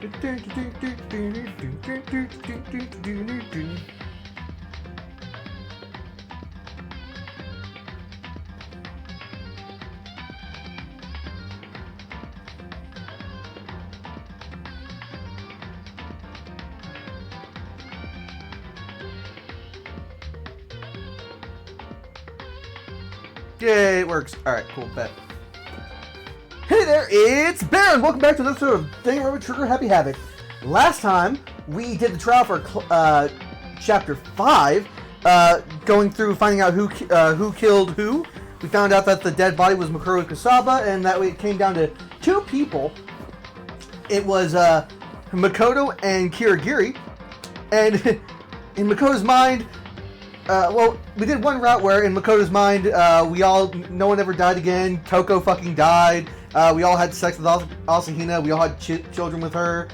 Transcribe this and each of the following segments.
Yay, it works. Alright, cool, bet. Hey there, it's Baron! Welcome back to another episode of Danganronpa Trigger Happy Havoc. Last time, we did the trial for Chapter 5, going through finding out who killed who. We found out that the dead body was Makoto Kasaba, and that it came down to two people. It was Makoto and Kirigiri, and in Makoto's mind, well, we did one route where in Makoto's mind, no one ever died again. Toko fucking died. We all had sex with Asahina. We all had children with her.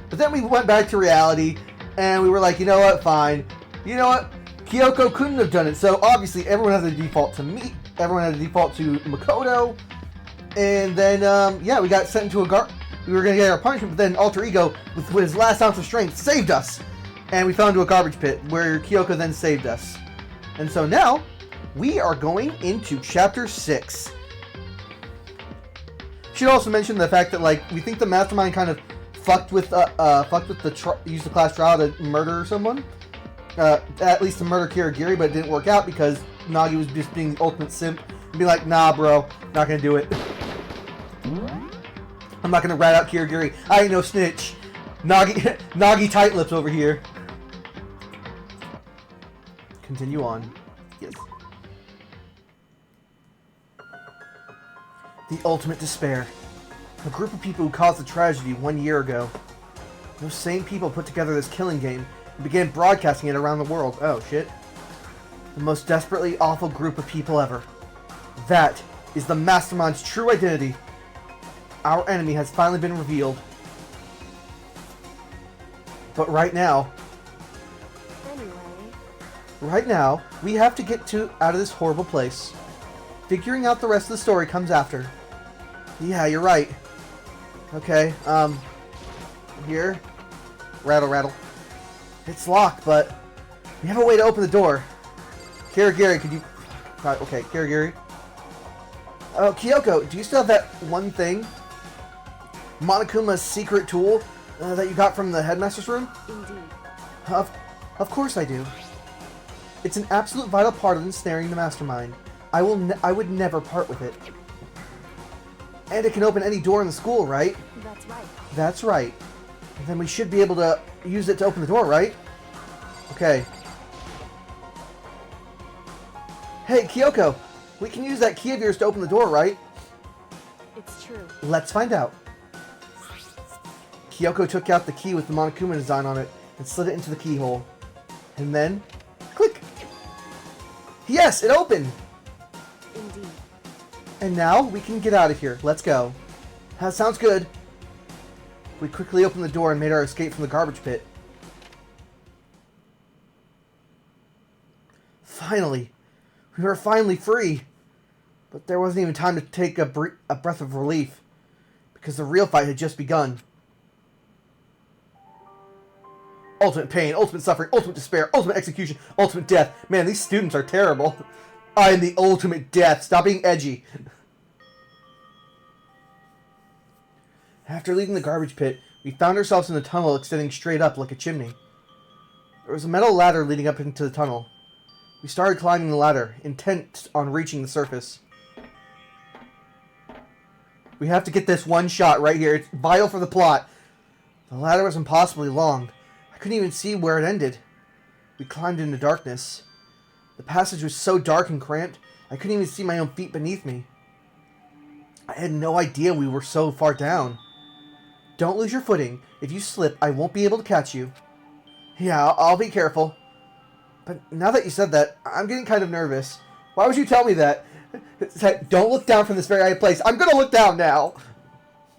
But then we went back to reality, and we were like, you know what, fine. You know what, Kyoko couldn't have done it. So obviously everyone has a default to me. Everyone had a default to Makoto. And then, yeah, we got sent into we were going to get our punishment, but then Alter Ego, with his last ounce of strength, saved us. And we fell into a garbage pit, where Kyoko then saved us. And so now, we are going into Chapter 6. Should also mention the fact that, like, we think the Mastermind kind of fucked with used the class trial to murder someone. At least to murder Kirigiri, but it didn't work out because Nagi was just being the ultimate simp. And be like, nah, bro, not gonna do it. I'm not gonna rat out Kirigiri. I ain't no snitch. Nagi tight lips over here. Continue on. Yes. The ultimate despair. A group of people who caused the tragedy 1 year ago. Those same people put together this killing game and began broadcasting it around the world. Oh, shit. The most desperately awful group of people ever. That is the Mastermind's true identity. Our enemy has finally been revealed. But right now, we have to get out of this horrible place. Figuring out the rest of the story comes after. Yeah, you're right. Okay, here. Rattle, rattle. It's locked, but we have a way to open the door. Kirigiri, could you... Okay, Kirigiri. Oh, Kyoko, do you still have that one thing? Monokuma's secret tool that you got from the headmaster's room? Indeed. Of course I do. It's an absolute vital part of ensnaring the Mastermind. I would never part with it. And it can open any door in the school, right? That's right. That's right. And then we should be able to use it to open the door, right? Okay. Hey, Kyoko! We can use that key of yours to open the door, right? It's true. Let's find out. Kyoko took out the key with the Monokuma design on it and slid it into the keyhole. And then... click! Yes, it opened! Indeed. And now we can get out of here. Let's go. That sounds good. We quickly opened the door and made our escape from the garbage pit. Finally. We were finally free. But there wasn't even time to take a breath of relief. Because the real fight had just begun. Ultimate pain, ultimate suffering, ultimate despair, ultimate execution, ultimate death. Man, these students are terrible. I am the ultimate death. Stop being edgy. After leaving the garbage pit, we found ourselves in a tunnel extending straight up like a chimney. There was a metal ladder leading up into the tunnel. We started climbing the ladder, intent on reaching the surface. We have to get this one shot right here. It's vital for the plot. The ladder was impossibly long. I couldn't even see where it ended. We climbed into darkness. The passage was so dark and cramped, I couldn't even see my own feet beneath me. I had no idea we were so far down. Don't lose your footing. If you slip, I won't be able to catch you. Yeah, I'll be careful. But now that you said that, I'm getting kind of nervous. Why would you tell me that? Don't look down from this very high place. I'm gonna look down now.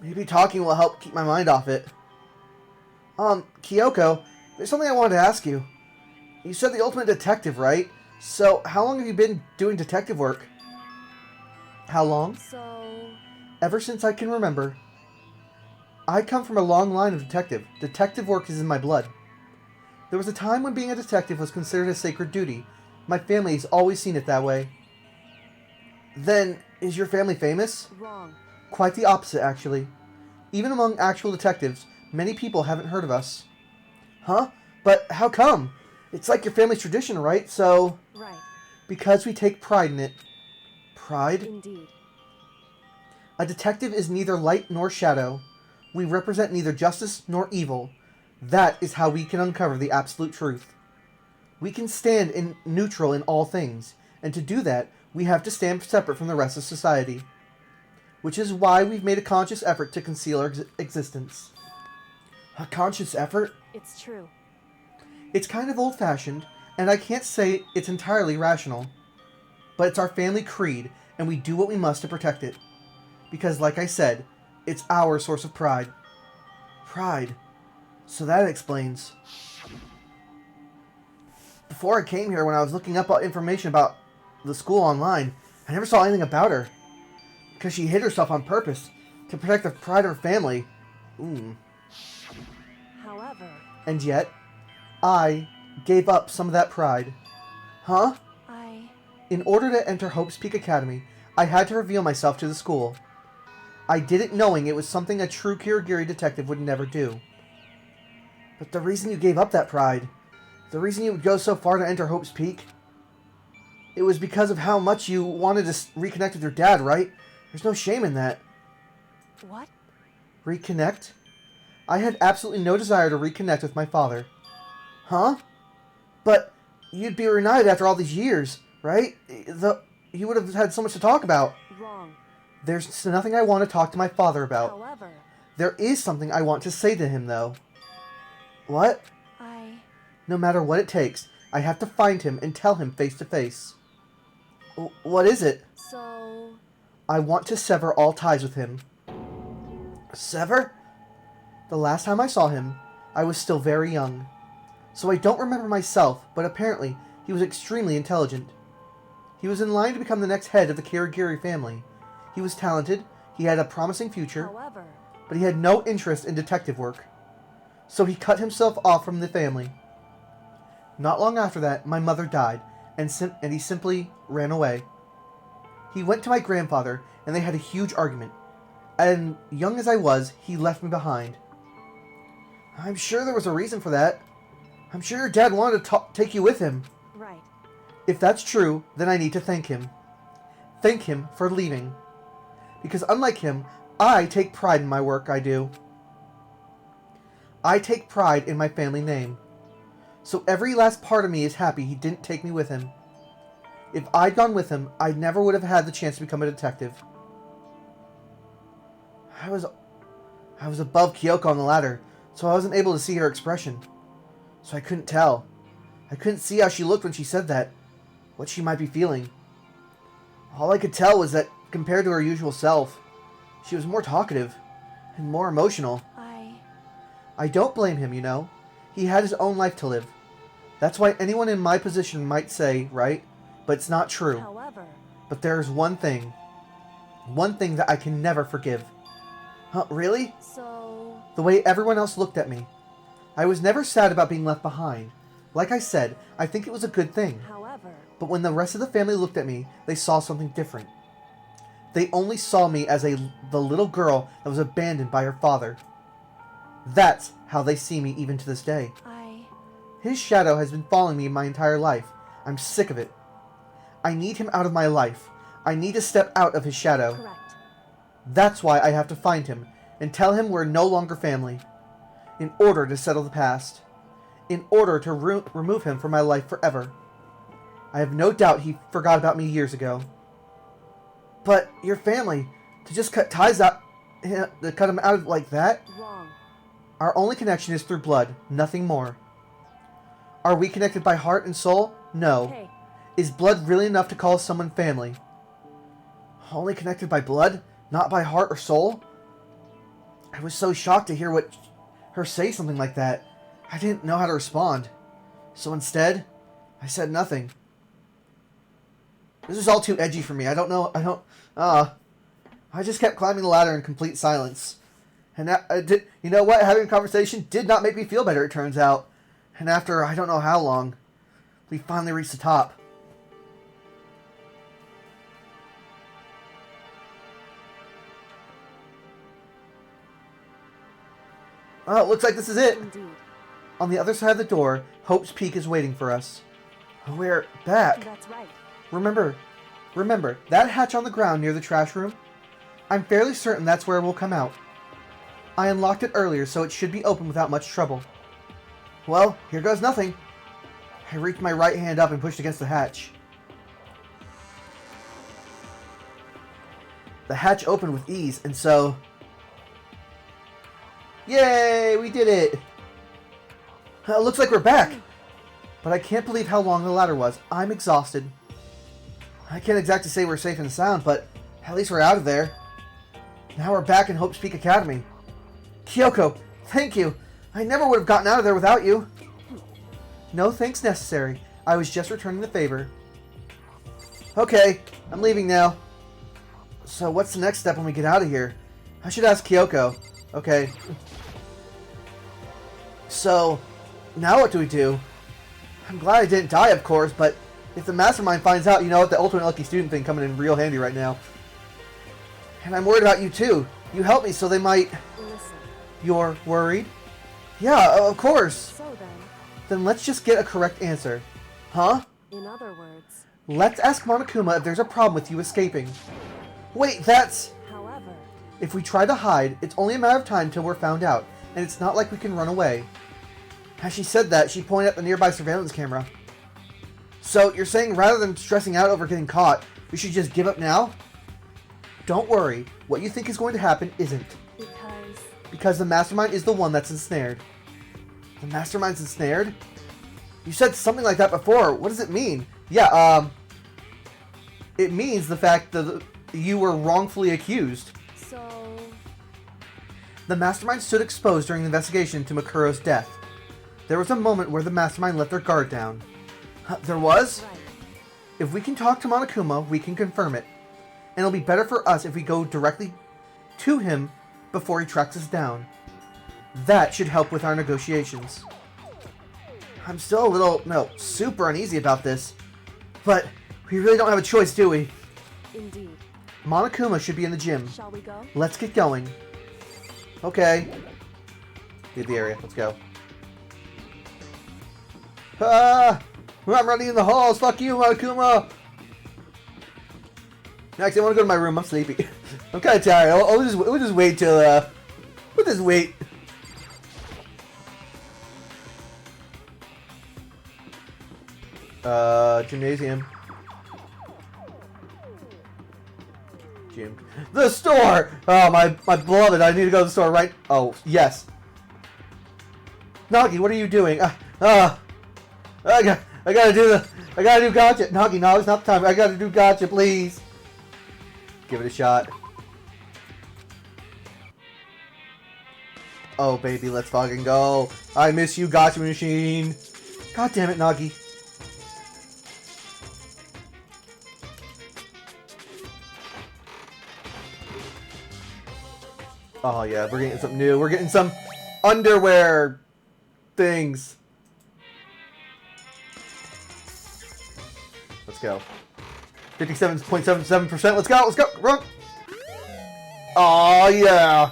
Maybe talking will help keep my mind off it. Kyoko, there's something I wanted to ask you. You said the ultimate detective, right? So, how long have you been doing detective work? How long? So... Ever since I can remember. I come from a long line of detective. Detective work is in my blood. There was a time when being a detective was considered a sacred duty. My family's always seen it that way. Then, is your family famous? Wrong. Quite the opposite, actually. Even among actual detectives, many people haven't heard of us. Huh? But how come? It's like your family's tradition, right? So... Right. Because we take pride in it. Pride? Indeed. A detective is neither light nor shadow. We represent neither justice nor evil. That is how we can uncover the absolute truth. We can stand in neutral in all things, and to do that, we have to stand separate from the rest of society. Which is why we've made a conscious effort to conceal our existence. A conscious effort? It's true. It's kind of old-fashioned, and I can't say it's entirely rational. But it's our family creed, and we do what we must to protect it. Because, like I said, it's our source of pride. Pride. So that explains. Before I came here, when I was looking up information about the school online, I never saw anything about her. Because she hid herself on purpose to protect the pride of her family. However... And yet, I gave up some of that pride. Huh? In order to enter Hope's Peak Academy, I had to reveal myself to the school. I did it knowing it was something a true Kirigiri detective would never do. But the reason you gave up that pride, the reason you would go so far to enter Hope's Peak, it was because of how much you wanted to reconnect with your dad, right? There's no shame in that. What? Reconnect? I had absolutely no desire to reconnect with my father. Huh? But you'd be reunited after all these years, right? You would have had so much to talk about. Wrong. There's nothing I want to talk to my father about. However... There is something I want to say to him, though. What? No matter what it takes, I have to find him and tell him face to face. What is it? So... I want to sever all ties with him. Sever? The last time I saw him, I was still very young. So I don't remember myself, but apparently he was extremely intelligent. He was in line to become the next head of the Kirigiri family. He was talented, he had a promising future, However... but he had no interest in detective work. So he cut himself off from the family. Not long after that, my mother died, and he simply ran away. He went to my grandfather, and they had a huge argument. And young as I was, he left me behind. I'm sure there was a reason for that. I'm sure your dad wanted to take you with him. Right. If that's true, then I need to thank him. Thank him for leaving. Because unlike him, I take pride in my work I do. I take pride in my family name. So every last part of me is happy he didn't take me with him. If I'd gone with him, I never would have had the chance to become a detective. I was above Kyoko on the ladder, so I wasn't able to see her expression. So I couldn't tell. I couldn't see how she looked when she said that. What she might be feeling. All I could tell was that, compared to her usual self, she was more talkative and more emotional. I don't blame him, you know. He had his own life to live. That's why anyone in my position might say, right? But it's not true. However... But there's one thing. One thing that I can never forgive. Huh, really? So... The way everyone else looked at me. I was never sad about being left behind. Like I said, I think it was a good thing. However... But when the rest of the family looked at me, they saw something different. They only saw me as the little girl that was abandoned by her father. That's how they see me even to this day. His shadow has been following me my entire life. I'm sick of it. I need him out of my life. I need to step out of his shadow. Correct. That's why I have to find him and tell him we're no longer family. In order to settle the past. In order to remove him from my life forever. I have no doubt he forgot about me years ago. But your family, to just cut ties out, to cut him out like that? Wrong. Our only connection is through blood, nothing more. Are we connected by heart and soul? No. Hey. Is blood really enough to call someone family? Only connected by blood, not by heart or soul? I was so shocked to hear her say something like that. I didn't know how to respond. So instead, I said nothing. This is all too edgy for me. I just kept climbing the ladder in complete silence. And you know what? Having a conversation did not make me feel better, it turns out. And after I don't know how long, we finally reached the top. Oh, it looks like this is it. Indeed. On the other side of the door, Hope's Peak is waiting for us. We're back. That's right. Remember that hatch on the ground near the trash room? I'm fairly certain that's where we'll come out. I unlocked it earlier, so it should be open without much trouble. Well, here goes nothing. I reached my right hand up and pushed against the hatch. The hatch opened with ease, and so... Yay! We did it! It looks like we're back! But I can't believe how long the ladder was. I'm exhausted. I can't exactly say we're safe and sound, but at least we're out of there. Now we're back in Hope's Peak Academy. Kyoko, thank you! I never would have gotten out of there without you. No thanks necessary. I was just returning the favor. Okay, I'm leaving now. So what's the next step when we get out of here? I should ask Kyoko. Okay. So, now what do we do? I'm glad I didn't die, of course, but if the mastermind finds out, you know what, the ultimate lucky student thing coming in real handy right now. And I'm worried about you too. You helped me, so they might... Listen. You're worried? Yeah, of course. So then, Then let's just get a correct answer. Huh? in other words, Let's ask Monokuma if there's a problem with you escaping. Wait, that's... however, If we try to hide, it's only a matter of time till we're found out, and it's not like we can run away. As she said that, she pointed at the nearby surveillance camera. So, you're saying rather than stressing out over getting caught, we should just give up now? Don't worry, what you think is going to happen isn't. Because the mastermind is the one that's ensnared. The mastermind's ensnared? You said something like that before. What does it mean? Yeah, it means the fact that you were wrongfully accused. so The mastermind stood exposed during the investigation into Makuro's death. There was a moment where the mastermind let their guard down. There was? right. If we can talk to Monokuma, we can confirm it. And it'll be better for us if we go directly to him before he tracks us down. That should help with our negotiations. I'm still a little, super uneasy about this. But we really don't have a choice, do we? Indeed. Monokuma should be in the gym. Shall we go? Let's get going. Okay. Leave the area. Let's go. Ah! I'm running in the halls. Fuck you, Monokuma. Next, I want to go to my room. I'm sleepy. I'm kind of tired. We'll just wait till, we'll just wait. Gymnasium. Gym. The store! Oh, my beloved, I need to go to the store right... Oh, yes. Nagi, what are you doing? I gotta do gotcha. Nagi, no, it's not the time. I gotta do gotcha, please. Give it a shot. Oh, baby, let's fucking go. I miss you, gotcha machine. God damn it, Nagi. Oh, yeah, we're getting something new. We're getting some underwear things. Let's go. 57.77%. Let's go. Let's go. Run. Oh, yeah.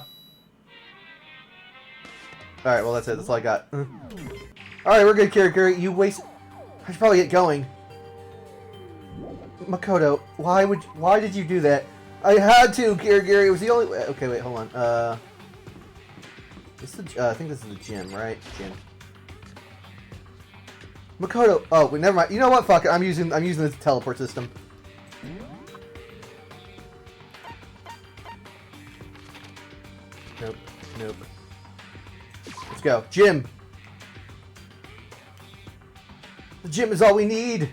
Alright, well, that's it. That's all I got. Alright, we're good, Kirigiri. You waste... I should probably get going. Makoto, why did you do that? I had to, Kirigiri. It was the only way. Okay, wait, hold on. I think this is the gym, right? Gym. Makoto. Oh, wait, never mind. You know what? Fuck it. I'm using the teleport system. Nope. Nope. Let's go. Gym. The gym is all we need.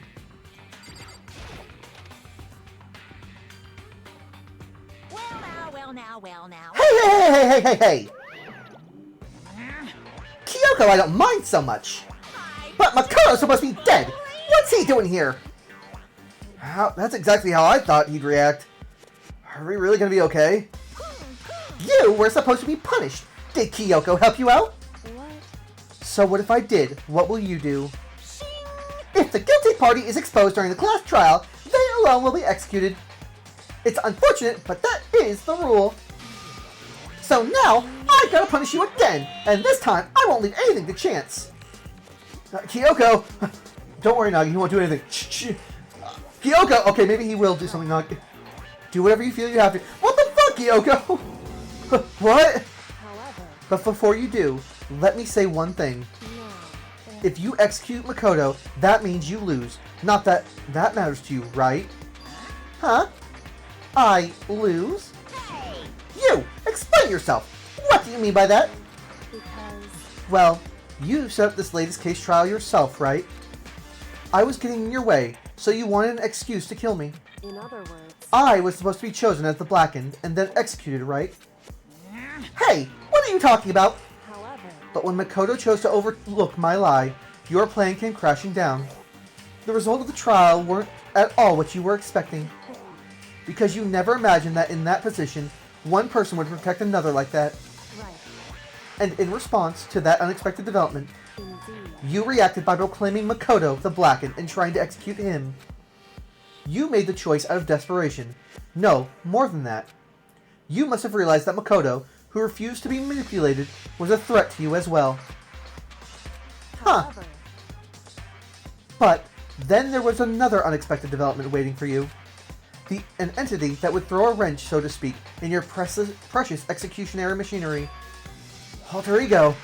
Well now. Hey! Kyoko, I don't mind so much. But Makoto's supposed to be dead. What's he doing here? That's exactly how I thought he'd react. Are we really gonna be okay? You were supposed to be punished. Did Kyoko help you out? What? So what if I did? What will you do? If the guilty party is exposed during the class trial, they alone will be executed. It's unfortunate, but that is the rule. So now, I gotta punish you again, and this time, I won't leave anything to chance. Kyoko! Don't worry, Nagi, he won't do anything. Kyoko! Okay, maybe he will do something, Nagi. Do whatever you feel you have to. What the fuck, Kyoko? What? However, But before you do, let me say one thing. no. If you execute Makoto, that means you lose. Not that that matters to you, right? Huh? I lose? You! Explain yourself! What do you mean by that? Because Well, you set up this latest case trial yourself, right? I was getting in your way, so you wanted an excuse to kill me. in other words, I was supposed to be chosen as the Blackened and then executed, right? Hey! What are you talking about? however, But when Makoto chose to overlook my lie, your plan came crashing down. The result of the trial weren't at all what you were expecting. Because you never imagined that in that position, one person would protect another like that. right, And in response to that unexpected development, indeed. you reacted by proclaiming Makoto the Blackened and trying to execute him. You made the choice out of desperation. No, more than that. You must have realized that Makoto, who refused to be manipulated, was a threat to you as well. Huh. However, But then there was another unexpected development waiting for you. An entity that would throw a wrench, so to speak, in your precious executionary machinery. Alter ego.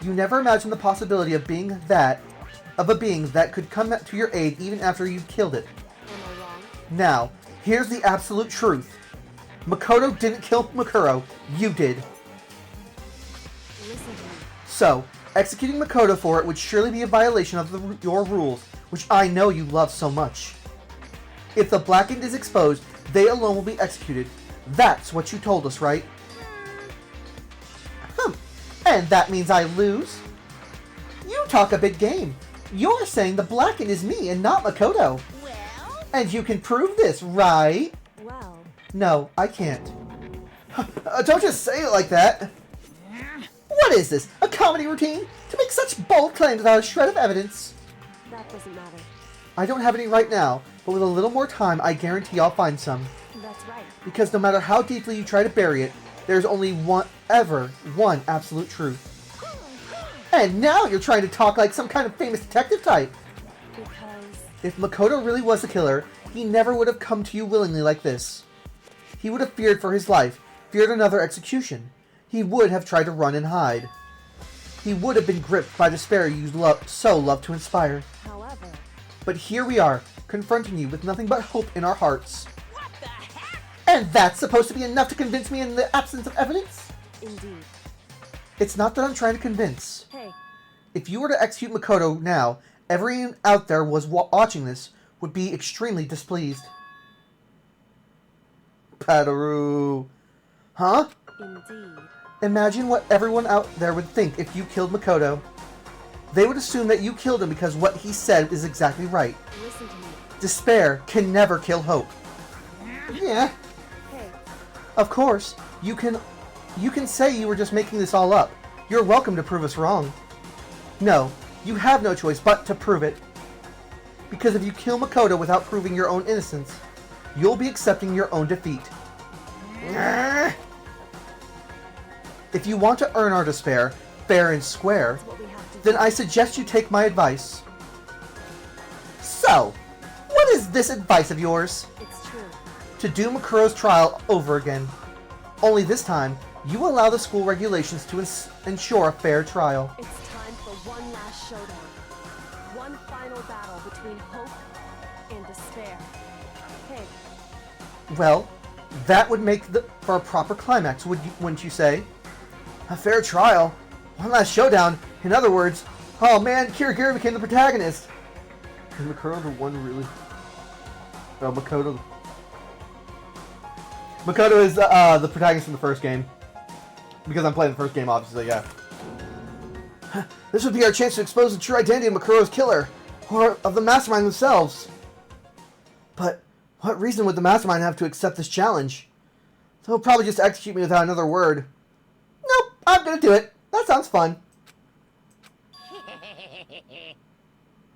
You never imagined the possibility of a being that could come to your aid even after you'd killed it. am I wrong? Now, here's the absolute truth. Makoto didn't kill Makuro. You did. Listen to me. So, executing Makoto for it would surely be a violation of your rules, which I know you love so much. If the Blackened is exposed, they alone will be executed. That's what you told us, right? And that means I lose? You talk a big game. You're saying the Blackened is me and not Makoto. Well, And you can prove this, right? Well, No, I can't. Don't just say it like that. What is this? A comedy routine? To make such bold claims without a shred of evidence? that doesn't matter. I don't have any right now, but with a little more time, I guarantee I'll find some. That's right. Because no matter how deeply you try to bury it, there's only one absolute truth. And now you're trying to talk like some kind of famous detective type. Because If Makoto really was the killer, he never would have come to you willingly like this. He would have feared for his life, feared another execution. He would have tried to run and hide. He would have been gripped by despair you so love to inspire. however, But here we are, confronting you with nothing but hope in our hearts. what the heck? And that's supposed to be enough to convince me in the absence of evidence? indeed. It's not that I'm trying to convince. Hey, If you were to execute Makoto now, everyone out there watching this would be extremely displeased. Padaru. Huh? indeed. Imagine what everyone out there would think if you killed Makoto. They would assume that you killed him because what he said is exactly right. Listen to me. Despair can never kill hope. Yeah, Hey, of course. You can say you were just making this all up. You're welcome to prove us wrong. No, you have no choice but to prove it. Because if you kill Makoto without proving your own innocence, you'll be accepting your own defeat. If you want to earn our despair, fair and square, that's what we have to then do. I suggest you take my advice. So, what is this advice of yours? It's true. To do Makuro's trial over again. Only this time, you allow the school regulations to ensure a fair trial. It's time for one last showdown. One final battle between hope and despair. Hey, Well, that would make for a proper climax, wouldn't you say? A fair trial. One last showdown. In other words, oh man, Kirigiri became the protagonist. Is Makuro the one really? Oh, Makoto. Makoto is the protagonist in the first game. Because I'm playing the first game, obviously, yeah. This would be our chance to expose the true identity of Makuro's killer, or of the mastermind themselves. But what reason would the mastermind have to accept this challenge? He'll probably just execute me without another word. Nope, I'm gonna do it. That sounds fun.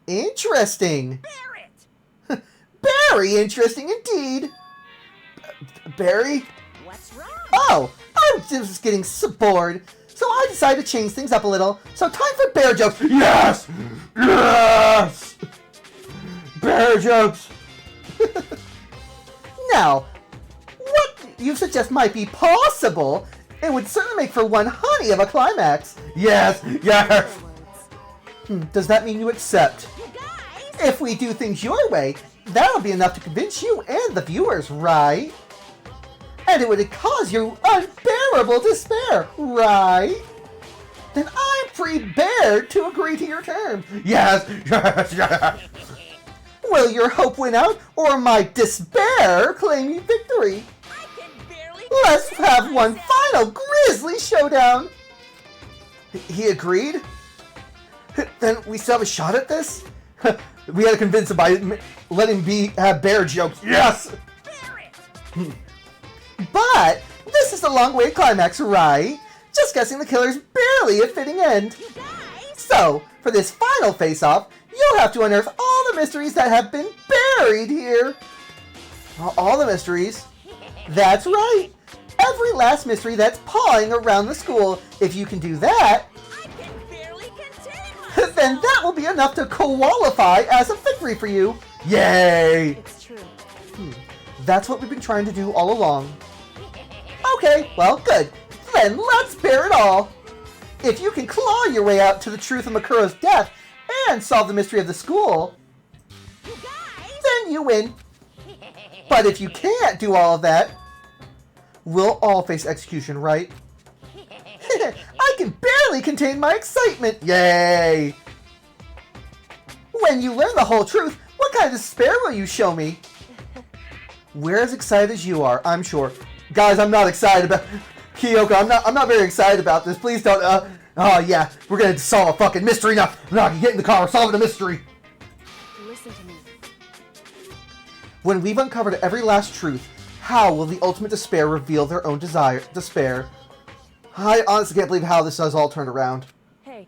Interesting. Barrett! Very interesting indeed. Barry? What's wrong? Oh, I'm just getting so bored. So I decided to change things up a little. So time for bear jokes. Yes! Yes! Bear jokes. Now, what you suggest might be possible, it would certainly make for one honey of a climax. Yes, yes. Does that mean you accept? You guys! If we do things your way, that'll be enough to convince you and the viewers, right? And it would cause you unbearable despair, right? Then I'm prepared to agree to your terms. Yes, yes, yes. Will your hope win out, or my despair claim victory? I can barely Let's contain have one myself. final grisly showdown. He agreed? Then we still have a shot at this? We had to convince him by letting him have bear jokes. Yes! Barrett! But this is the long-awaited climax, right? Just guessing the killer's barely a fitting end. You guys! So, for this final face-off, you'll have to unearth all the mysteries that have been buried here. All the mysteries? That's right. Every last mystery that's pawing around the school. If you can do that, I can barely contain myself. then that will be enough to qualify as a victory for you. Yay! It's true. That's what we've been trying to do all along. Okay, well, good. Then let's bear it all. If you can claw your way out to the truth of Makuro's death and solve the mystery of the school, You guys! then you win. But if you can't do all of that, we'll all face execution, right? I can barely contain my excitement. Yay! When you learn the whole truth, what kind of despair will you show me? We're as excited as you are, I'm sure. Guys, I'm not excited about Kyoko. I'm not very excited about this. Please don't. Oh yeah, we're gonna solve a fucking mystery now. No, get in the car. We're solving a mystery. Listen to me. When we've uncovered every last truth, how will the ultimate despair reveal their own despair? I honestly can't believe how this has all turned around. Hey,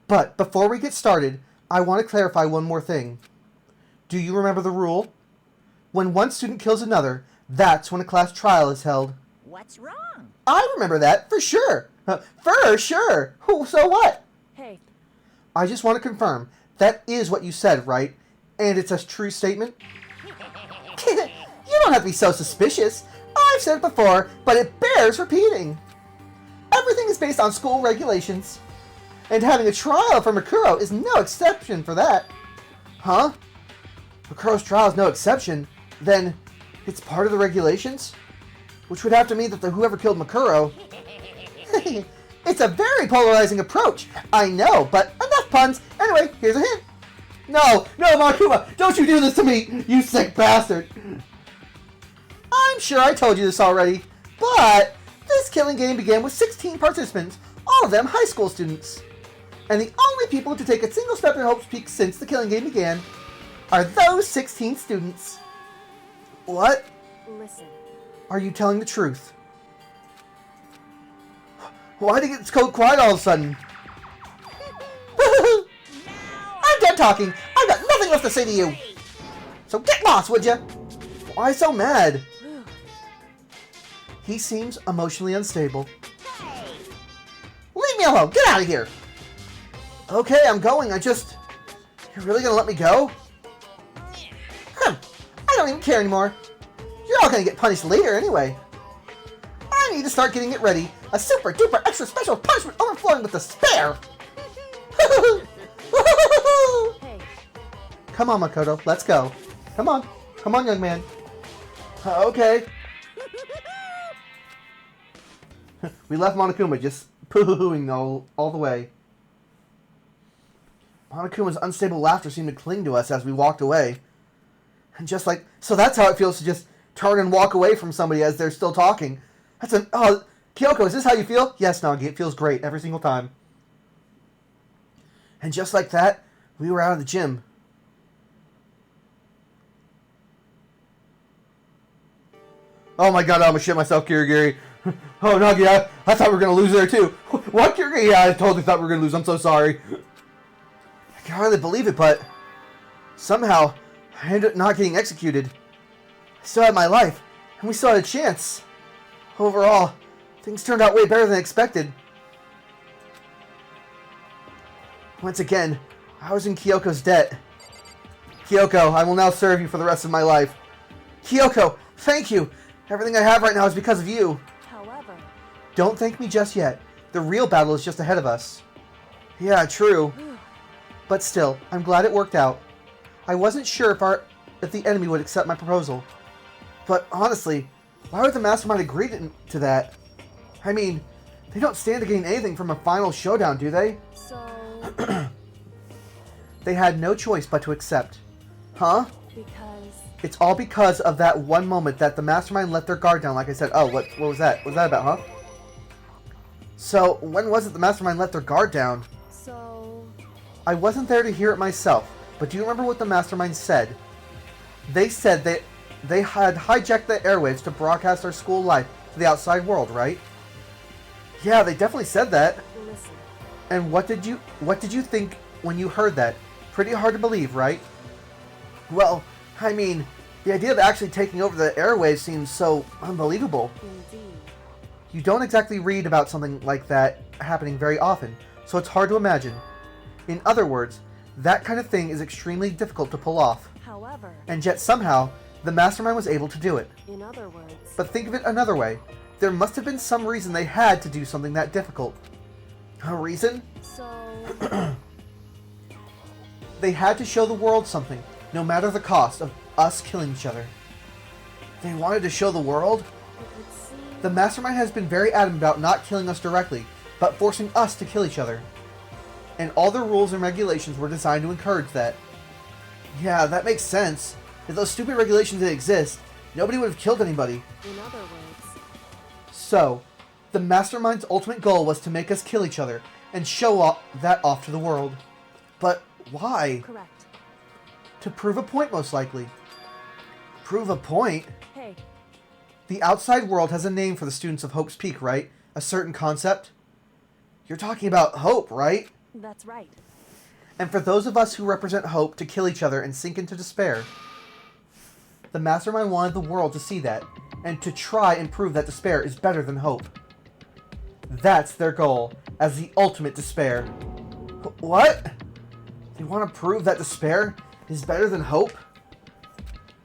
But before we get started, I want to clarify one more thing. Do you remember the rule? When one student kills another, that's when a class trial is held. What's wrong? I remember that, for sure. For sure. So what? hey, I just want to confirm, that is what you said, right? And it's a true statement? You don't have to be so suspicious. I've said it before, but it bears repeating. Everything is based on school regulations. And having a trial for Makuro is no exception for that. Huh? Makuro's trial is no exception? Then it's part of the regulations? Which would have to mean that whoever killed Makuro... It's a very polarizing approach. I know, but enough puns. Anyway, here's a hint. No, Makuma, don't you do this to me, you sick bastard. I'm sure I told you this already, but this killing game began with 16 participants, all of them high school students. And the only people to take a single step in Hope's Peak since the killing game began are those 16 students. What? listen. Are you telling the truth? Why did it get so quiet all of a sudden? I'm done talking. I've got nothing left to say to you. So get lost, would you? Why so mad? He seems emotionally unstable. Hey! Leave me alone. Get out of here. Okay, I'm going. You're really gonna let me go? I don't even care anymore. You're all gonna get punished later anyway. I need to start getting it ready. A super duper extra special punishment overflowing with despair. Hey, Come on, Makoto. Let's go. Come on. Come on, young man. Okay. We left Monokuma just poo-hooing all the way. Monokuma's unstable laughter seemed to cling to us as we walked away. And just like... So that's how it feels to just turn and walk away from somebody as they're still talking. Oh, Kyoko, is this how you feel? Yes, Nagi, it feels great every single time. And just like that, we were out of the gym. Oh my god, I'm gonna shit myself, Kirigiri. Oh, Nagi, I thought we were gonna lose there too. What, Kirigiri? Yeah, I totally thought we were gonna lose. I'm so sorry. I can hardly believe it, but somehow I ended up not getting executed. I still had my life, and we still had a chance. Overall, things turned out way better than expected. Once again, I was in Kyoko's debt. Kyoko, I will now serve you for the rest of my life. Kyoko, thank you! Everything I have right now is because of you. However, Don't thank me just yet. The real battle is just ahead of us. Yeah, true. But still, I'm glad it worked out. I wasn't sure if the enemy would accept my proposal. But honestly, why would the Mastermind agree to that? I mean, they don't stand to gain anything from a final showdown, do they? so They had no choice but to accept. Huh? because It's all because of that one moment that the Mastermind let their guard down, like I said. Oh, what was that? What was that about, huh? So, when was it the Mastermind let their guard down? so I wasn't there to hear it myself, but do you remember what the Mastermind said? They said that they had hijacked the airwaves to broadcast our school life to the outside world, right? Yeah, they definitely said that. listen. And what did you think when you heard that? Pretty hard to believe, right? Well, I mean, the idea of actually taking over the airwaves seems so unbelievable. Indeed. You don't exactly read about something like that happening very often, so it's hard to imagine. In other words, that kind of thing is extremely difficult to pull off, However, and yet somehow, the Mastermind was able to do it. in other words, But think of it another way. There must have been some reason they had to do something that difficult. A reason? so They had to show the world something, no matter the cost of us killing each other. They wanted to show the world? it would seem The Mastermind has been very adamant about not killing us directly, but forcing us to kill each other. And all their rules and regulations were designed to encourage that. Yeah, that makes sense. If those stupid regulations didn't exist, nobody would have killed anybody. in other words, So, the Mastermind's ultimate goal was to make us kill each other and show that off to the world. But why? correct. To prove a point, most likely. Prove a point? Hey, The outside world has a name for the students of Hope's Peak, right? A certain concept? You're talking about hope, right? that's right. And for those of us who represent hope to kill each other and sink into despair, the Mastermind wanted the world to see that, and to try and prove that despair is better than hope. That's their goal, as the ultimate despair. What? They want to prove that despair is better than hope?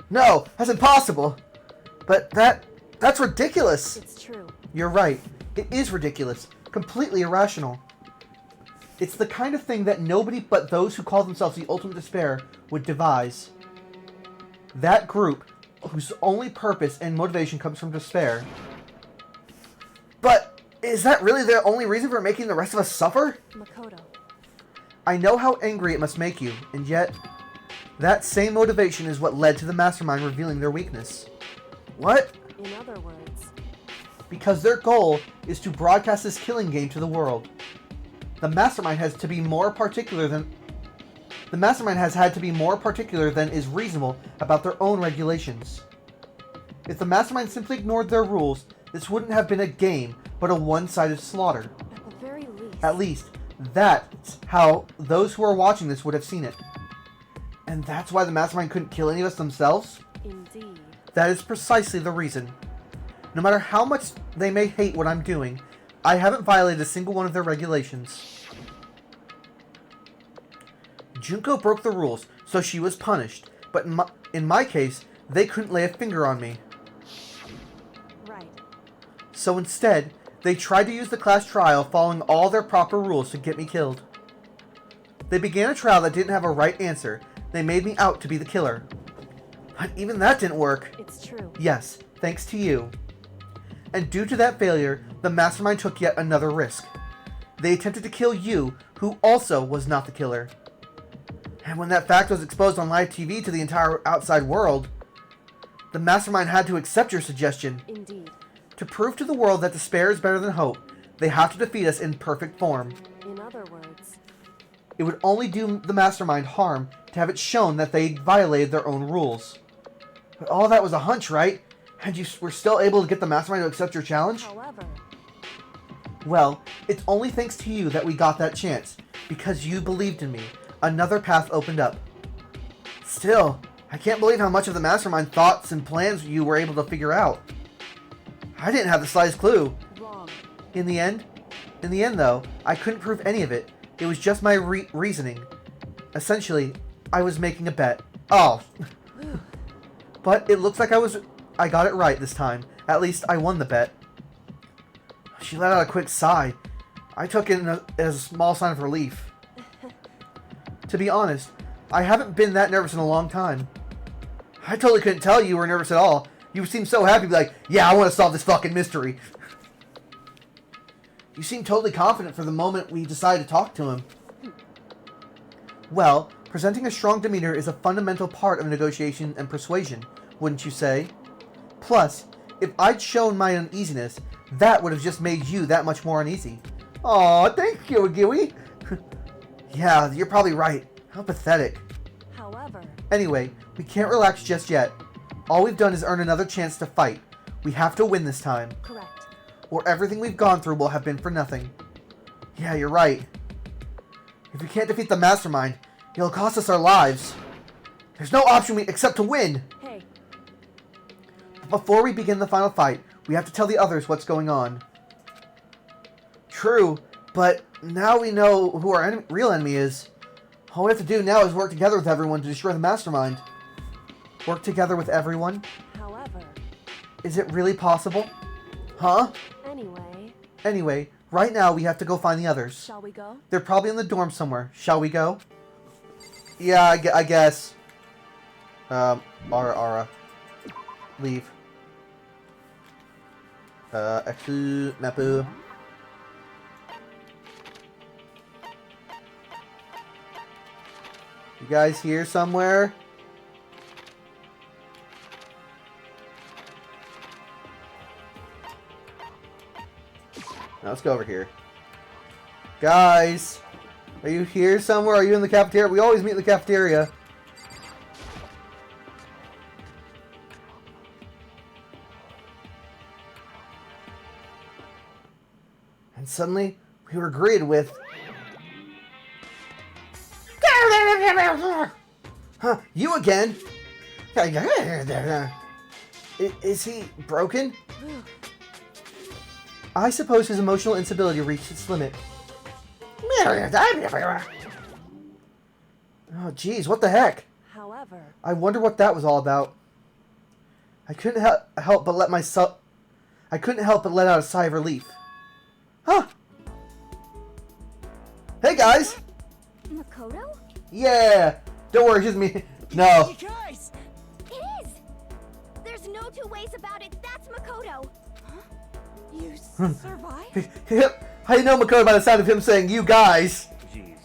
No, that's impossible! But that's ridiculous! It's true. You're right. It is ridiculous. Completely irrational. It's the kind of thing that nobody but those who call themselves the Ultimate Despair would devise. That group, whose only purpose and motivation comes from despair. But is that really their only reason for making the rest of us suffer? Makoto. I know how angry it must make you, and yet, that same motivation is what led to the Mastermind revealing their weakness. What? In other words, Because their goal is to broadcast this killing game to the world. The Mastermind has had to be more particular than is reasonable about their own regulations. If the Mastermind simply ignored their rules, this wouldn't have been a game, but a one-sided slaughter. at the very least, At least, that's how those who are watching this would have seen it. And that's why the Mastermind couldn't kill any of us themselves? indeed. That is precisely the reason. No matter how much they may hate what I'm doing, I haven't violated a single one of their regulations. Junko broke the rules, so she was punished. But in my case, they couldn't lay a finger on me. Right. So instead, they tried to use the class trial following all their proper rules to get me killed. They began a trial that didn't have a right answer. They made me out to be the killer. But even that didn't work. It's true. Yes, thanks to you. And due to that failure, the Mastermind took yet another risk. They attempted to kill you, who also was not the killer. And when that fact was exposed on live TV to the entire outside world, the Mastermind had to accept your suggestion. Indeed. To prove to the world that despair is better than hope, they have to defeat us in perfect form. In other words, It would only do the Mastermind harm to have it shown that they violated their own rules. But all that was a hunch, right? And you were still able to get the mastermind to accept your challenge? However, Well, it's only thanks to you that we got that chance. Because you believed in me. Another path opened up. Still, I can't believe how much of the mastermind thoughts and plans you were able to figure out. I didn't have the slightest clue. wrong. In the end though, I couldn't prove any of it. It was just my reasoning. Essentially, I was making a bet. Oh. But it looks like I got it right this time. At least I won the bet. She let out a quick sigh. I took it as a small sign of relief. To be honest, I haven't been that nervous in a long time. I totally couldn't tell you were nervous at all. You seemed so happy to be like, yeah, I want to solve this fucking mystery. You seemed totally confident for the moment we decided to talk to him. Well, presenting a strong demeanor is a fundamental part of negotiation and persuasion, wouldn't you say? Plus, if I'd shown my uneasiness, that would have just made you that much more uneasy. Aw, thank you, Gui. Yeah, you're probably right. How pathetic. However, Anyway, we can't relax just yet. All we've done is earn another chance to fight. We have to win this time, correct. or everything we've gone through will have been for nothing. Yeah, you're right. If we can't defeat the mastermind, it'll cost us our lives. There's no option except to win. Hey, Before we begin the final fight, we have to tell the others what's going on. True, but now we know who our real enemy is. All we have to do now is work together with everyone to destroy the mastermind. Work together with everyone? however, Is it really possible? Huh? Anyway, right now we have to go find the others. shall we go? They're probably in the dorm somewhere. Shall we go? Yeah, I guess. Ara. Leave. Exu, Mapu. You guys here somewhere? Now let's go over here. Guys! Are you here somewhere? Are you in the cafeteria? We always meet in the cafeteria. And suddenly, we were greeted with... Huh, you again? Is he broken? I suppose his emotional instability reached its limit. Oh, geez, what the heck? However, I wonder what that was all about. I couldn't help but let out a sigh of relief. Huh? Hey guys! Makoto? Yeah! Don't worry, it's just me. No. You guys! It is! There's no two ways about it. That's Makoto. Huh? You survived? How do you know Makoto by the sound of him saying, you guys? Jeez,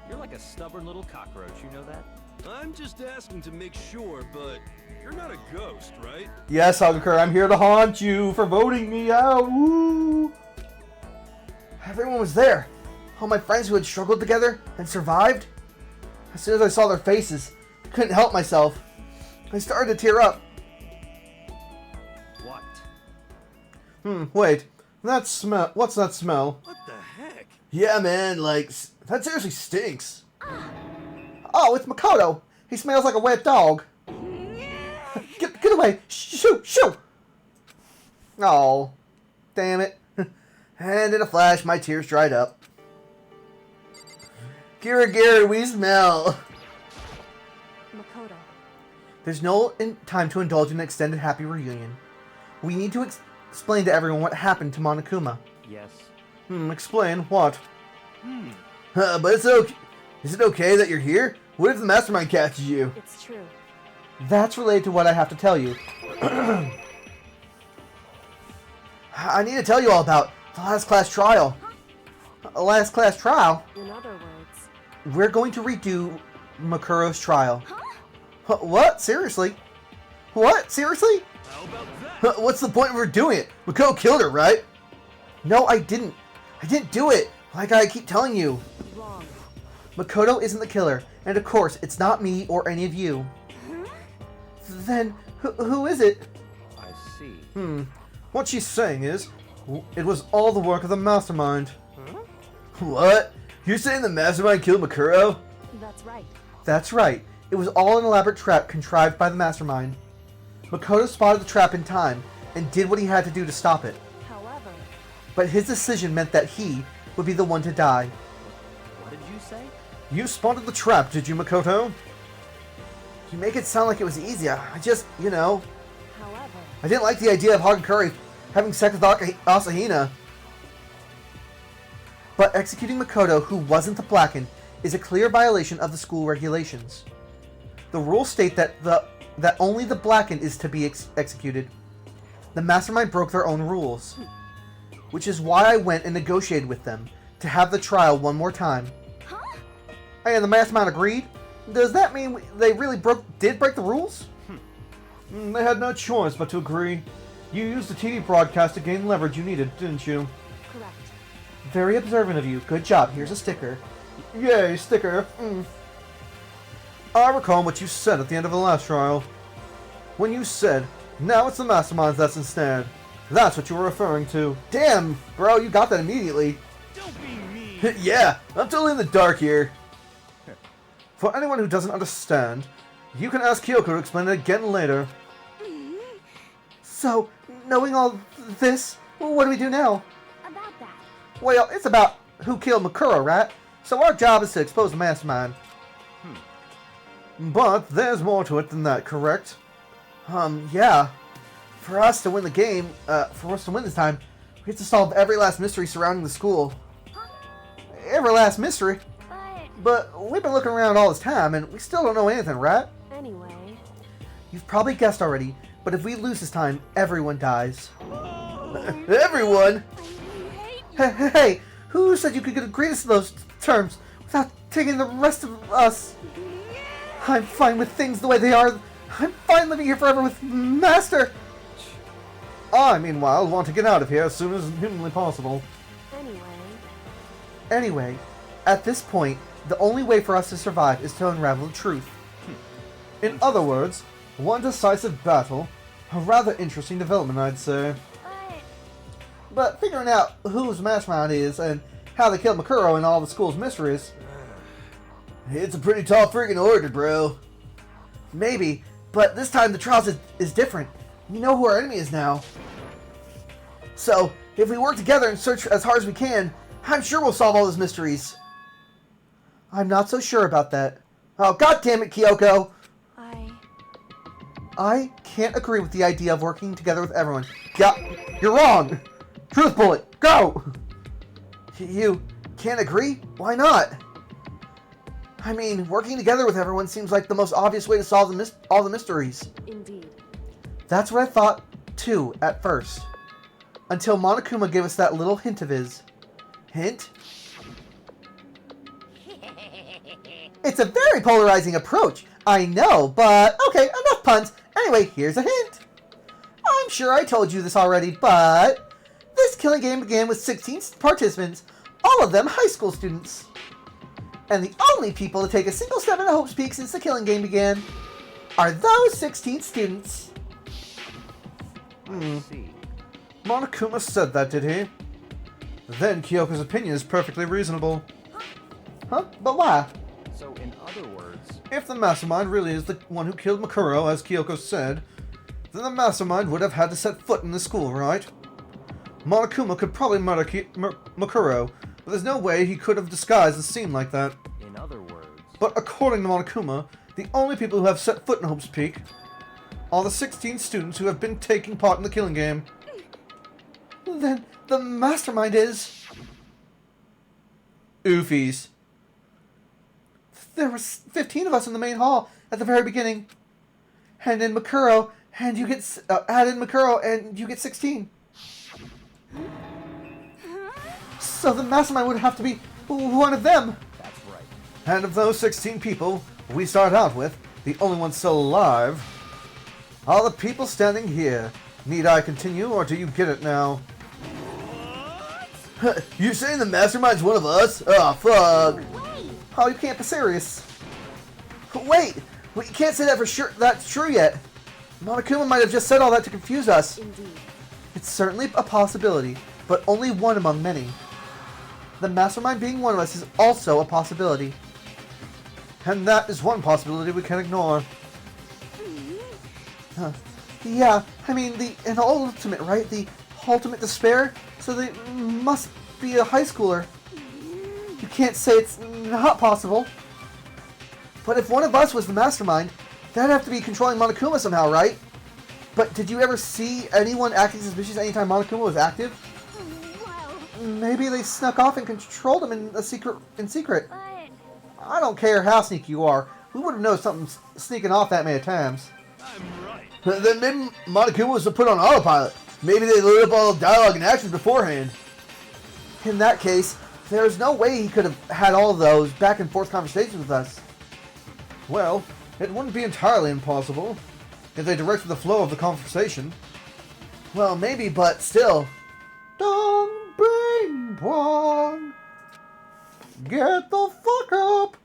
you're like a stubborn little cockroach, you know that? I'm just asking to make sure, but you're not a ghost, right? Yes, Hagakure, I'm here to haunt you for voting me out. Woo! Everyone was there. All my friends who had struggled together and survived. As soon as I saw their faces, I couldn't help myself. I started to tear up. What? Wait. That smell. What's that smell? What the heck? Yeah, man, like, that seriously stinks. Oh, it's Makoto. He smells like a wet dog. Get away. Shoo. Oh, damn it. And in a flash, my tears dried up. Gira, we smell. Makoto, There's no time to indulge in an extended happy reunion. We need to explain to everyone what happened to Monokuma. Yes. Explain what? But it's okay. Is it okay that you're here? What if the mastermind catches you? it's true. That's related to what I have to tell you. I need to tell you all about the last class trial. A last class trial? In other words, We're going to redo Makuro's trial. What? Seriously? What? Seriously? How about that? What's the point of her doing it? Makuro killed her, right? No, I didn't. I didn't do it. Like I keep telling you. wrong. Makoto isn't the killer, and of course, it's not me or any of you. Then, who is it? I see. What she's saying is, it was all the work of the mastermind. What? You're saying the mastermind killed Makuro? That's right. That's right. It was all an elaborate trap contrived by the mastermind. Makoto spotted the trap in time and did what he had to do to stop it. However, But his decision meant that he would be the one to die. What did you say? You spotted the trap, did you, Makoto? You make it sound like it was easy. I just, however, I didn't like the idea of Hagakure having sex with Asahina. But executing Makoto, who wasn't the Blackened, is a clear violation of the school regulations. The rules state that only the Blackened is to be executed. The mastermind broke their own rules, which is why I went and negotiated with them to have the trial one more time. Huh? And the mastermind agreed? Does that mean they really did break the rules? They had no choice but to agree. You used the TV broadcast to gain leverage you needed, didn't you? correct. Very observant of you. Good job. Here's a sticker. Yay, sticker. I recall what you said at the end of the last trial. When you said, now it's the masterminds that's instead. That's what you were referring to. Damn, bro, you got that immediately. Don't be mean. Yeah, I'm totally in the dark here. For anyone who doesn't understand, you can ask Kyoko to explain it again later. So, knowing all this, what do we do now? About that. Well, it's about who killed Makuro, right? So our job is to expose the mastermind. But there's more to it than that, correct? Yeah. For us to win the game, for us to win this time, we have to solve every last mystery surrounding the school. Every last mystery? But we've been looking around all this time, and we still don't know anything, right? Anyway, You've probably guessed already, but if we lose this time, everyone dies. Everyone? Hey, who said you could agree to those terms without taking the rest of us? I'm fine with things the way they are. I'm fine living here forever with Master. I, meanwhile, want to get out of here as soon as humanly possible. Anyway, at this point, the only way for us to survive is to unravel the truth. In other words, one decisive battle. A rather interesting development, I'd say. But figuring out whose mastermind is and how they killed Makuro and all the school's mysteries, it's a pretty tall freaking order, bro. Maybe, but this time the trial is different. We know who our enemy is now. So, if we work together and search as hard as we can, I'm sure we'll solve all those mysteries. I'm not so sure about that. Oh, god damn it, Kyoko! I can't agree with the idea of working together with everyone. Yeah, you're wrong! Truth bullet, go! You can't agree? Why not? I mean, working together with everyone seems like the most obvious way to solve all the mysteries. indeed. That's what I thought, too, at first. Until Monokuma gave us that little hint of his. Hint? It's a very polarizing approach, I know, but okay, enough puns. Anyway, here's a hint. I'm sure I told you this already, but this killing game began with 16 participants, all of them high school students. And the only people to take a single step into Hope's Peak since the killing game began are those 16 students. I see. Monokuma said that, did he? Then Kyoko's opinion is perfectly reasonable. Huh? But why? So, in other words, If the mastermind really is the one who killed Makuro, as Kyoko said, then the mastermind would have had to set foot in the school, right? Monokuma could probably murder Makuro, but there's no way he could have disguised the scene like that. in other words, But according to Monokuma, the only people who have set foot in Hope's Peak are the 16 students who have been taking part in the killing game. Then the mastermind is... Oofies. There were 15 of us in the main hall at the very beginning. And in Makuro, and you get... add in Makuro, and you get 16. So the mastermind would have to be one of them. that's right. And of those 16 people we start out with, the only ones still alive are the people standing here. Need I continue, or do you get it now? You're saying the mastermind's one of us? Oh, fuck. Wait! Oh, you can't be serious. Wait, we can't say that for sure. That's true yet. Monokuma might have just said all that to confuse us. Indeed. It's certainly a possibility, but only one among many. The mastermind being one of us is also a possibility. And that is one possibility we can't ignore. Yeah, I mean, an ultimate, right? The ultimate despair? So they must be a high schooler. You can't say it's not possible. But if one of us was the mastermind, that'd have to be controlling Monokuma somehow, right? But did you ever see anyone acting suspicious anytime Monokuma was active? Well, Maybe they snuck off and controlled him in secret. but... I don't care how sneaky you are. We would have known something's sneaking off that many times. I'm right. Then maybe Monokuma was put on autopilot. Maybe they loaded up all the dialogue and actions beforehand. In that case, there's no way he could have had all of those back and forth conversations with us. Well, it wouldn't be entirely impossible if they directed the flow of the conversation. Well, maybe, but still. Dong bing bong. Get the fuck up.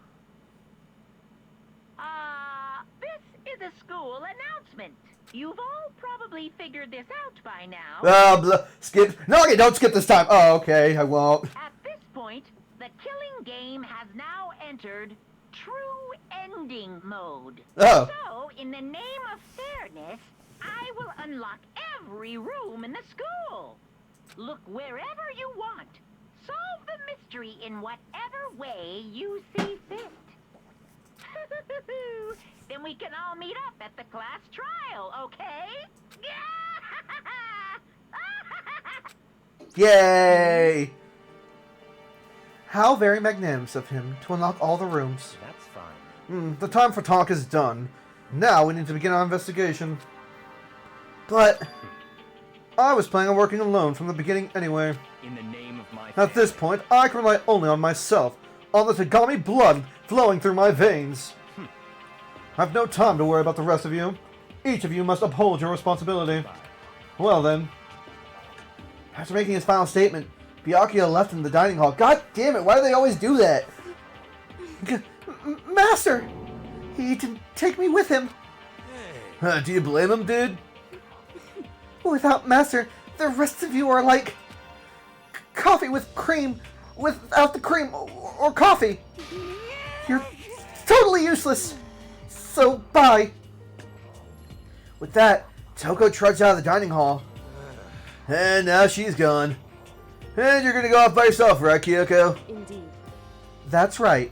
This is a school announcement. You've all probably figured this out by now. Skip. No, okay, don't skip this time. Oh, okay, I won't. At this point, the killing game has now entered true ending mode. Oh. So, in the name of fairness, I will unlock every room in the school. Look wherever you want. Solve the mystery in whatever way you see fit. Then we can all meet up at the class trial, okay? Yay! How very magnanimous of him to unlock all the rooms. That's fine. The time for talk is done. Now we need to begin our investigation. But I was planning on working alone from the beginning anyway. In the name of my At this point, I can rely only on myself, on the Tagami blood flowing through my veins. I've no time to worry about the rest of you. Each of you must uphold your responsibility. Well then. After making his final statement, Byakuya left in the dining hall. God damn it, why do they always do that? Master! He didn't take me with him. Do you blame him, dude? Without Master, the rest of you are like coffee with cream without the cream or coffee. You're totally useless. So bye. With that, Toko trudged out of the dining hall. And now she's gone. And you're gonna go off by yourself, right, Kyoko? Indeed. That's right.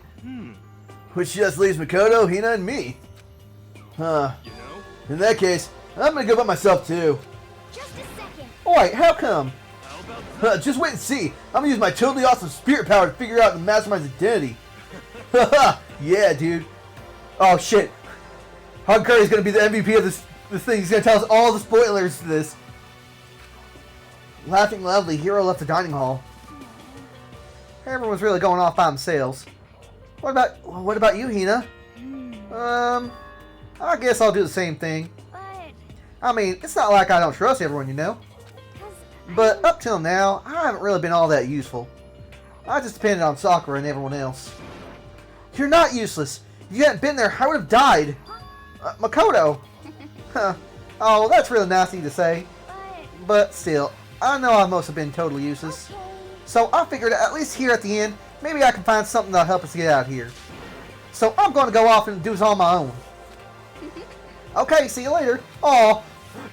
Which just leaves Makoto, Hina, and me. Huh. You know? In that case, I'm gonna go by myself too. Just a second. Alright, how come? How about Just wait and see. I'm gonna use my totally awesome spirit power to figure out the mastermind's identity. Haha, yeah, dude. Oh shit. Hagakuri's gonna be the MVP of this thing. He's gonna tell us all the spoilers to this. Laughing loudly, Hiro left the dining hall. Everyone's really going off by themselves. What about you, Hina? I guess I'll do the same thing. But... I mean, it's not like I don't trust everyone, you know. 'cause But up till now, I haven't really been all that useful. I just depended on Sakura and everyone else. You're not useless. If you hadn't been there, I would have died. Makoto. Huh. Oh, that's really nasty to say. But still, I know I must have been totally useless. Okay. So I figured at least here at the end, maybe I can find something that'll help us get out of here. So I'm going to go off and do this on my own. Okay, see you later. Aw,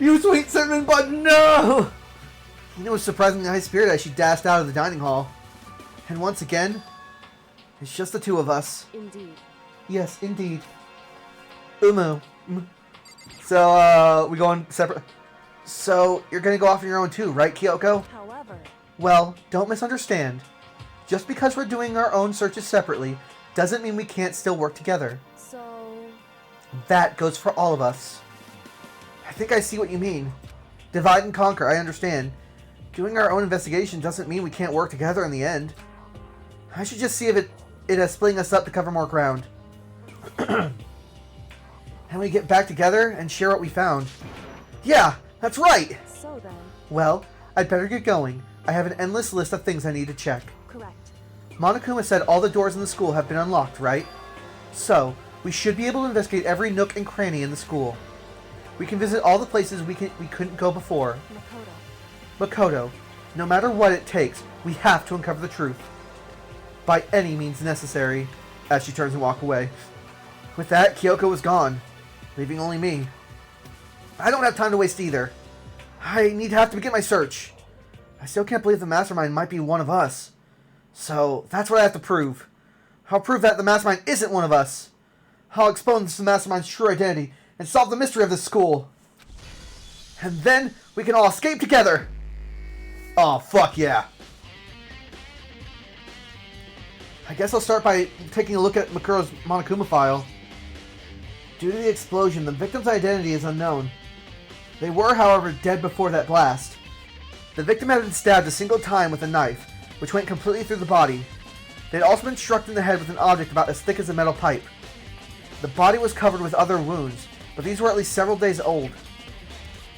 you sweet cinnamon bun, no! Hina was surprisingly high-spirited as she dashed out of the dining hall. And once again, it's just the two of us. Indeed. Yes, indeed. Umu. So, we going separate? So, you're gonna go off on your own too, right, Kyoko? However, Well, don't misunderstand. Just because we're doing our own searches separately, doesn't mean we can't still work together. so... That goes for all of us. I think I see what you mean. Divide and conquer, I understand. Doing our own investigation doesn't mean we can't work together in the end. I should just see if it is splitting us up to cover more ground. And we get back together and share what we found. Yeah, that's right! So then, Well, I'd better get going. I have an endless list of things I need to check. correct. Monokuma said all the doors in the school have been unlocked, right? So, we should be able to investigate every nook and cranny in the school. We can visit all the places we couldn't go before. Makoto, Makoto, no matter what it takes, we have to uncover the truth. By any means necessary, as she turns and walks away. With that, Kyoko was gone, leaving only me. I don't have time to waste either. I have to begin my search. I still can't believe the mastermind might be one of us. So, that's what I have to prove. I'll prove that the mastermind isn't one of us. I'll expose the mastermind's true identity and solve the mystery of this school. And then we can all escape together. Oh, fuck yeah. I guess I'll start by taking a look at Makoto's Monokuma file. Due to the explosion, the victim's identity is unknown. They were, however, dead before that blast. The victim had been stabbed a single time with a knife, which went completely through the body. They had also been struck in the head with an object about as thick as a metal pipe. The body was covered with other wounds, but these were at least several days old.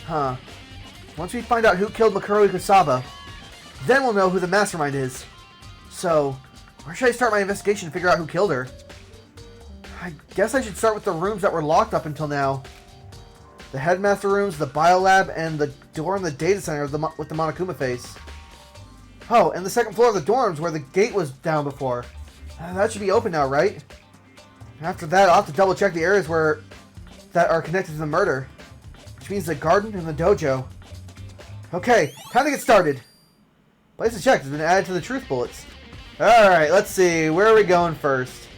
Huh. Once we find out who killed Makoto Ikusaba, then we'll know who the mastermind is. So, where should I start my investigation to figure out who killed her? I guess I should start with the rooms that were locked up until now. The headmaster rooms, the biolab, and the door in the data center with the Monokuma face. Oh, and the second floor of the dorms where the gate was down before. That should be open now, right? After that, I'll have to double check the areas that are connected to the murder. Which means the garden and the dojo. Okay, time to get started. Places checked has been added to the truth bullets. Alright, let's see. Where are we going first?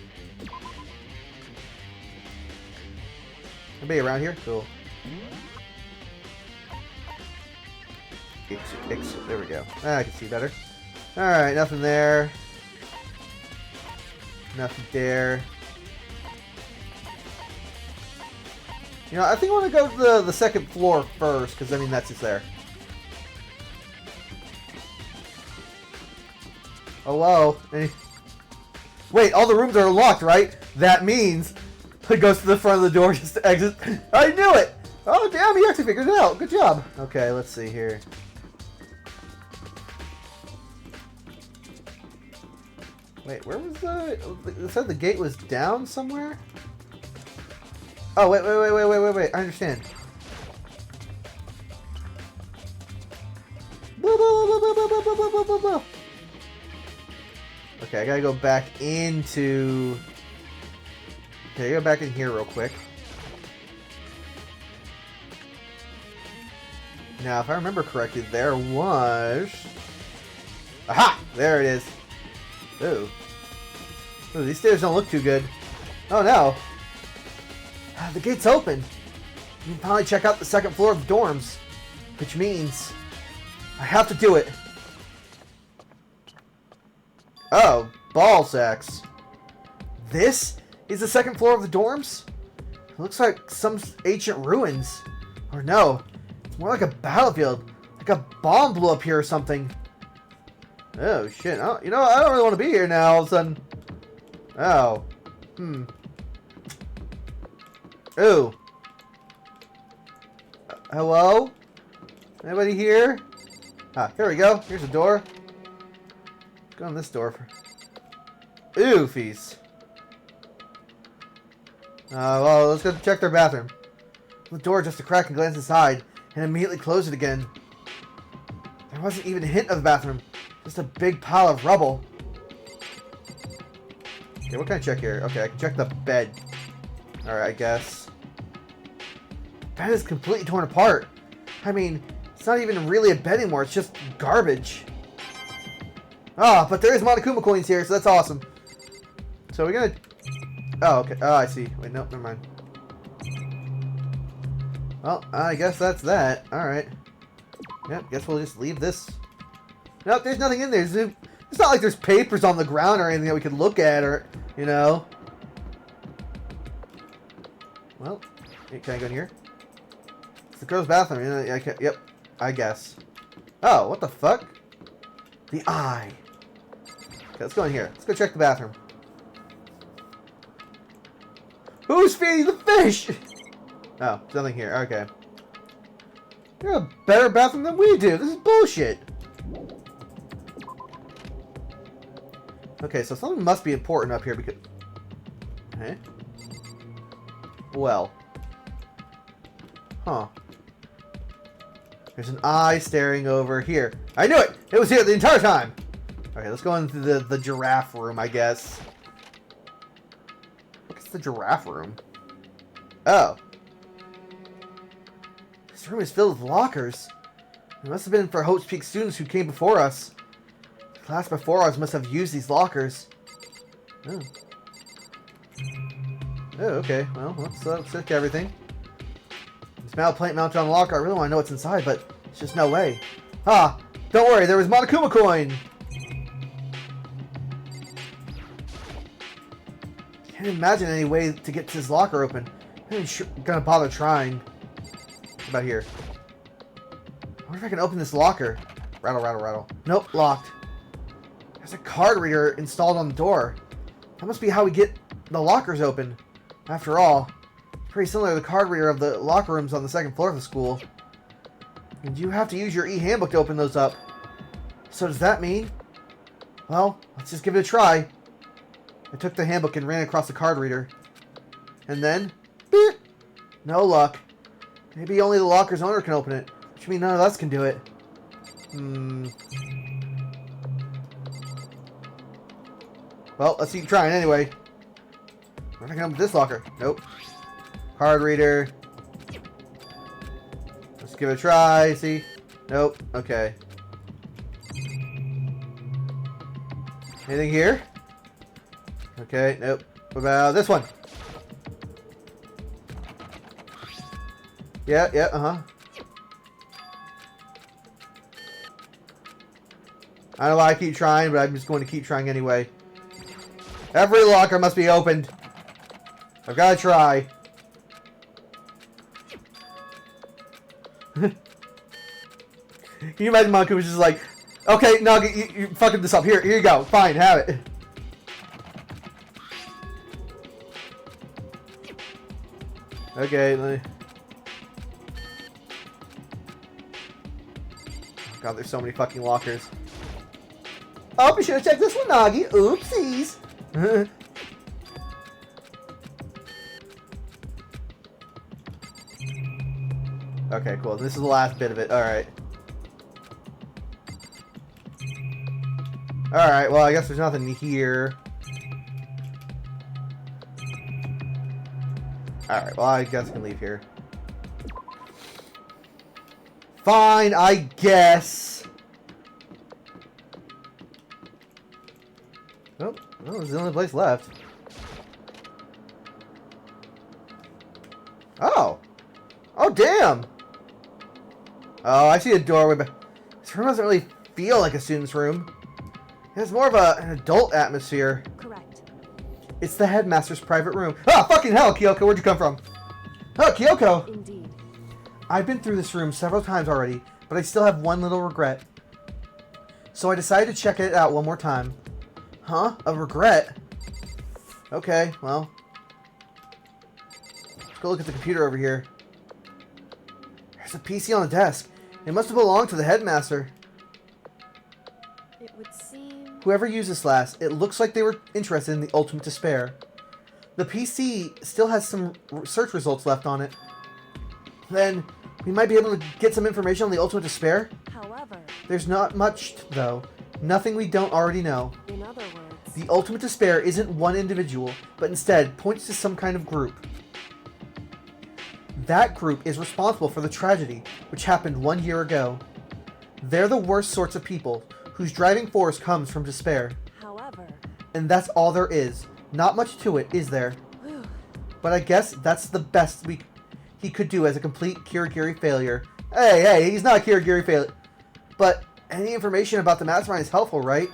Anybody around here? Cool. There we go. I can see better. Alright, nothing there. Nothing there. You know, I think I want to go to the second floor first, because, I mean, that's just there. Hello? Wait, all the rooms are locked, right? That means it goes to the front of the door just to exit. I knew it! Oh, damn, he actually figured it out. Good job. Okay, let's see here. Wait, where was it said the gate was down somewhere? Oh, wait. I understand. Okay, I gotta go back into... Okay, go back in here real quick. Now, if I remember correctly, there was... Aha! There it is. Ooh. Ooh, these stairs don't look too good. Oh no! The gate's open. You can finally check out the second floor of the dorms. Which means... I have to do it. Oh, ball sacks. This is the second floor of the dorms? It looks like some ancient ruins. Or no, it's more like a battlefield. Like a bomb blew up here or something. Oh, shit. You know, I don't really want to be here now all of a sudden. Oh. Ooh. Hello? Anybody here? Ah, here we go. Here's a door. Let's go on this door. Oofies. Well, let's go check their bathroom. The door just a crack and glance inside, and immediately close it again. There wasn't even a hint of the bathroom. Just a big pile of rubble. Okay, what can I check here? Okay, I can check the bed. Alright, I guess. The bed is completely torn apart. I mean, it's not even really a bed anymore. It's just garbage. Ah, but there is Monokuma coins here, so that's awesome. So we're gonna... Oh, okay. Oh, I see. Wait, nope, never mind. Well, I guess that's that. Alright. Yep, guess we'll just leave this. Nope, there's nothing in there. It's not like there's papers on the ground or anything that we could look at or, you know. Well, can I go in here? It's the girl's bathroom. Yep, I guess. Oh, what the fuck? The eye. Okay, let's go in here. Let's go check the bathroom. Who's feeding the fish? Oh, there's nothing here. Okay. You have a better bathroom than we do. This is bullshit. Okay, so something must be important up here because... Okay. Well. Huh. There's an eye staring over here. I knew it! It was here the entire time! Okay, let's go into the giraffe room, I guess. What's the giraffe room? Oh. This room is filled with lockers. It must have been for Hope's Peak students who came before us. The class before us must have used these lockers. Oh. Oh, okay. Well, let's check everything. This metal plate mounted on the locker. I really want to know what's inside, but there's just no way. Ah! Don't worry, there was Monokuma coin! Can't imagine any way to get this locker open. I'm not sure gonna bother trying. What about here? I wonder if I can open this locker. Rattle, rattle, rattle. Nope, locked. There's a card reader installed on the door. That must be how we get the lockers open. After all, pretty similar to the card reader of the locker rooms on the second floor of the school. And you have to use your e-handbook to open those up. So does that mean? Well, let's just give it a try. I took the handbook and ran across the card reader. And then, beep, no luck. Maybe only the locker's owner can open it, which means none of us can do it. Well, let's keep trying anyway. Where can I open this locker? Nope. Card reader. Let's give it a try. See? Nope. Okay. Anything here? Okay. Nope. What about this one? Yeah. Yeah. Uh-huh. I don't know why I keep trying, but I'm just going to keep trying anyway. Every locker must be opened. I've got to try. Can you imagine Monku was just like, okay, Nugget, you fucking this up. Here you go. Fine, have it. Okay, let me... God, there's so many fucking lockers. Oh, be sure to check this one, Nagi. Oopsies. Okay, cool. This is the last bit of it. Alright. Alright, well, I guess there's nothing here. Alright, well, I guess I can leave here. Fine, I guess. Oh, well, this is the only place left. Oh. Oh, damn. Oh, I see a doorway, but this room doesn't really feel like a student's room. It has more of an adult atmosphere. Correct. It's the headmaster's private room. Ah, fucking hell, Kyoko, where'd you come from? Oh, Kyoko! Indeed. I've been through this room several times already, but I still have one little regret. So I decided to check it out one more time. Huh? A regret? Okay, well. Let's go look at the computer over here. There's a PC on the desk. It must have belonged to the headmaster. It would seem... Whoever used this last, it looks like they were interested in the ultimate despair. The PC still has some search results left on it. Then, we might be able to get some information on the ultimate despair. However, There's not much, though. Nothing we don't already know. in other words... The ultimate despair isn't one individual, but instead points to some kind of group. That group is responsible for the tragedy, which happened 1 year ago. They're the worst sorts of people, whose driving force comes from despair. However... And that's all there is. Not much to it, is there? But I guess that's the best he could do as a complete Kirigiri failure. Hey, he's not a Kirigiri failure. But any information about the mastermind is helpful, right?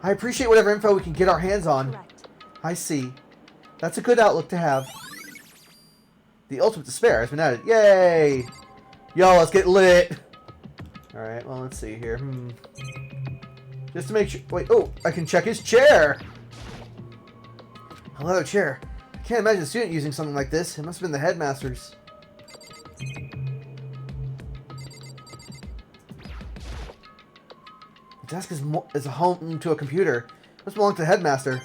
I appreciate whatever info we can get our hands on. Correct. I see. That's a good outlook to have. The ultimate despair has been added. Yay! Yo, let's get lit! Alright, well, let's see here. Just to make sure... Wait, oh, I can check his chair! A leather chair. I can't imagine a student using something like this. It must have been the headmaster's. The desk is a home to a computer. It must belong to the headmaster.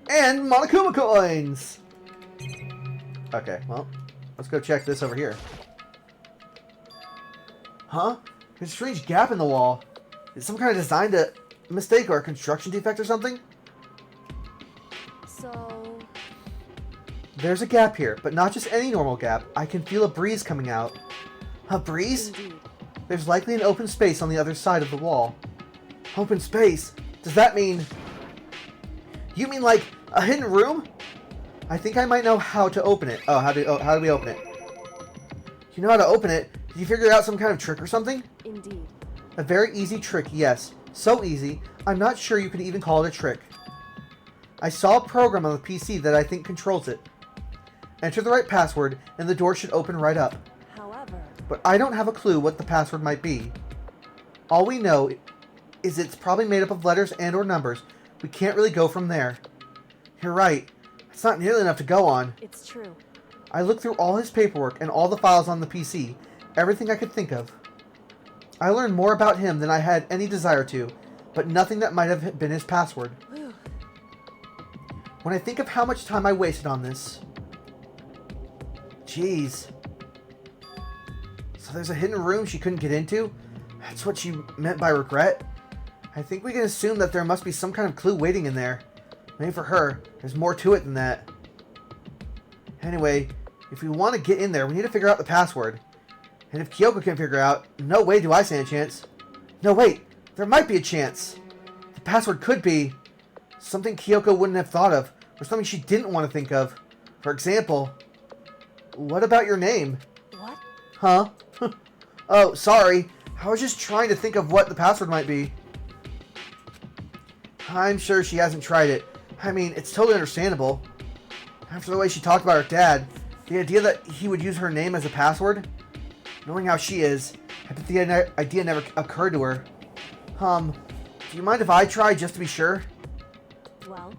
And Monokuma coins! Okay, well, let's go check this over here. Huh? There's a strange gap in the wall. Is it some kind of design mistake or a construction defect or something? So, There's a gap here, but not just any normal gap. I can feel a breeze coming out. A breeze? indeed. There's likely an open space on the other side of the wall. Open space? Does that mean... You mean like a hidden room? I think I might know how to open it. Oh, how do we open it? You know how to open it? Did you figure out some kind of trick or something? Indeed. A very easy trick, yes. So easy, I'm not sure you could even call it a trick. I saw a program on the PC that I think controls it. Enter the right password, and the door should open right up. However, But I don't have a clue what the password might be. All we know is it's probably made up of letters and or numbers. We can't really go from there. You're right. It's not nearly enough to go on. it's true. I looked through all his paperwork and all the files on the PC. Everything I could think of. I learned more about him than I had any desire to, but nothing that might have been his password. Whew. When I think of how much time I wasted on this... Jeez. So there's a hidden room she couldn't get into? That's what she meant by regret? I think we can assume that there must be some kind of clue waiting in there. Maybe for her, there's more to it than that. Anyway, if we want to get in there, we need to figure out the password. And if Kyoko can figure out, no way do I stand a chance. No, wait, there might be a chance. The password could be something Kyoko wouldn't have thought of, or something she didn't want to think of. For example, what about your name? What? Huh? Oh, sorry. I was just trying to think of what the password might be. I'm sure she hasn't tried it. I mean, it's totally understandable. After the way she talked about her dad, the idea that he would use her name as a password, knowing how she is, I bet the idea never occurred to her. Do you mind if I try just to be sure? Well,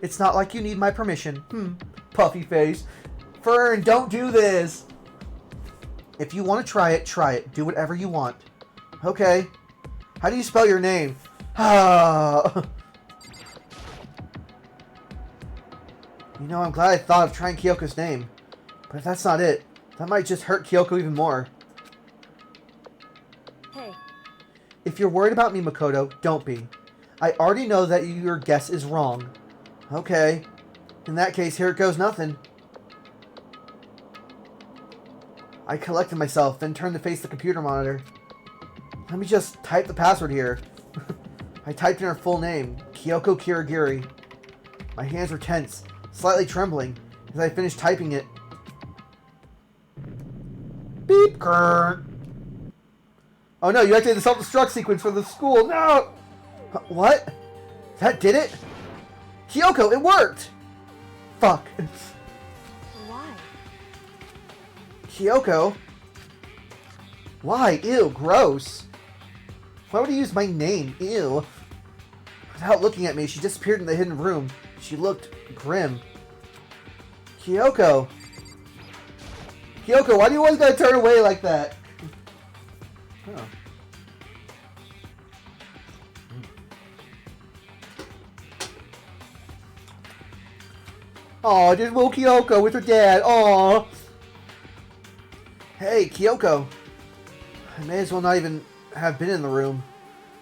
It's not like you need my permission. Puffy face. Fern, don't do this! If you want to try it, try it. Do whatever you want. Okay. How do you spell your name? Ah. You know, I'm glad I thought of trying Kyoko's name. But if that's not it, that might just hurt Kyoko even more. hey, If you're worried about me, Makoto, don't be. I already know that your guess is wrong. Okay. In that case, here it goes nothing. I collected myself, then turned to face the computer monitor. Let me just type the password here. I typed in her full name, Kyoko Kirigiri. My hands were tense, slightly trembling, as I finished typing it. Beep, grrr. Oh no, you activated the self-destruct sequence for the school. No! What? That did it? Kyoko, it worked! Fuck. why? Kyoko? Why? Ew, gross. Why would he use my name? Ew. Without looking at me, she disappeared in the hidden room. She looked grim. Kyoko. Kyoko, why do you always gotta turn away like that? Oh. Aw, just little Kyoko with her dad. Aw. Hey, Kyoko. I may as well not even have been in the room.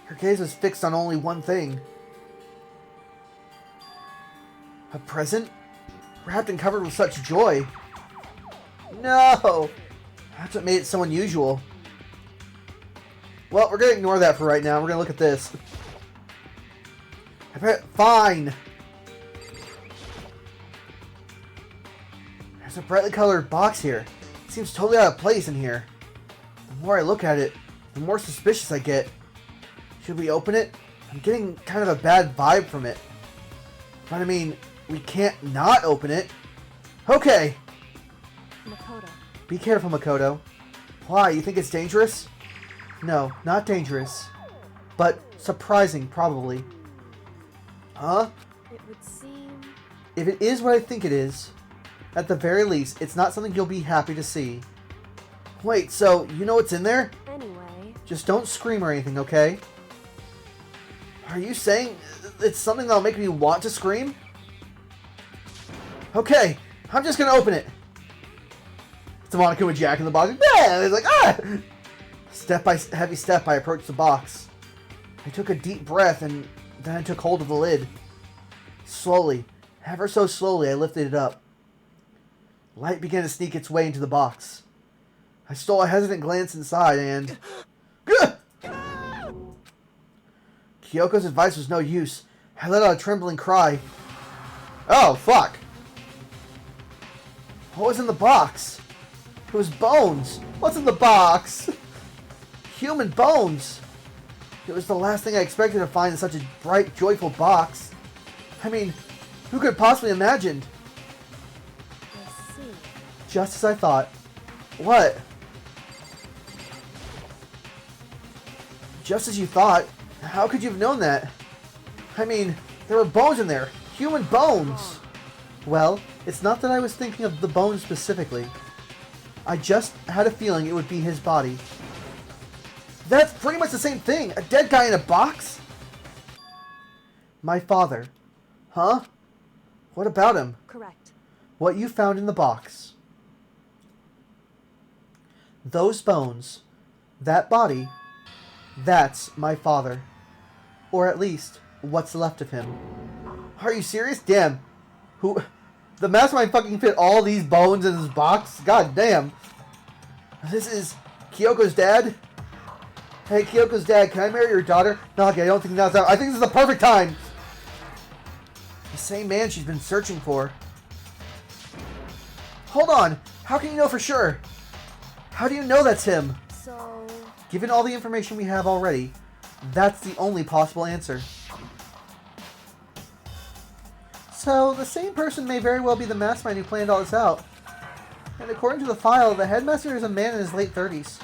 Her gaze was fixed on only one thing. A present? Wrapped and covered with such joy. No! That's what made it so unusual. Well, we're gonna ignore that for right now. We're gonna look at this. Fine! There's a brightly colored box here. It seems totally out of place in here. The more I look at it, the more suspicious I get. Should we open it? I'm getting kind of a bad vibe from it. But I mean, we can't not open it. Okay. Makoto. Be careful, Makoto. Why? You think it's dangerous? No, not dangerous. But surprising, probably. Huh? It would seem... If it is what I think it is, at the very least, it's not something you'll be happy to see. Wait, so you know what's in there? Anyway, Just don't scream or anything, okay? Are you saying it's something that'll make me want to scream? Okay, I'm just gonna open it. It's Monica with Jack in the box. Yeah, it's like, ah! Heavy step, I approached the box. I took a deep breath and then I took hold of the lid. Slowly, ever so slowly, I lifted it up. Light began to sneak its way into the box. I stole a hesitant glance inside and... Kyoko's advice was no use. I let out a trembling cry. Oh, fuck. What was in the box? It was bones. What's in the box? Human bones. It was the last thing I expected to find in such a bright, joyful box. I mean, who could have possibly imagined? I see. Just as I thought. What? Just as you thought? How could you have known that? I mean, there were bones in there. Human bones! Well, it's not that I was thinking of the bones specifically. I just had a feeling it would be his body. That's pretty much the same thing! A dead guy in a box? My father. Huh? What about him? Correct. What you found in the box. Those bones. That body. That's my father. Or at least, what's left of him. Are you serious? Damn. Who... The mastermind fucking fit all these bones in his box? God damn. This is Kyoko's dad? Hey, Kyoko's dad, can I marry your daughter? No, okay, I don't think that's... I think this is the perfect time. The same man she's been searching for. Hold on. How can you know for sure? How do you know that's him? So... Given all the information we have already, that's the only possible answer. So, the same person may very well be the mastermind who planned all this out. And according to the file, the headmaster is a man in his late 30s.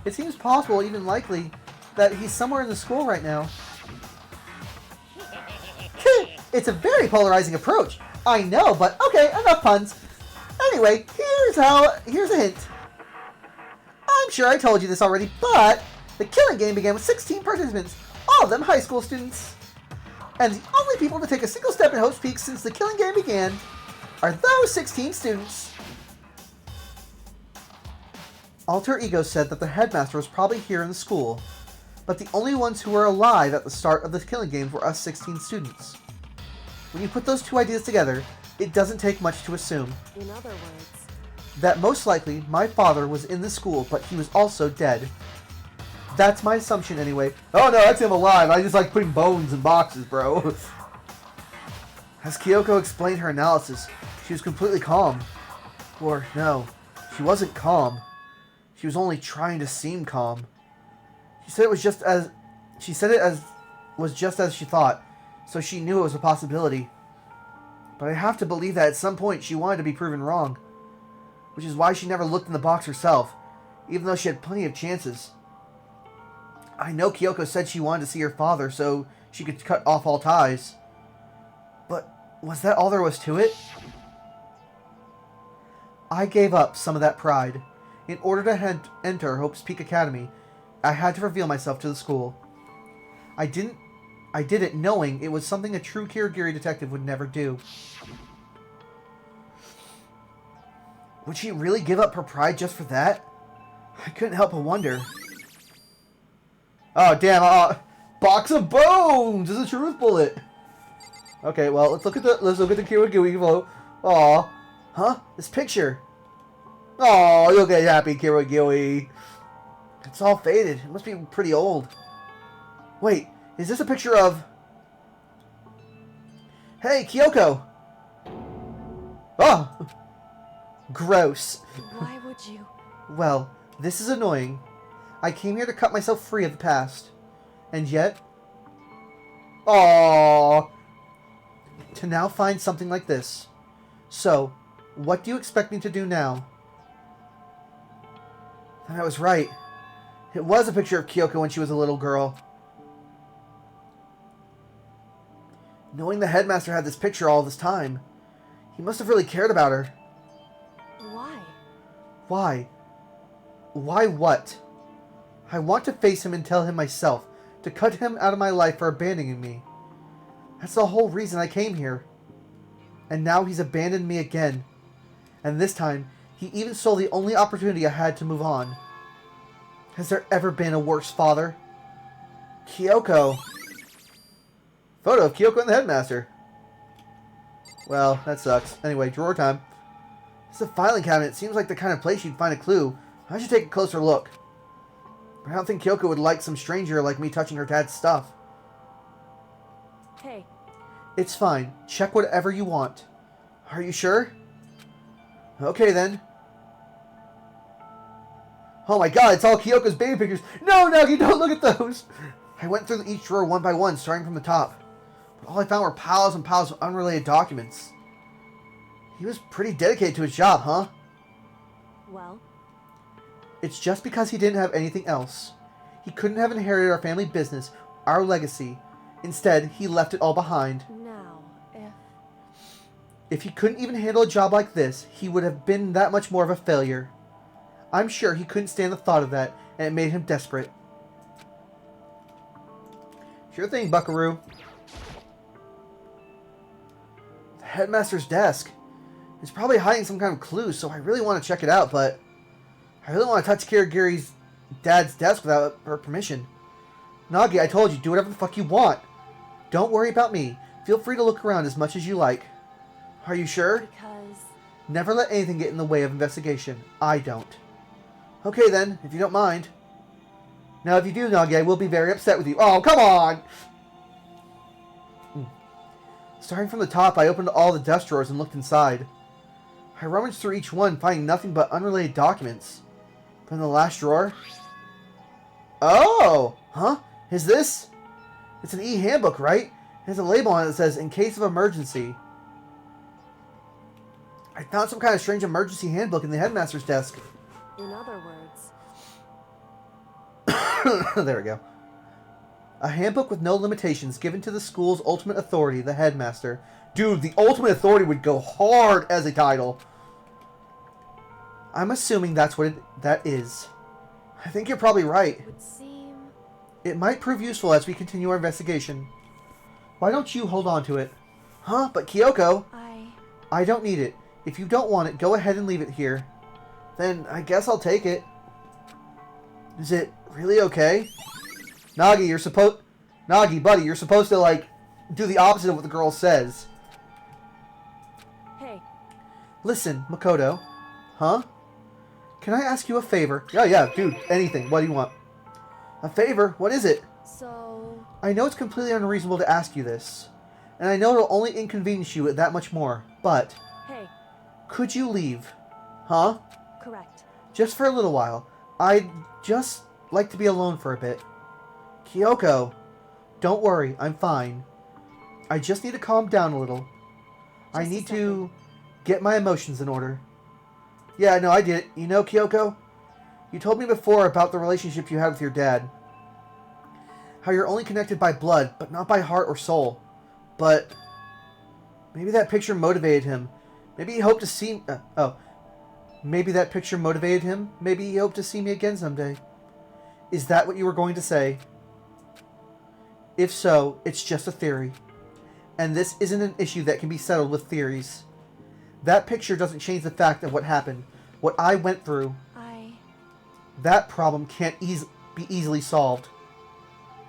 It seems possible, even likely, that he's somewhere in the school right now. It's a very polarizing approach. I know, but okay, enough puns. Anyway, here's a hint. I'm sure I told you this already, but the killing game began with 16 participants, all of them high school students. And the only people to take a single step in Hope's Peak since the killing game began are those 16 students. Alter Ego said that the headmaster was probably here in the school, but the only ones who were alive at the start of the killing games were us 16 students. When you put those two ideas together, it doesn't take much to assume. In other words... That most likely my father was in the school, but he was also dead. That's my assumption anyway. Oh no, that's him alive. I just like putting bones in boxes, bro. As Kyoko explained her analysis, she was completely calm. Or no, she wasn't calm. She was only trying to seem calm. She said it was just as she thought, so she knew it was a possibility. But I have to believe that at some point she wanted to be proven wrong. Which is why she never looked in the box herself, even though she had plenty of chances. I know Kyoko said she wanted to see her father so she could cut off all ties. But was that all there was to it? I gave up some of that pride. In order to enter Hope's Peak Academy, I had to reveal myself to the school. I did it knowing it was something a true Kirigiri detective would never do. Would she really give up her pride just for that? I couldn't help but wonder. Oh, damn. Box of bones is a truth bullet. Okay, well, let's look at the Kirigiri flow. Aw. Huh? This picture. Oh, you'll get happy, Kirigiri. It's all faded. It must be pretty old. Wait, is this a picture of... Hey, Kyoko! Oh! Gross. Why would you? Well, this is annoying. I came here to cut myself free of the past. And yet... Aww! To now find something like this. So, what do you expect me to do now? I was right. It was a picture of Kyoko when she was a little girl. Knowing the headmaster had this picture all this time, he must have really cared about her. Why? Why? Why what? I want to face him and tell him myself, to cut him out of my life for abandoning me. That's the whole reason I came here. And now he's abandoned me again. And this time, he even stole the only opportunity I had to move on. Has there ever been a worse father? Kyoko. Photo of Kyoko and the headmaster. Well, that sucks. Anyway, drawer time. It's a filing cabinet. It seems like the kind of place you'd find a clue. I should take a closer look. But I don't think Kyoko would like some stranger like me touching her dad's stuff. Hey, It's fine. Check whatever you want. Are you sure? Okay then. Oh my god, it's all Kyoko's baby pictures. No, Nagi, don't look at those! I went through each drawer one by one, starting from the top. But all I found were piles and piles of unrelated documents. He was pretty dedicated to his job, huh? well, It's just because he didn't have anything else. He couldn't have inherited our family business, our legacy. Instead, he left it all behind. now, If he couldn't even handle a job like this, he would have been that much more of a failure. I'm sure he couldn't stand the thought of that, and it made him desperate. Sure thing, Buckaroo. The headmaster's desk. It's probably hiding some kind of clue, so I really want to check it out, but I really want to touch Kiragi's dad's desk without her permission. Nagi, I told you, do whatever the fuck you want. Don't worry about me. Feel free to look around as much as you like. Are you sure? because... Never let anything get in the way of investigation. I don't. Okay then, if you don't mind. Now if you do, Nagi, I will be very upset with you. Oh, come on! Starting from the top, I opened all the desk drawers and looked inside. I rummaged through each one, finding nothing but unrelated documents. But in the last drawer... Oh! Huh? Is this... It's an e-handbook, right? It has a label on it that says, in case of emergency. I found some kind of strange emergency handbook in the headmaster's desk. In other words, There we go. A handbook with no limitations given to the school's ultimate authority, the headmaster. Dude, the ultimate authority would go hard as a title. I'm assuming that's what that is. I think you're probably right. would seem... It might prove useful as we continue our investigation. Why don't you hold on to it? Huh? But Kyoko? I don't need it. If you don't want it, go ahead and leave it here. Then I guess I'll take it. Is it really okay? Nagi, Nagi, buddy, you're supposed to, like, do the opposite of what the girl says. Hey, Listen, Makoto. Huh? Can I ask you a favor? Yeah, dude, anything. What do you want? A favor? What is it? so... I know it's completely unreasonable to ask you this. And I know it'll only inconvenience you that much more. But, Hey, could you leave? Huh? correct. Just for a little while. I'd just like to be alone for a bit. Kyoko, don't worry, I'm fine. I just need to calm down a little. I Just a need to get my emotions in order. Yeah, no, I did it. You know, Kyoko, you told me before about the relationship you had with your dad. How you're only connected by blood, but not by heart or soul. But maybe that picture motivated him. Maybe he hoped to see... Maybe that picture motivated him. Maybe he hoped to see me again someday. Is that what you were going to say? If so, it's just a theory. And this isn't an issue that can be settled with theories. That picture doesn't change the fact of what happened. What I went through. That problem can't be easily solved.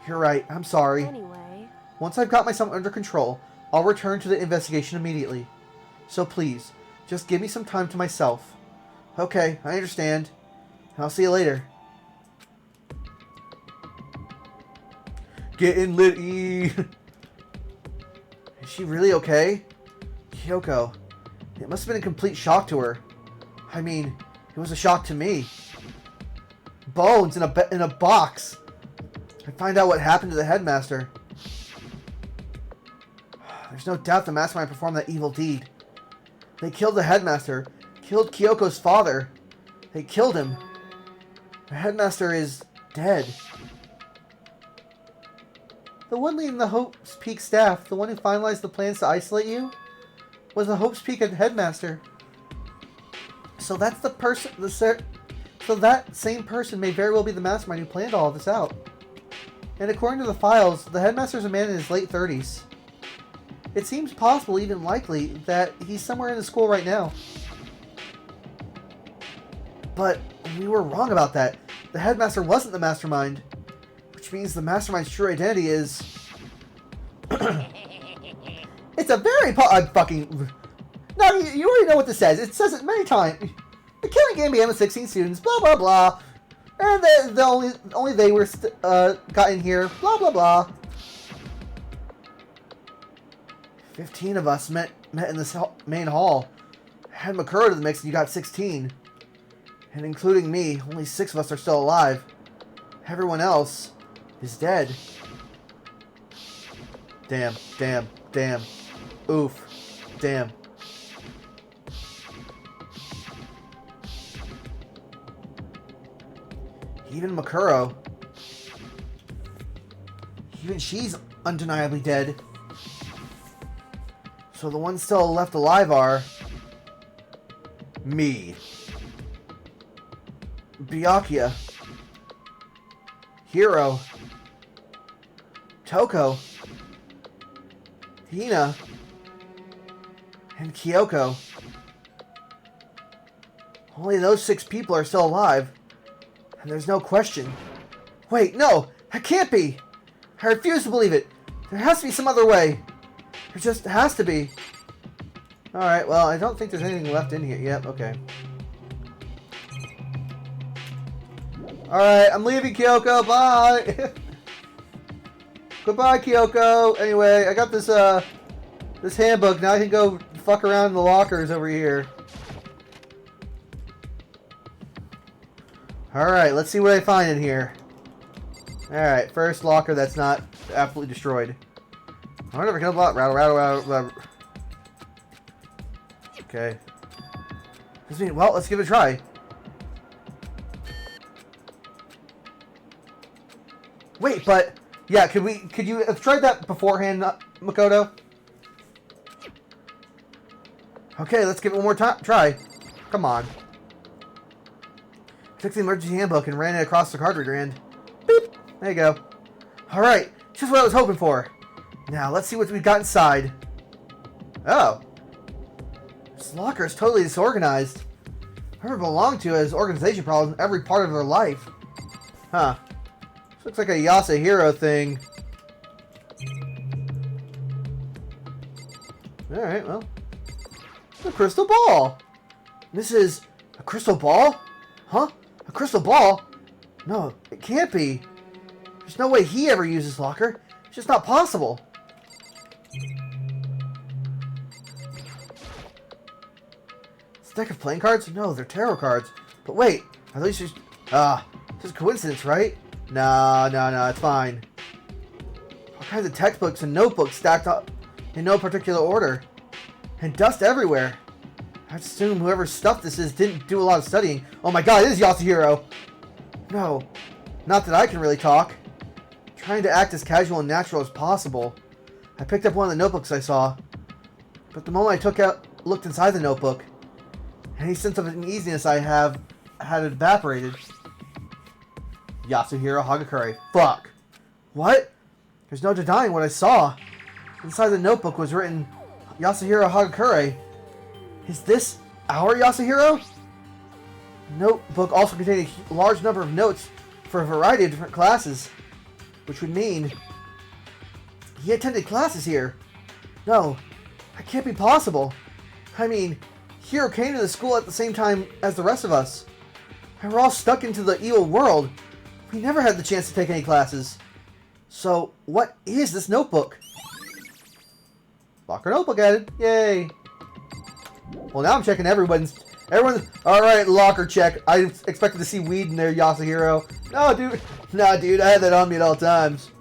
You're right, I'm sorry. Anyway... Once I've got myself under control, I'll return to the investigation immediately. So please, just give me some time to myself. Okay, I understand. I'll see you later. Getting litty. Is she really okay? Kyoko. It must have been a complete shock to her. I mean, it was a shock to me. Bones in a box. I find out what happened to the headmaster. There's no doubt the mastermind performed that evil deed. They killed the headmaster. Killed Kyoko's father. They killed him. The headmaster is dead. The one leading the Hope's Peak staff, the one who finalized the plans to isolate you, was the Hope's Peak headmaster. So that's the person, so that same person may very well be the mastermind who planned all of this out. And according to the files, the headmaster is a man in his late 30s. It seems possible, even likely, that he's somewhere in the school right now. But we were wrong about that. the headmaster wasn't the mastermind, which means the mastermind's true identity is... It's a very fucking... No, you already know what this says. It says it many times. The killing game began with 16 students, blah, blah, blah. And only they were got in here, blah, blah, blah. 15 of us met in this main hall. Had Makuro to the mix and you got 16. And including me, only 6 of us are still alive. Everyone else is dead. Damn, damn, damn. Oof. Damn. Even Makuro. Even she's undeniably dead. So the ones still left alive are... me. Byakuya. Hiro. Toko. Hina. And Kyoko. Only those 6 people are still alive. And there's no question. Wait, no! That can't be! I refuse to believe it! There has to be some other way! There just has to be. Alright, well, I don't think there's anything left in here. Yep, okay. Alright, I'm leaving, Kyoko. Bye! Goodbye, Kyoko. Anyway, I got this, this handbook. Now I can go fuck around in the lockers over here. Alright, let's see what I find in here. Alright, first locker that's not absolutely destroyed. I wonder if I can unlock. Rattle. Okay. Well, let's give it a try. Wait, but... Yeah, could you have tried that beforehand, Makoto? Okay, let's give it one more try. Come on. Took the emergency handbook and ran it across the card reader and... Beep! There you go. Alright, just what I was hoping for. Now, let's see what we've got inside. Oh. This locker is totally disorganized. Whoever belonged to has organization problems in every part of their life. Huh. This looks like a Yasuhiro thing. Alright, well. A crystal ball. This is a crystal ball? Huh? A crystal ball? No, it can't be. There's no way he ever used this locker. It's just not possible. This deck of playing cards? No, they're tarot cards. But wait, are those just... this is coincidence, right? No, it's fine. All kinds of textbooks and notebooks stacked up in no particular order. And dust everywhere. I'd assume whoever stuffed this is didn't do a lot of studying. Oh my god, it is Yasuhiro! No, not that I can really talk. Trying to act as casual and natural as possible. I picked up one of the notebooks I saw. But the moment I looked inside the notebook, any sense of uneasiness I had evaporated. Yasuhiro Hagakure. Fuck. What? There's no denying what I saw. Inside the notebook was written, Yasuhiro Hagakure. Is this our Yasuhiro? The notebook also contained a large number of notes for a variety of different classes, which would mean he attended classes here. No, that can't be possible. I mean, Hiro came to the school at the same time as the rest of us. And we're all stuck into the evil world. We never had the chance to take any classes. So, what is this notebook? Locker notebook added. Yay. Well, now I'm checking everyone's... Alright, locker check. I expected to see weed in there, Yasuhiro. No, dude. Nah, dude. I had that on me at all times.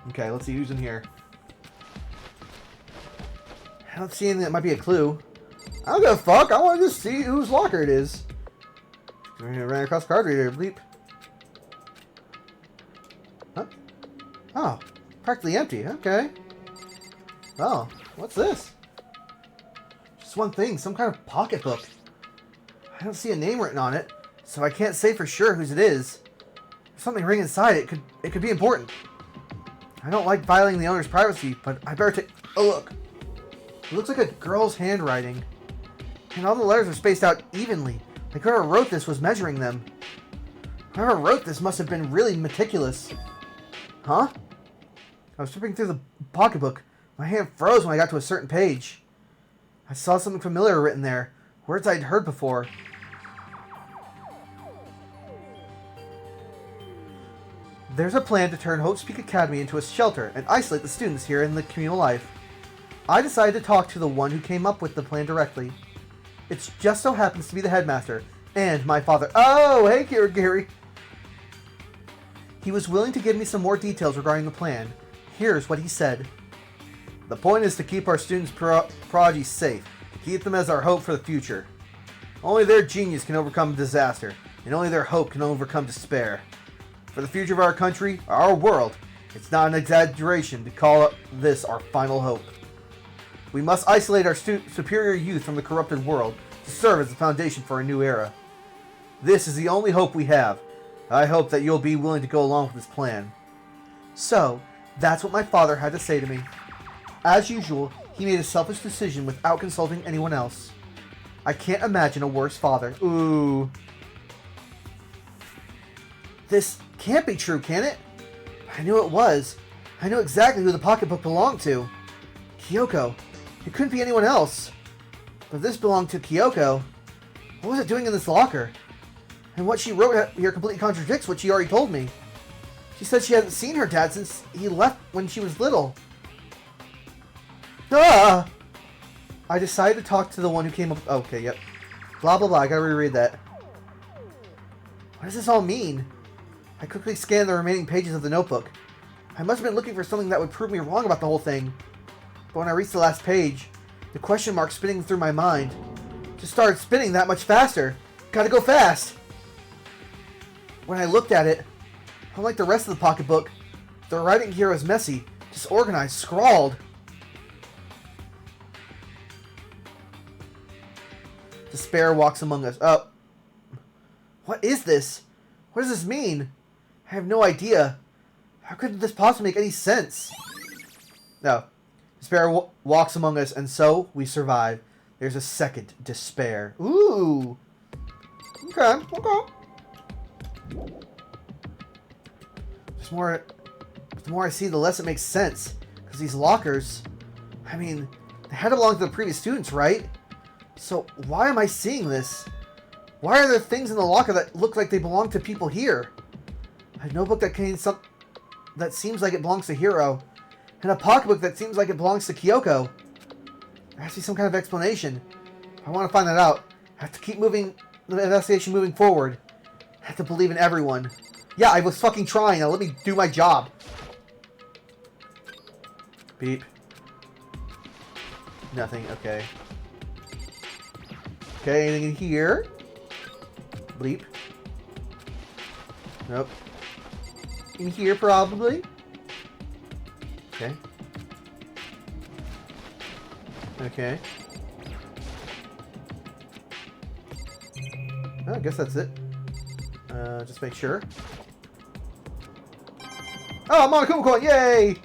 Okay, let's see who's in here. I don't see anything that might be a clue. I don't give a fuck. I want to just see whose locker it is. Ran across the card reader. Bleep. Huh? Oh. Practically empty. Okay. Oh. What's this? Just one thing. Some kind of pocketbook. I don't see a name written on it, so I can't say for sure whose it is. There's something written inside it. It could be important. I don't like violating the owner's privacy, but I better take a look. It looks like a girl's handwriting. And all the letters are spaced out evenly. Like whoever wrote this was measuring them. Whoever wrote this must have been really meticulous. Huh? I was flipping through the pocketbook. My hand froze when I got to a certain page. I saw something familiar written there. Words I'd heard before. There's a plan to turn Hope's Peak Academy into a shelter and isolate the students here in the communal life. I decided to talk to the one who came up with the plan directly. It just so happens to be the headmaster and my father. Oh, hey, Gary. He was willing to give me some more details regarding the plan. Here's what he said. The point is to keep our students' prodigy safe, to keep them as our hope for the future. Only their genius can overcome disaster, and only their hope can overcome despair. For the future of our country, our world, it's not an exaggeration to call this our final hope. We must isolate our superior youth from the corrupted world to serve as the foundation for a new era. This is the only hope we have. I hope that you'll be willing to go along with this plan. So, that's what my father had to say to me. As usual, he made a selfish decision without consulting anyone else. I can't imagine a worse father. Ooh. This can't be true, can it? I knew it was. I knew exactly who the pocketbook belonged to. Kyoko. It couldn't be anyone else. But if this belonged to Kyoko, what was it doing in this locker? And what she wrote here completely contradicts what she already told me. She said she hasn't seen her dad since he left when she was little. Ah! I decided to talk to the one who came up... Okay, yep. Blah, blah, blah. I gotta reread that. What does this all mean? I quickly scanned the remaining pages of the notebook. I must have been looking for something that would prove me wrong about the whole thing. But when I reached the last page, the question mark spinning through my mind just started spinning that much faster. Gotta go fast! When I looked at it, unlike the rest of the pocketbook, the writing here was messy, disorganized, scrawled. Despair walks among us. Oh. What is this? What does this mean? I have no idea. How could this possibly make any sense? No. Despair walks among us, and so we survive. There's a second despair. Ooh. Okay. Okay. The more I see, the less it makes sense. Because these lockers, I mean, they had to belong to the previous students, right? So why am I seeing this? Why are there things in the locker that look like they belong to people here? A notebook that contains something that seems like it belongs to Hiro, and a pocketbook that seems like it belongs to Kyoko. There has to be some kind of explanation. I want to find that out. I have to keep moving the investigation moving forward. I have to believe in everyone. Yeah, I was fucking trying. Now let me do my job. Beep. Nothing. Okay. Okay, anything in here? Bleep. Nope. In here, probably. Okay. Okay. Oh, I guess that's it. Just make sure. Oh, Monokuma coin! Yay!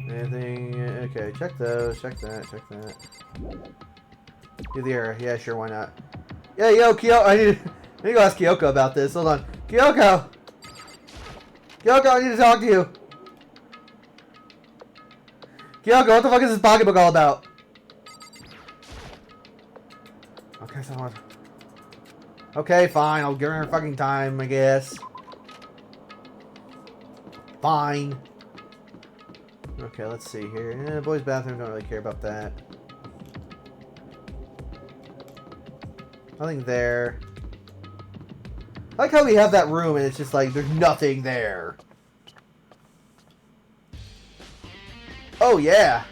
Anything? Okay, check those. Check that. Check that. Do the error. Yeah, sure. Why not? Yeah, yo, Kyoko. I need to go ask Kyoko about this. Hold on. Kyoko! Kyoko, I need to talk to you. Kyoko, what the fuck is this pocketbook all about? Okay, so what? Okay, fine. I'll give her fucking time, I guess. Fine. Okay, let's see here. Boys' bathroom, don't really care about that. Nothing there. I like how we have that room and it's just like, there's nothing there. Oh, yeah.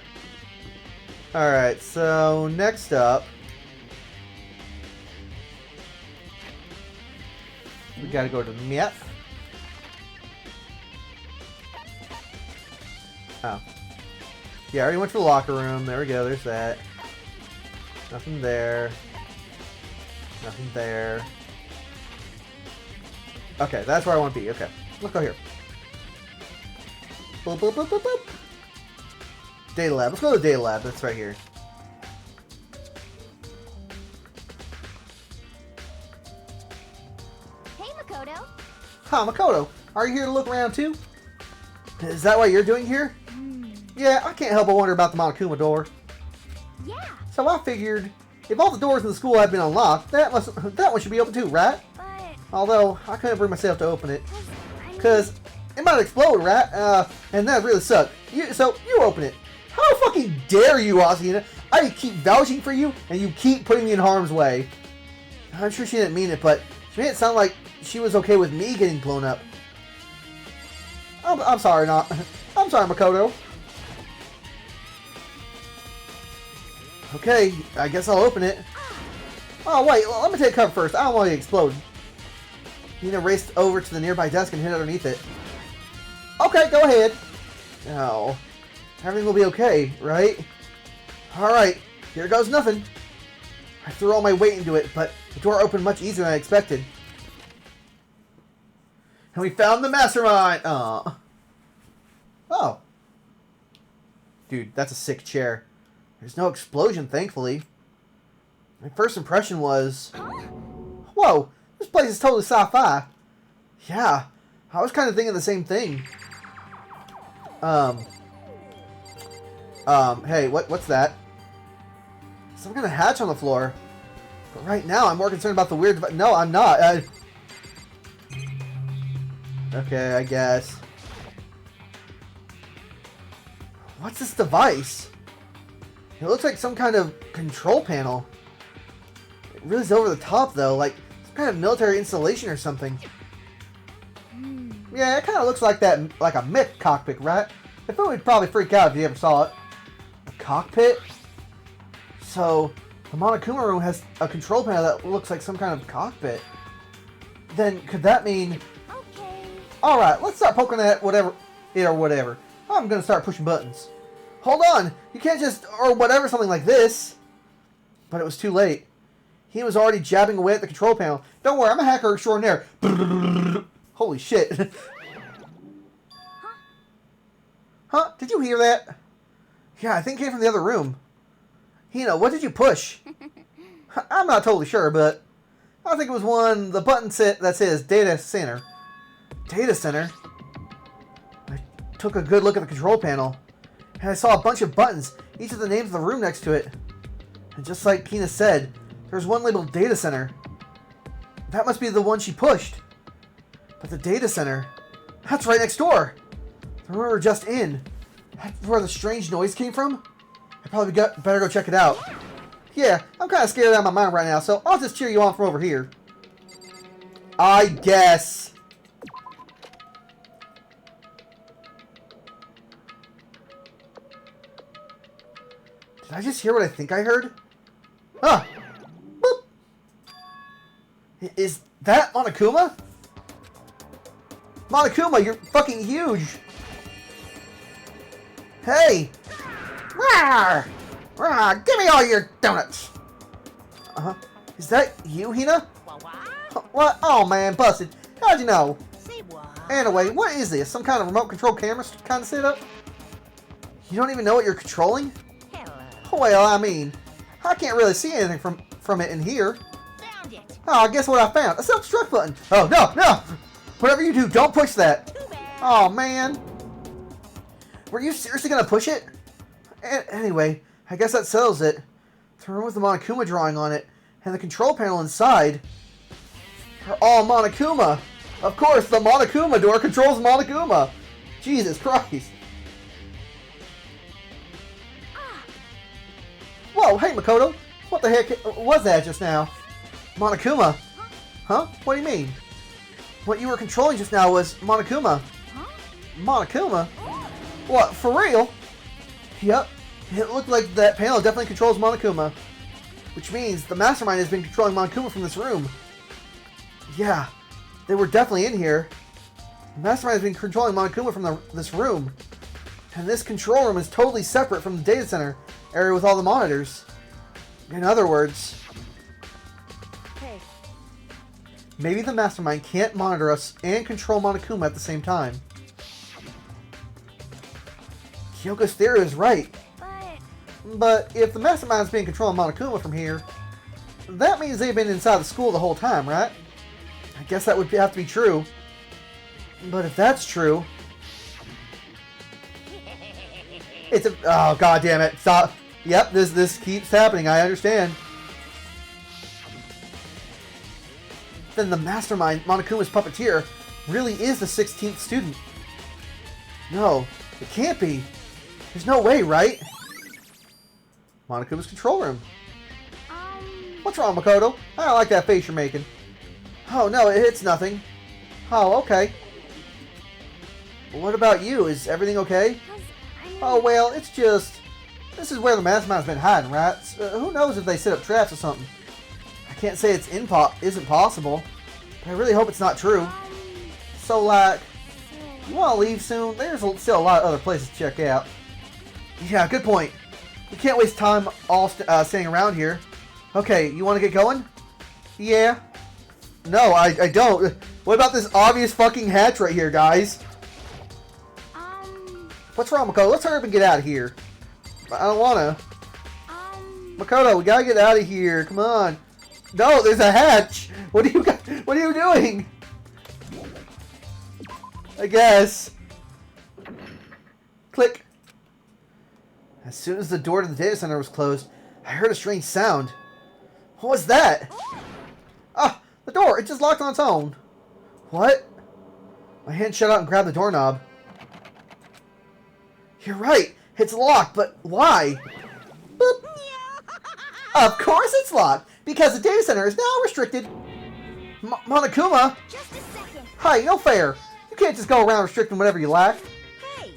Alright, so next up, we gotta go to meth. Oh. Yeah, I already went to the locker room. There we go, there's that. Nothing there. Nothing there. Okay, that's where I want to be. Okay, let's go here. Boop, boop, boop, boop, boop. Data lab. Let's go to the data lab. That's right here. Ah, Makoto, are you here to look around too? Is that what you're doing here? Yeah, I can't help but wonder about the Monokuma door. Yeah, So I figured, if all the doors in the school have been unlocked, that one should be open too, right? but Although, I couldn't bring myself to open it. I mean, Because it might explode, right? And that really sucked. So, you open it. How fucking dare you, Asina? I keep vouching for you, and you keep putting me in harm's way. I'm sure she didn't mean it, but she made it sound like she was okay with me getting blown up. I'm sorry, I'm sorry, Makoto. Okay, I guess I'll open it. Oh, wait, let me take cover first. I don't want it to explode. Hina raced over to the nearby desk and hid underneath it. Okay, go ahead. Oh, everything will be okay, right? Alright, here goes nothing. I threw all my weight into it, but the door opened much easier than I expected. And we found the mastermind! Aw. Oh. Dude, that's a sick chair. There's no explosion, thankfully. My first impression was... Whoa, this place is totally sci-fi. Yeah, I was kind of thinking the same thing. Hey, what's that? Some kind of hatch on the floor. But right now, I'm more concerned about the weird... No, I'm not. Okay, I guess. What's this device? It looks like some kind of control panel. It really is over the top, though. Like some kind of military installation or something. Yeah, it kind of looks like that, like a mech cockpit, right? I thought we'd probably freak out if you ever saw it. A cockpit? So, the Monokuma room has a control panel that looks like some kind of cockpit. Then, could that mean... okay. Alright, let's start poking at whatever... I'm gonna start pushing buttons. Hold on! You can't just... or whatever, something like this. But it was too late. He was already jabbing away at the control panel. Don't worry, I'm a hacker extraordinaire. Holy shit. Huh? Did you hear that? Yeah, I think it came from the other room. Hina, what did you push? I'm not totally sure, but I think it was the button that says Data Center. Data Center? I took a good look at the control panel, and I saw a bunch of buttons, each of the names of the room next to it. And just like Hina said, there's one labeled Data Center. That must be the one she pushed. But the Data Center, that's right next door. The room we were just in. That's where the strange noise came from? I probably better go check it out. Yeah, I'm kind of scared out of my mind right now, so I'll just cheer you on from over here. I guess. Did I just hear what I think I heard? Huh. Boop. Is that Monokuma? Monokuma, you're fucking huge. Hey! Rawr! Rawr! Give me all your donuts! Uh-huh. Is that you, Hina? What? Oh man, busted. How'd you know? Say what? Anyway, what is this? Some kind of remote control camera kind of setup? You don't even know what you're controlling? Hello. Well, I mean, I can't really see anything from it in here. Found it. Oh, guess what I found? A self-destruct button. Oh, no, no! Whatever you do, don't push that. Too bad. Oh, man. Were you seriously going to push it? Anyway, I guess that settles it. The room with the Monokuma drawing on it, and the control panel inside, are all Monokuma. Of course, the Monokuma door controls Monokuma. Jesus Christ. Whoa, hey Makoto. What the heck was that just now? Monokuma. Huh? What do you mean? What you were controlling just now was Monokuma. Monokuma? What, for real? Yep. It looked like that panel definitely controls Monokuma. Which means the mastermind has been controlling Monokuma from this room. Yeah, they were definitely in here. The mastermind has been controlling Monokuma from this room. And this control room is totally separate from the data center area with all the monitors. In other words, Hey, maybe the mastermind can't monitor us and control Monokuma at the same time. Kyoko's theory is right. But if the mastermind's been controlling Monokuma from here, that means they've been inside the school the whole time, right? I guess that would have to be true. But if that's true... It's a... Oh, god damn it. Stop. Yep, this keeps happening. I understand. Then the mastermind, Monokuma's puppeteer, really is the 16th student. No, it can't be. There's no way, right? Monokuma's control room. What's wrong, Makoto? I don't like that face you're making. Oh, no, it's nothing. Oh, okay. What about you? Is everything okay? Oh, well, it's just... This is where the mastermind's been hiding, right? Who knows if they set up traps or something. I can't say it's isn't possible, but I really hope it's not true. So, like, you want to leave soon? There's still a lot of other places to check out. Yeah, good point. We can't waste time all staying around here. Okay, you want to get going? Yeah. No, I don't. What about this obvious fucking hatch right here, guys? What's wrong, Makoto? Let's hurry up and get out of here. I don't wanna. Makoto, we gotta get out of here. Come on. No, there's a hatch. What are you doing? I guess. Click. As soon as the door to the data center was closed, I heard a strange sound. What was that? Ah, the door. It just locked on its own. What? My hand shut out and grabbed the doorknob. You're right. It's locked, but why? Boop. Of course it's locked, because the data center is now restricted. Monokuma? Just a second. Hi, no fair. You can't just go around restricting whatever you like. Hey,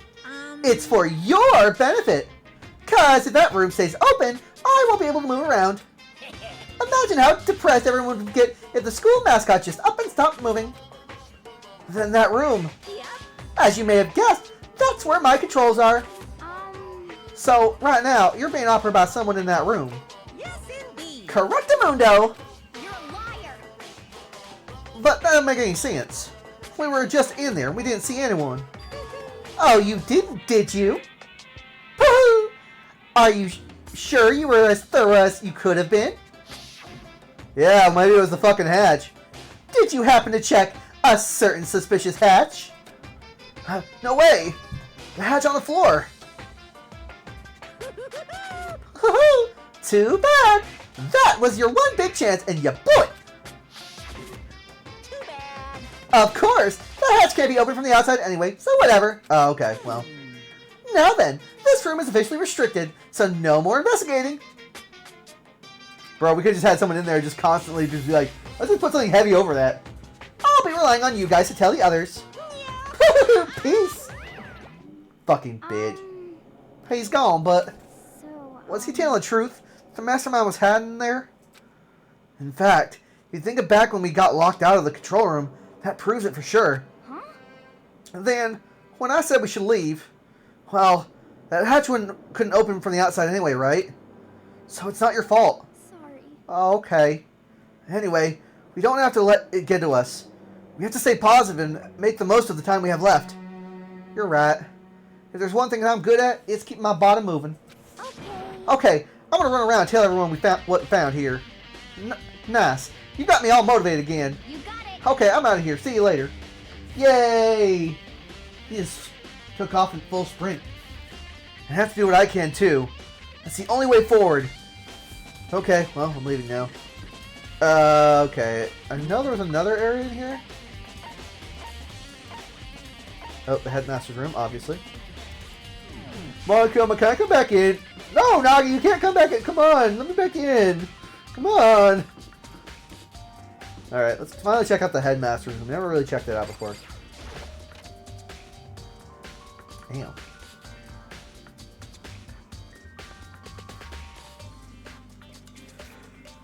It's for your benefit. Because if that room stays open, I won't be able to move around. Imagine how depressed everyone would get if the school mascot just up and stopped moving. Then that room. Yep. As you may have guessed, that's where my controls are. So, right now, you're being operated by someone in that room. Yes, indeed. Correctamundo! You're a liar. But that doesn't make any sense. We were just in there and we didn't see anyone. Oh, you didn't, did you? Woohoo! Are you sure you were as thorough as you could have been? Yeah, maybe it was the fucking hatch. Did you happen to check a certain suspicious hatch? No way! The hatch on the floor! Too bad! That was your one big chance and you blew it! Too bad. Of course! The hatch can't be opened from the outside anyway, so whatever. Oh, okay, well. Now then, this room is officially restricted, so no more investigating. Bro, we could have just had someone in there just constantly just be like, let's just put something heavy over that. I'll be relying on you guys to tell the others. Peace! Fucking bitch. He's gone, but was he telling the truth? The mastermind was hiding in there? In fact, you think it back when we got locked out of the control room, that proves it for sure. Huh? And then, when I said we should leave, well, that hatch couldn't open from the outside anyway, right? So it's not your fault. Sorry. Oh, okay. Anyway, we don't have to let it get to us. We have to stay positive and make the most of the time we have left. You're right. If there's one thing that I'm good at, it's keeping my bottom moving. Okay. Okay, I'm gonna run around and tell everyone what we found here. Nice. You got me all motivated again. You got it. Okay, I'm out of here. See you later. Yay! He just took off in full sprint. I have to do what I can too. That's the only way forward. Okay, well, I'm leaving now. Okay. I know there was another area in here. Oh, the headmaster's room, obviously. Monica, can I come back in? No, Nagi, you can't come back in. Come on, let me back in. Come on. Alright, let's finally check out the headmaster's room. Never really checked that out before. Damn.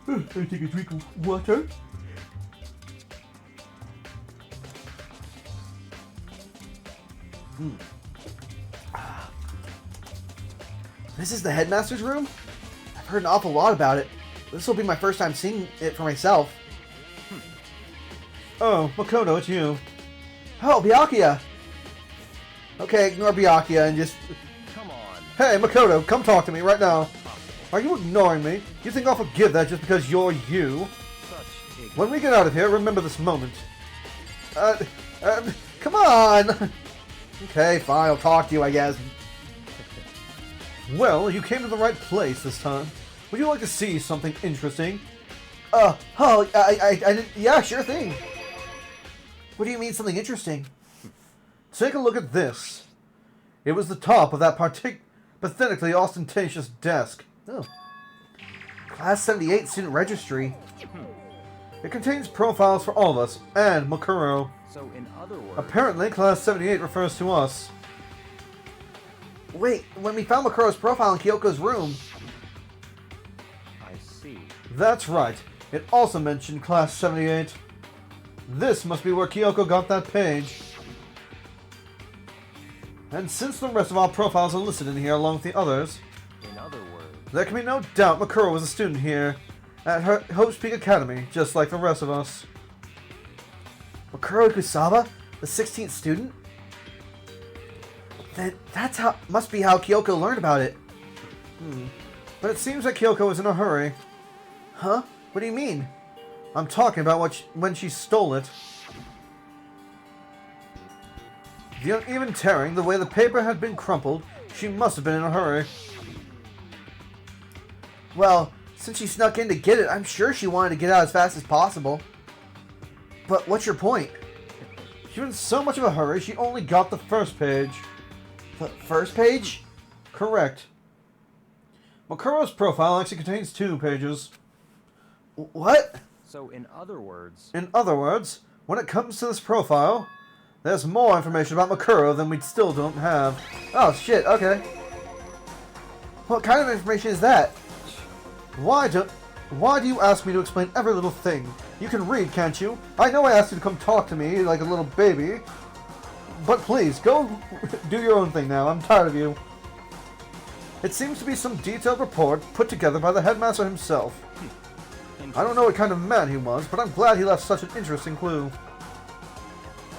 Let me take a drink of water. This is the headmaster's room? I've heard an awful lot about it. This will be my first time seeing it for myself. Oh, Makoto, it's you. Oh, Byakuya! Okay, ignore Byakuya and just... Come on. Hey, Makoto, come talk to me right now. Are you ignoring me? You think I'll forgive that just because you're you? Such ignorance. When we get out of here, remember this moment. Come on! Okay, fine, I'll talk to you, I guess. Well, you came to the right place this time. Would you like to see something interesting? I didn't... Yeah, sure thing. What do you mean, something interesting? Take a look at this. It was the top of that pathetically ostentatious desk. Oh. Class 78 student registry. It contains profiles for all of us, and Makuro. So, in other words... Apparently, Class 78 refers to us. Wait, when we found Makuro's profile in Kyoko's room... I see. That's right. It also mentioned Class 78. This must be where Kyoko got that page. And since the rest of our profiles are listed in here along with the others... In other words... There can be no doubt Makuro was a student here at Hope's Peak Academy, just like the rest of us. Makuro Kusaba? The 16th student? Then that's how must be how Kyoko learned about it. But it seems that Kyoko was in a hurry. Huh? What do you mean? I'm talking about when she stole it. The uneven tearing, the way the paper had been crumpled, she must have been in a hurry. Well, since she snuck in to get it, I'm sure she wanted to get out as fast as possible. But what's your point? She was in so much of a hurry, she only got the first page. The first page? Correct. Makuro's profile actually contains 2 pages. What? So, in other words... In other words, when it comes to this profile, there's more information about Makuro than we still don't have. Oh, shit, okay. What kind of information is that? Why do you ask me to explain every little thing? You can read, can't you? I know I asked you to come talk to me like a little baby. But please, go do your own thing now. I'm tired of you. It seems to be some detailed report put together by the headmaster himself. I don't know what kind of man he was, but I'm glad he left such an interesting clue.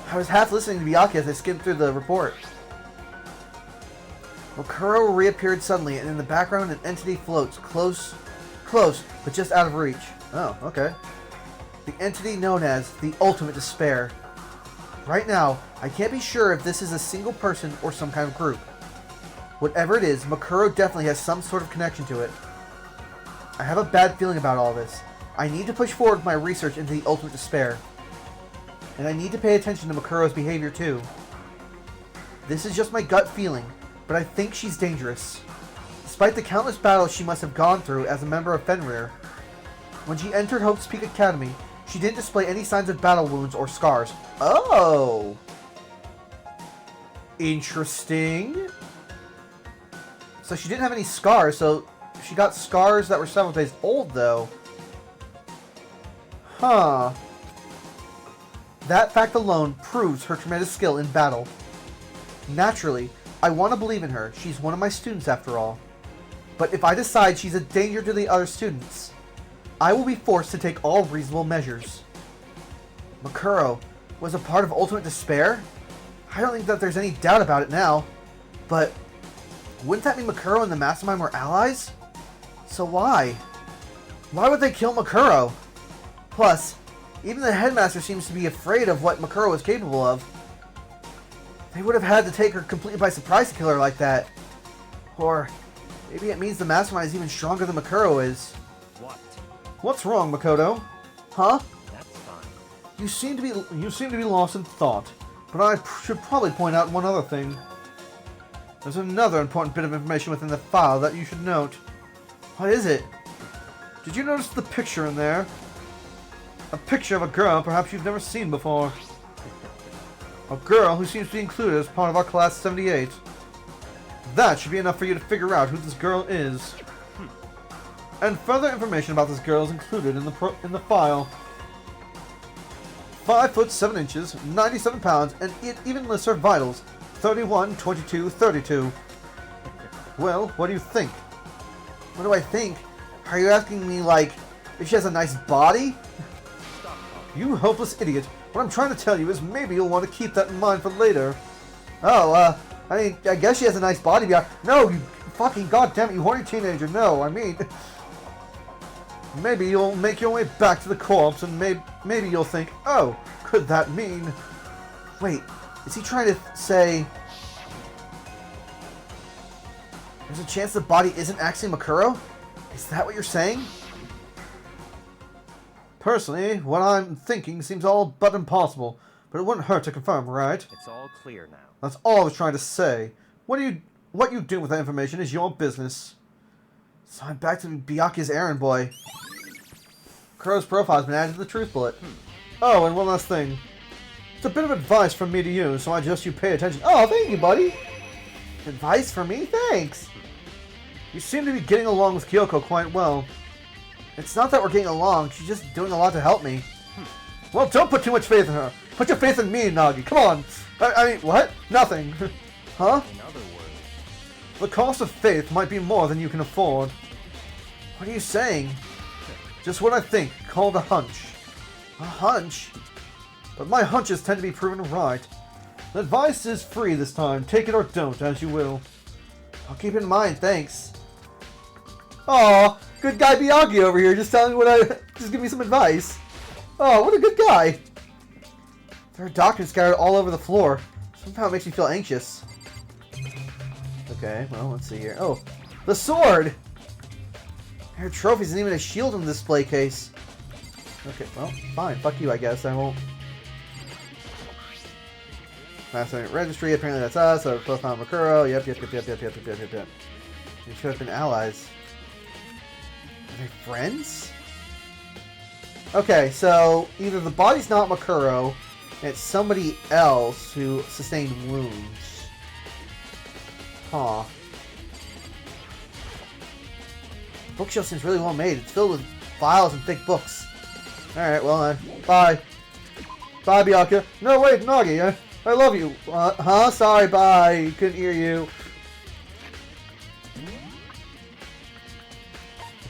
I was half listening to Miyake as I skimmed through the report. Makuro reappeared suddenly, and in the background an entity floats, close, but just out of reach. Oh, okay. The entity known as the Ultimate Despair. Right now, I can't be sure if this is a single person or some kind of group. Whatever it is, Makuro definitely has some sort of connection to it. I have a bad feeling about all this. I need to push forward with my research into the Ultimate Despair. And I need to pay attention to Makuro's behavior too. This is just my gut feeling, but I think she's dangerous. Despite the countless battles she must have gone through as a member of Fenrir, when she entered Hope's Peak Academy, she didn't display any signs of battle wounds or scars. Oh! Interesting. So she didn't have any scars, so she got scars that were several days old, though. Huh. That fact alone proves her tremendous skill in battle. Naturally, I want to believe in her. She's one of my students, after all. But if I decide she's a danger to the other students, I will be forced to take all reasonable measures. Makuro was a part of Ultimate Despair? I don't think that there's any doubt about it now. But wouldn't that mean Makuro and the Mastermind were allies? So why? Why would they kill Makuro? Plus, even the headmaster seems to be afraid of what Makuro is capable of. They would have had to take her completely by surprise to kill her like that. Or maybe it means the Mastermind is even stronger than Makuro is. What? What's wrong, Makoto? Huh? That's fine. You seem to be lost in thought, but I should probably point out one other thing. There's another important bit of information within the file that you should note. What is it? Did you notice the picture in there? A picture of a girl perhaps you've never seen before. A girl who seems to be included as part of our Class 78. That should be enough for you to figure out who this girl is. And further information about this girl is included in the file. 5 foot 7 inches, 97 pounds, and it even lists her vitals: 31, 22, 32. Well, what do you think? What do I think? Are you asking me, like, if she has a nice body? You hopeless idiot. What I'm trying to tell you is maybe you'll want to keep that in mind for later. Oh, I mean, I guess she has a nice body. No, you fucking goddamn it, you horny teenager. No, I mean, maybe you'll make your way back to the corpse and maybe you'll think, oh, could that mean... Wait, Is he trying to say there's a chance the body isn't actually Makuro? Is that what you're saying? Personally, what I'm thinking seems all but impossible, but it wouldn't hurt to confirm, right? It's all clear now. That's all I was trying to say. What you do with that information is your business. So I'm back to Byakuya's errand boy. Kuro's profile has been added to the truth bullet. Oh, and one last thing. It's a bit of advice from me to you, so I suggest you pay attention. Oh, thank you, buddy. Advice from me? Thanks. You seem to be getting along with Kyoko quite well. It's not that we're getting along, she's just doing a lot to help me. Well, don't put too much faith in her. Put your faith in me, Nagi. Come on. I mean, what? Nothing. Huh? In other words, The cost of faith might be more than you can afford. What are you saying? Just what I think, called a hunch. A hunch? But my hunches tend to be proven right. The advice is free this time. Take it or don't, as you will. I'll keep it in mind, thanks. Aw, good guy Miyagi over here, just telling me just give me some advice. Oh, what a good guy. There are documents scattered all over the floor. Somehow it makes me feel anxious. Okay, well, let's see here. Oh, the sword! There are trophies and even a shield in the display case. Okay, well, fine. Fuck you, I guess. I won't. Master registry, apparently that's us. So both found Makuro. Yep. They should have been allies. Are they friends? Okay, so either the body's not Makuro, and it's somebody else who sustained wounds. Huh. Bookshelf seems really well made. It's filled with files and thick books. Alright, well, bye. Bye, Byakuya. No, wait, Nagi, I love you. Huh? Sorry, bye. Couldn't hear you.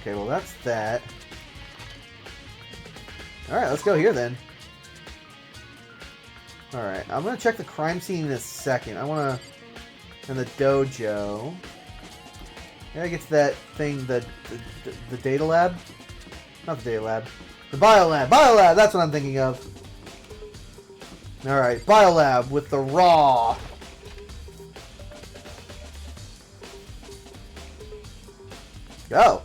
Okay, well, that's that. Alright, let's go here, then. Alright, I'm gonna check the crime scene in a second. I wanna... And the dojo. I get to that thing, the data lab? Not the data lab. The bio lab! Bio lab! That's what I'm thinking of. Alright, bio lab with the raw. Go!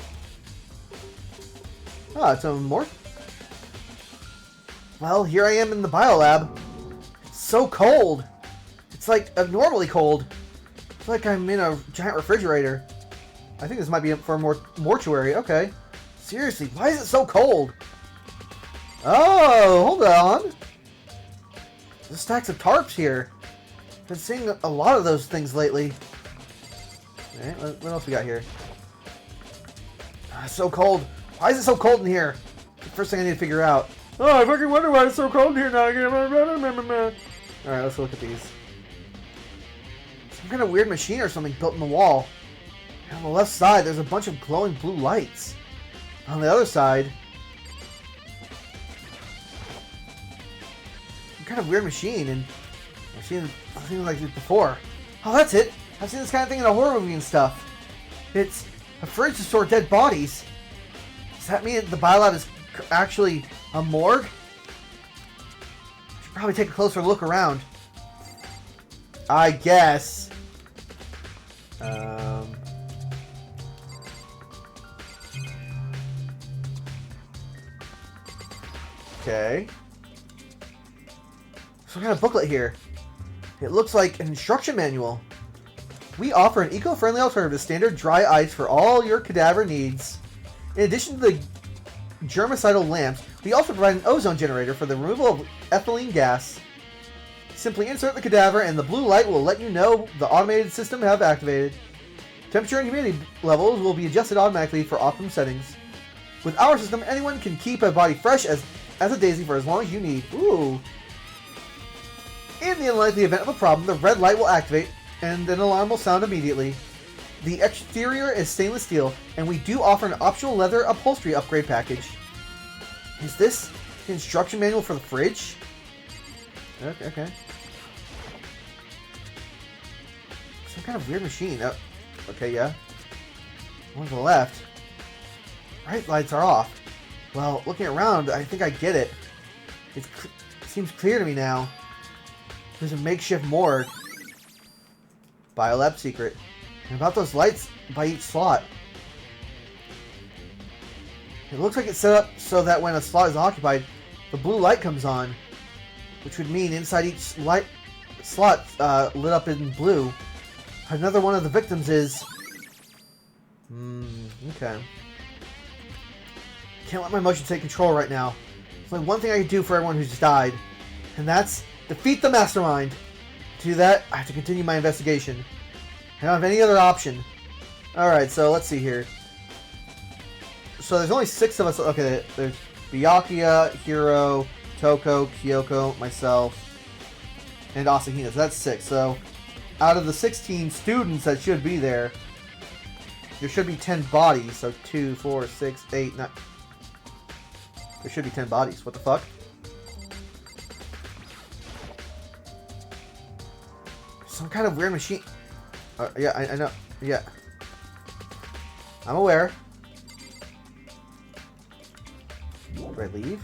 Oh, it's a more... Well, here I am in the bio lab. It's so cold. It's like abnormally cold. I feel like I'm in a giant refrigerator. I think this might be for a mortuary. Okay. Seriously, why is it so cold? Oh, hold on. There's stacks of tarps here. Been seeing a lot of those things lately. Alright, what else we got here? It's so cold. Why is it so cold in here? First thing I need to figure out. Oh, I fucking wonder why it's so cold here now. Alright, let's look at these. Some kind of weird machine or something built in the wall. And on the left side, there's a bunch of glowing blue lights. On the other side, some kind of weird machine, and I've seen like this before. Oh, that's it! I've seen this kind of thing in a horror movie and stuff. It's a fridge to store dead bodies. Does that mean the biolab is actually a morgue? Should probably take a closer look around. I guess. Okay. Some kind of booklet here. It looks like an instruction manual. We offer an eco-friendly alternative to standard dry ice for all your cadaver needs. In addition to the germicidal lamps, we also provide an ozone generator for the removal of ethylene gas. Simply insert the cadaver and the blue light will let you know the automated system have activated. Temperature and humidity levels will be adjusted automatically for optimum settings. With our system, anyone can keep a body fresh as a daisy for as long as you need. Ooh. In the unlikely event of a problem, the red light will activate and an alarm will sound immediately. The exterior is stainless steel, and we do offer an optional leather upholstery upgrade package. Is this the instruction manual for the fridge? Okay. Some kind of weird machine. Oh, okay, yeah. One to the left. Right lights are off. Well, looking around, I think I get it. It seems clear to me now. There's a makeshift morgue. Biolab secret. And about those lights by each slot. It looks like it's set up so that when a slot is occupied, the blue light comes on. Which would mean inside each light slot lit up in blue. Another one of the victims is... okay. Can't let my emotions take control right now. There's only one thing I can do for everyone who's died. And that's defeat the mastermind. To do that, I have to continue my investigation. I don't have any other option. Alright, so let's see here. So there's only 6 of us. Okay, there's Byakuya, Hiro, Toko, Kyoko, myself, and Asahina. So that's 6. So out of the 16 students that should be there, there should be 10 bodies. So 2, 4, 6, 8, 9. There should be 10 bodies. What the fuck? Some kind of weird machine. Yeah, I know. Yeah. I'm aware. Do I leave?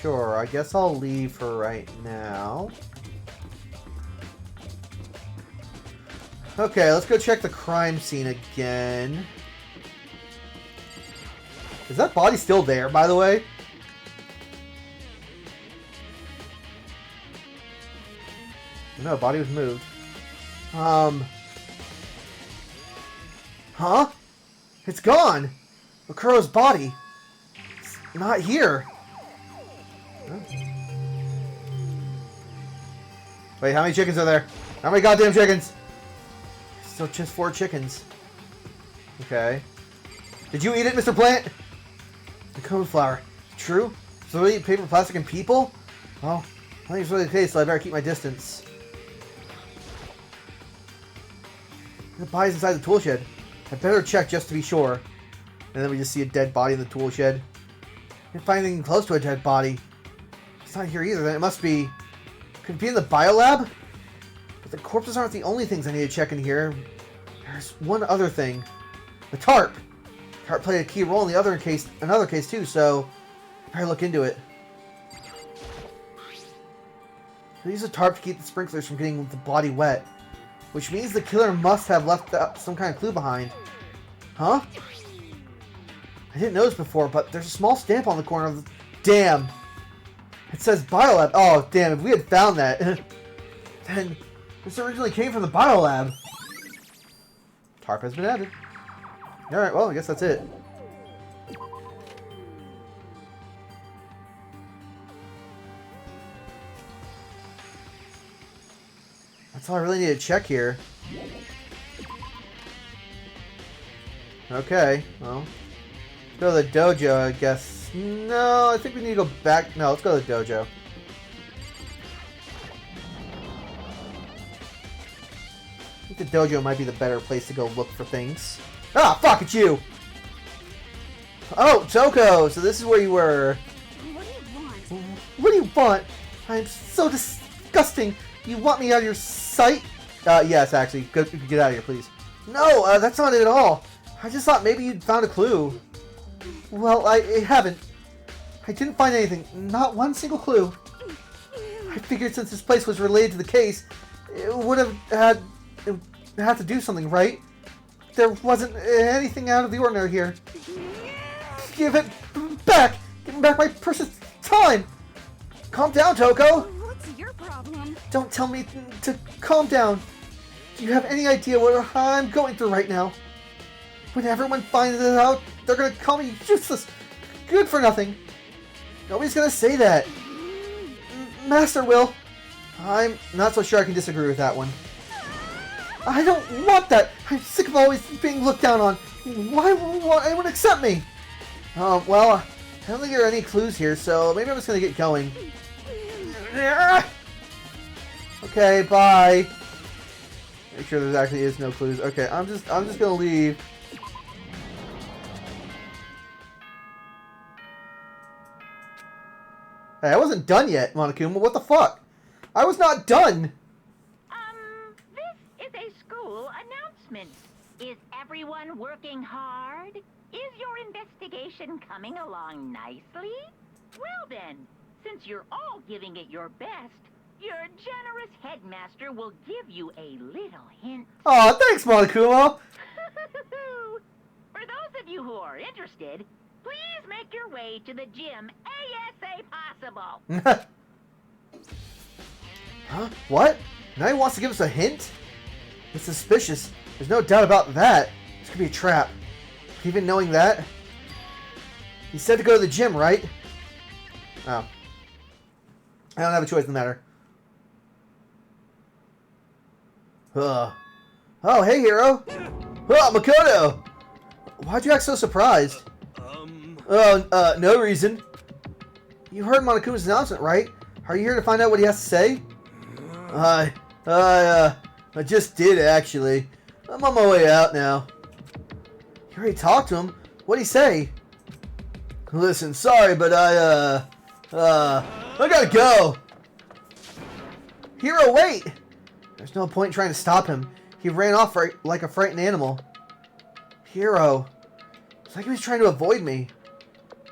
Sure, I guess I'll leave for right now. Okay, let's go check the crime scene again. Is that body still there, by the way? No, body was moved. Huh? It's gone! Okuro's body. It's not here. Huh? Wait, how many chickens are there? How many goddamn chickens? Still just 4 chickens. Okay. Did you eat it, Mr. Plant? The cone flower. True? So we eat paper, plastic, and people? Well, I think it's really the case, so I better keep my distance. The body's inside the tool shed. I better check just to be sure. And then we just see a dead body in the tool shed. Can't find anything close to a dead body. It's not here either, then it must be... Could it be in the biolab? But the corpses aren't the only things I need to check in here. There's one other thing. The tarp. The tarp played a key role in another case too, so I better look into it. They use a tarp to keep the sprinklers from getting the body wet. Which means the killer must have left some kind of clue behind. Huh? I didn't notice before, but there's a small stamp on the corner of the... Damn! It says Biolab. Oh, damn, if we had found that, then this originally came from the Biolab. Tarp has been added. Alright, well, I guess that's it. That's all I really need to check here. Okay, well. Let's go to the dojo, I guess. No, I think we need to go back. No, let's go to the dojo. I think the dojo might be the better place to go look for things. Ah, fuck, it's you! Oh, Toko! So this is where you were. What do you want? What do you want? I'm so disgusting. You want me out of your sight? Yes, actually. Get out of here, please. No, that's not it at all. I just thought maybe you'd found a clue. Well, I haven't. I didn't find anything. Not one single clue. I figured since this place was related to the case, it would have had to do something, right? There wasn't anything out of the ordinary here. Give it back! Give me back my precious time! Calm down, Toko! What's your problem? Don't tell me to calm down. Do you have any idea what I'm going through right now? When everyone finds it out, they're gonna call me useless, good for nothing. Nobody's gonna say that. Master will. I'm not so sure I can disagree with that one. I don't want that. I'm sick of always being looked down on. Why won't anyone accept me? Well, I don't think there are any clues here, so maybe I'm just gonna get going. Okay, bye. Make sure there actually is no clues. Okay, I'm just gonna leave. Hey, I wasn't done yet, Monokuma. What the fuck? I was not done. This is a school announcement. Is everyone working hard? Is your investigation coming along nicely? Well then, Since you're all giving it your best, your generous headmaster will give you a little hint. Aw, thanks, Monokuma! For those of you who are interested, please make your way to the gym ASA possible. Huh? What? Now he wants to give us a hint? It's suspicious. There's no doubt about that. This could be a trap. Even knowing that? He said to go to the gym, right? Oh. I don't have a choice in the matter. Oh, hey, hero! Oh, Makoto! Why'd you act so surprised? No reason. You heard Monokuma's announcement, right? Are you here to find out what he has to say? I just did, actually. I'm on my way out now. You already talked to him? What'd he say? Listen, sorry, but I gotta go. Hero, wait! There's no point in trying to stop him. He ran off like a frightened animal. Hero. It's like he was trying to avoid me.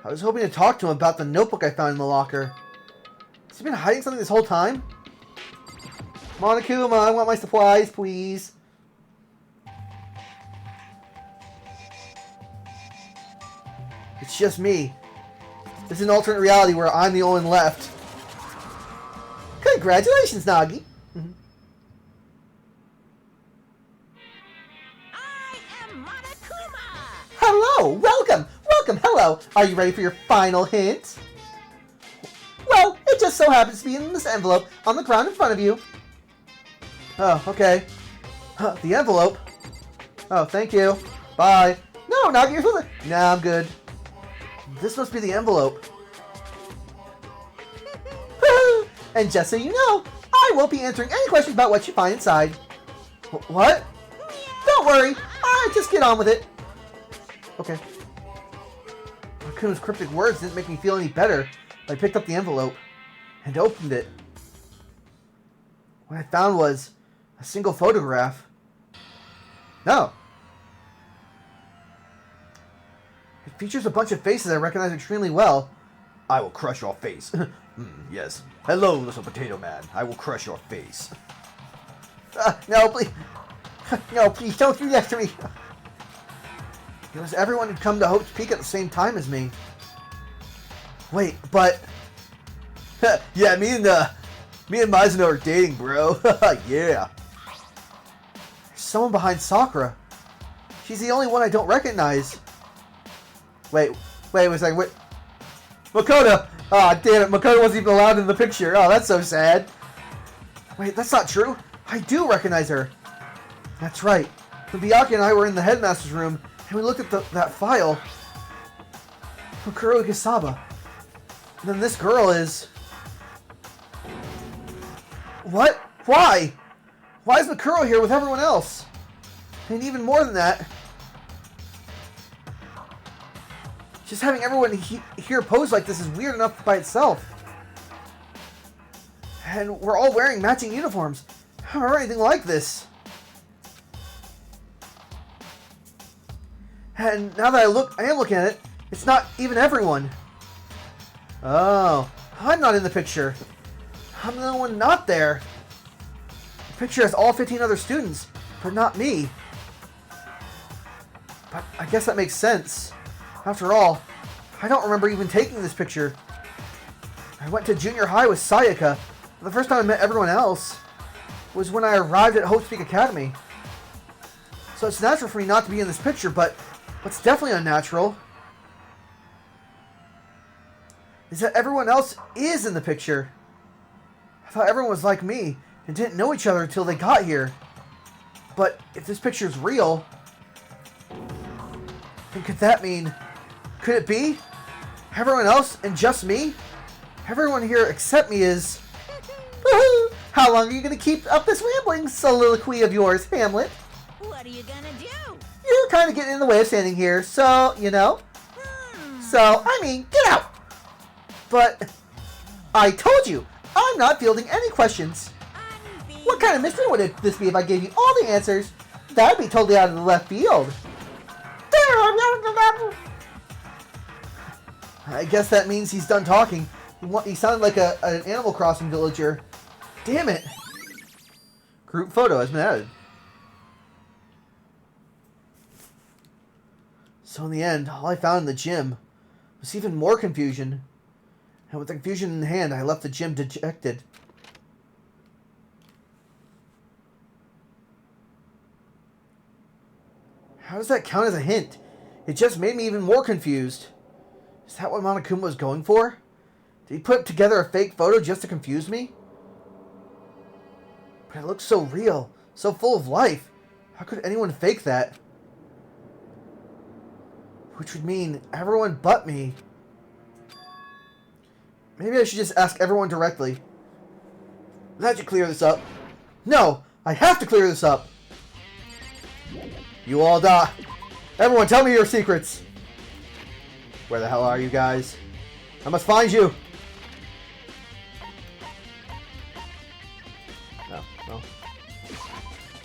I was hoping to talk to him about the notebook I found in the locker. Has he been hiding something this whole time? Monokuma, I want my supplies, please. It's just me. This is an alternate reality where I'm the only one left. Congratulations, Nagi. I am Monokuma! Hello, welcome, hello. Are you ready for your final hint? Well, it just so happens to be in this envelope on the ground in front of you. Oh, okay. The envelope? Oh, thank you. Bye. No, Nagi, you're supposed to... Nah, I'm good. This must be the envelope. And just so you know, I won't be answering any questions about what you find inside. What? Don't worry. Just get on with it. Okay. Akuma's cryptic words didn't make me feel any better. I picked up the envelope and opened it. What I found was a single photograph. No. It features a bunch of faces I recognize extremely well. I will crush your face. Yes. Hello, little potato man. I will crush your face. No, please. No, please don't do that to me. It was everyone who'd come to Hope's Peak at the same time as me. Wait, but... yeah, me and Mizuno are dating, bro. Yeah. There's someone behind Sakura. She's the only one I don't recognize. Wait a second. Wait. Makoto! Aw, oh, damn it. Makoto wasn't even allowed in the picture. Oh, that's so sad. Wait, that's not true. I do recognize her. That's right. When Byakuya and I were in the headmaster's room, and we looked at that file. Kuro Igasaba. And then this girl is... What? Why? Why is Makuro here with everyone else? And even more than that... Just having everyone here pose like this is weird enough by itself. And we're all wearing matching uniforms. I don't remember anything like this. And now that I am looking at it, it's not even everyone. Oh, I'm not in the picture. I'm the only one not there. The picture has all 15 other students, but not me. But I guess that makes sense. After all, I don't remember even taking this picture. I went to junior high with Sayaka. The first time I met everyone else was when I arrived at Hope's Peak Academy. So it's natural for me not to be in this picture, but what's definitely unnatural is that everyone else is in the picture. I thought everyone was like me and didn't know each other until they got here. But if this picture is real, then could that mean... Could it be? Everyone else and just me? Everyone here except me is... Woohoo! How long are you going to keep up this rambling soliloquy of yours, Hamlet? What are you gonna do? You're kind of getting in the way of standing here, so, you know. So, I mean, get out! But, I told you, I'm not fielding any questions. What kind of mystery would this be if I gave you all the answers? That would be totally out of the left field. I guess that means he's done talking. He sounded like an Animal Crossing villager. Damn it! Group photo has been added. So in the end, all I found in the gym was even more confusion. And with the confusion in hand, I left the gym dejected. How does that count as a hint? It just made me even more confused. Is that what Monokuma was going for? Did he put together a fake photo just to confuse me? But it looks so real, so full of life. How could anyone fake that? Which would mean everyone but me. Maybe I should just ask everyone directly. That should clear this up. No! I have to clear this up! You all die. Everyone, tell me your secrets. Where the hell are you guys? I must find you. No.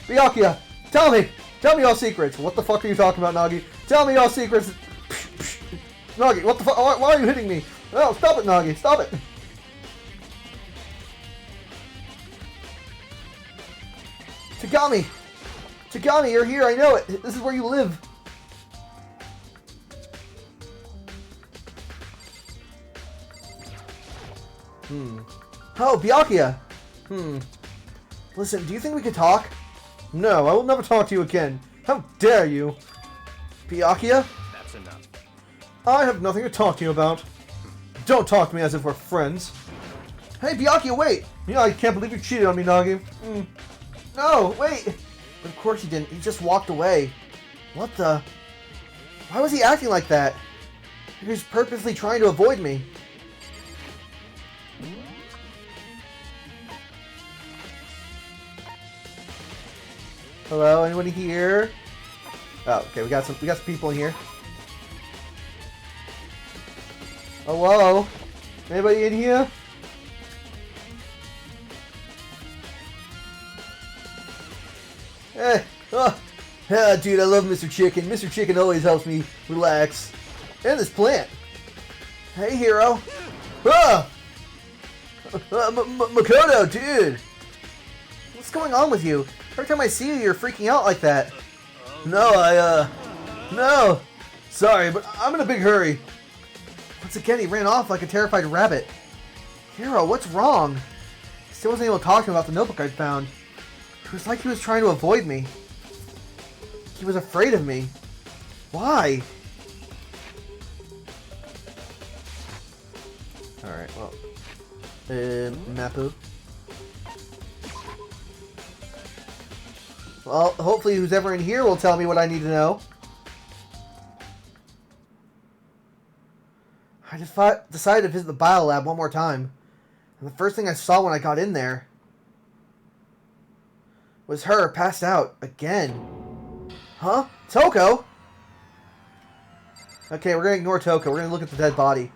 Byakuya, tell me. Tell me all secrets. What the fuck are you talking about, Nagi? Tell me all secrets. Nagi, what the fuck? Why are you hitting me? No, stop it, Nagi. Stop it. Tagami. Tagami, you're here. I know it. This is where you live. Oh, Byakuya. Listen, do you think we could talk? No, I will never talk to you again. How dare you? Byakuya? That's enough. I have nothing to talk to you about. Don't talk to me as if we're friends. Hey, Byakuya, wait! You know, I can't believe you cheated on me, Nagi. No, wait! But of course he didn't. He just walked away. What the? Why was he acting like that? He was purposely trying to avoid me. Hello, anybody here? Oh, okay, we got some people in here. Hello? Anybody in here? Dude, I love Mr. Chicken. Mr. Chicken always helps me relax. And this plant. Hey, hero. Makoto, dude. What's going on with you? Every time I see you, you're freaking out like that. No, no. Sorry, but I'm in a big hurry. Once again, he ran off like a terrified rabbit. Hero, what's wrong? I still wasn't able to talk to him about the notebook I'd found. It was like he was trying to avoid me. He was afraid of me. Why? Alright, well. Mapu. Well, hopefully who's ever in here will tell me what I need to know. I just decided to visit the biolab one more time. And the first thing I saw when I got in there was her passed out again. Huh? Toko? Okay, we're gonna ignore Toko. We're gonna look at the dead body.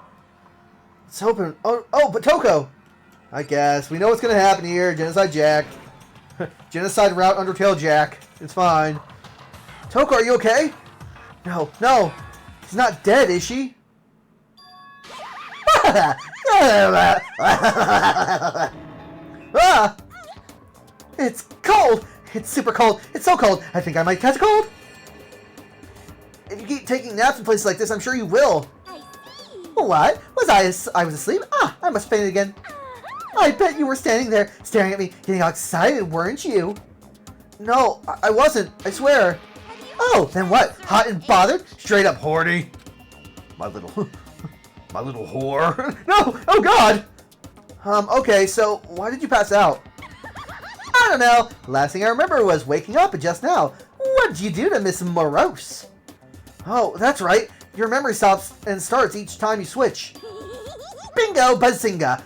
Let's open. Oh, but Toko! I guess. We know what's gonna happen here. Genocide Jack. Genocide route Undertale Jack. It's fine. Toko, are you okay? No. She's not dead, is she? It's cold! It's super cold! It's so cold! I think I might catch a cold! If you keep taking naps in places like this, I'm sure you will. I see. What? I was asleep? I must faint again. I bet you were standing there, staring at me, getting all excited, weren't you? No, I wasn't, I swear. Oh, then what? Hot and bothered? Straight up horny. My little whore. No! Oh God! Okay, so why did you pass out? I don't know. Last thing I remember was waking up just now. What did you do to Miss Morose? Oh, that's right. Your memory stops and starts each time you switch. Bingo, bazinga.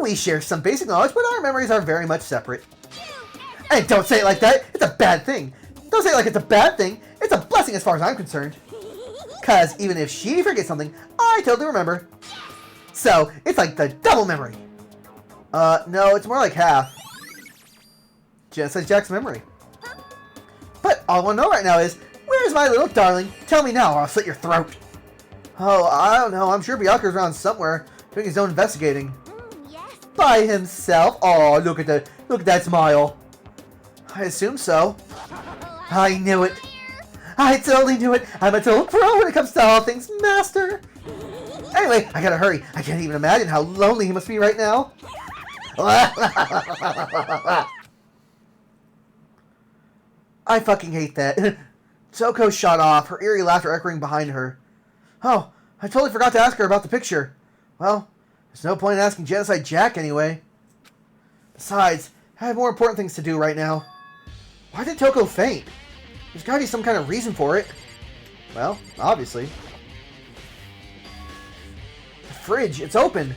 We share some basic knowledge, but our memories are very much separate. And don't say it like that. It's a bad thing. Don't say it like it's a bad thing. It's a blessing as far as I'm concerned. Because even if she forgets something, I totally remember. So, it's like the double memory. No, it's more like half. Genocide Jack's memory. But all I want to know right now is, where's my little darling? Tell me now or I'll slit your throat. Oh, I don't know. I'm sure Byakuya's around somewhere. Doing his own investigating. Yes. By himself? Oh, look at that smile. I assume so. I knew it. I totally knew it. I'm a total pro when it comes to all things master. Anyway, I gotta hurry. I can't even imagine how lonely he must be right now. I fucking hate that. Toko shot off, her eerie laughter echoing behind her. Oh, I totally forgot to ask her about the picture. Well, there's no point in asking Genocide Jack anyway. Besides, I have more important things to do right now. Why did Toko faint? There's gotta be some kind of reason for it. Well, obviously. The fridge, it's open.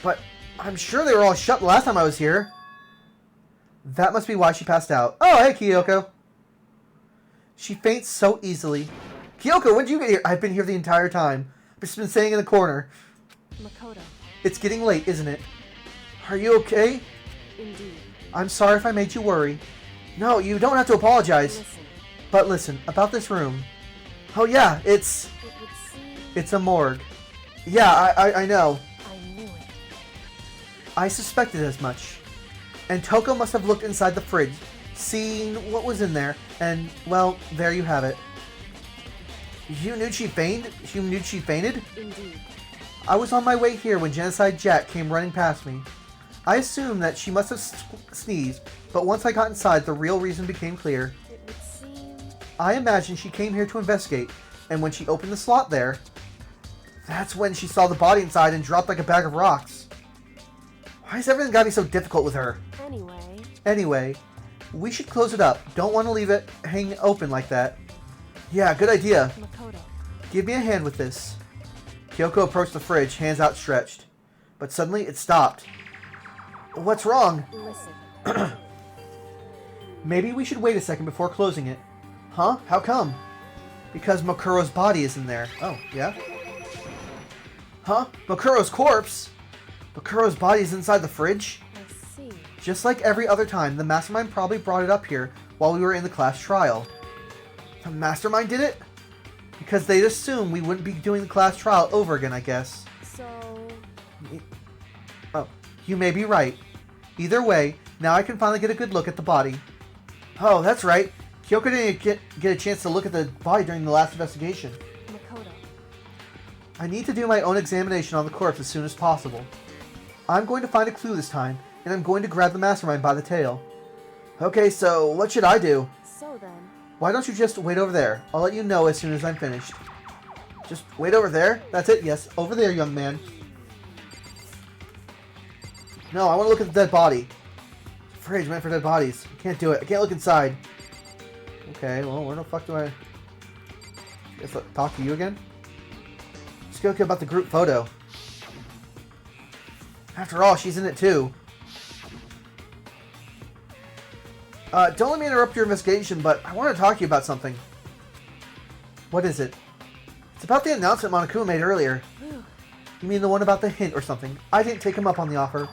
But I'm sure they were all shut the last time I was here. That must be why she passed out. Oh, hey, Kyoko. She faints so easily. Kyoko, when did you get here? I've been here the entire time. I've just been sitting in the corner. Makoto. It's getting late, isn't it? Are you okay? Indeed. I'm sorry if I made you worry. No, you don't have to apologize. Listen. But listen, about this room. Oh yeah, It would seem it's a morgue. Yeah, I know. I knew it. I suspected as much. And Toko must have looked inside the fridge, seen what was in there, and, well, there you have it. You knew she fainted? You knew she fainted? Indeed. I was on my way here when Genocide Jack came running past me. I assumed that she must have sneezed, but once I got inside, the real reason became clear. It would seem I imagine she came here to investigate, and when she opened the slot there, that's when she saw the body inside and dropped like a bag of rocks. Why has everything got to be so difficult with her? Anyway, we should close it up. Don't want to leave it hanging open like that. Yeah, good idea. Makoto. Give me a hand with this. Kyoko approached the fridge, hands outstretched. But suddenly it stopped. What's wrong? Listen. Maybe we should wait a second before closing it. Huh? How come? Because Makuro's body is in there. Oh, yeah? Huh? Makuro's corpse? Makuro's body is inside the fridge? I see. Just like every other time, the Mastermind probably brought it up here while we were in the class trial. The Mastermind did it? Because they'd assume we wouldn't be doing the class trial over again, I guess. So Oh, you may be right. Either way, now I can finally get a good look at the body. Oh, that's right. Kyoko didn't get a chance to look at the body during the last investigation. Makoto. I need to do my own examination on the corpse as soon as possible. I'm going to find a clue this time, and I'm going to grab the Mastermind by the tail. Okay, so what should I do? So then. Why don't you just wait over there? I'll let you know as soon as I'm finished. Just wait over there? That's it, yes. Over there, young man. No, I want to look at the dead body. Fridge meant for dead bodies. I can't do it. I can't look inside. Okay, well, where the fuck do I... Guess I'll talk to you again? Let's go about the group photo. After all, she's in it too. Don't let me interrupt your investigation, but I want to talk to you about something. What is it? It's about the announcement Monokuma made earlier. You mean the one about the hint or something? I didn't take him up on the offer.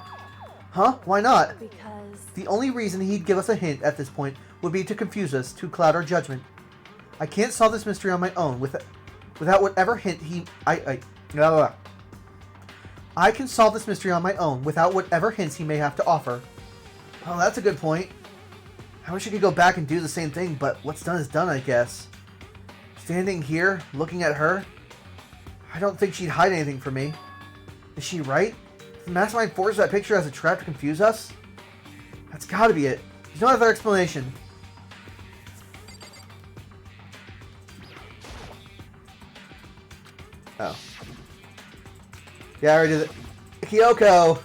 Huh? Why not? Because The only reason he'd give us a hint at this point would be to confuse us, to cloud our judgment. I can't solve this mystery on my own without whatever hint I can solve this mystery on my own without whatever hints he may have to offer. Oh, that's a good point. I wish I could go back and do the same thing, but what's done is done, I guess. Standing here, looking at her, I don't think she'd hide anything from me. Is she right? Did the Mastermind forge that picture as a trap to confuse us? That's gotta be it. There's no other explanation. Oh. Yeah, I already did it. Kyoko!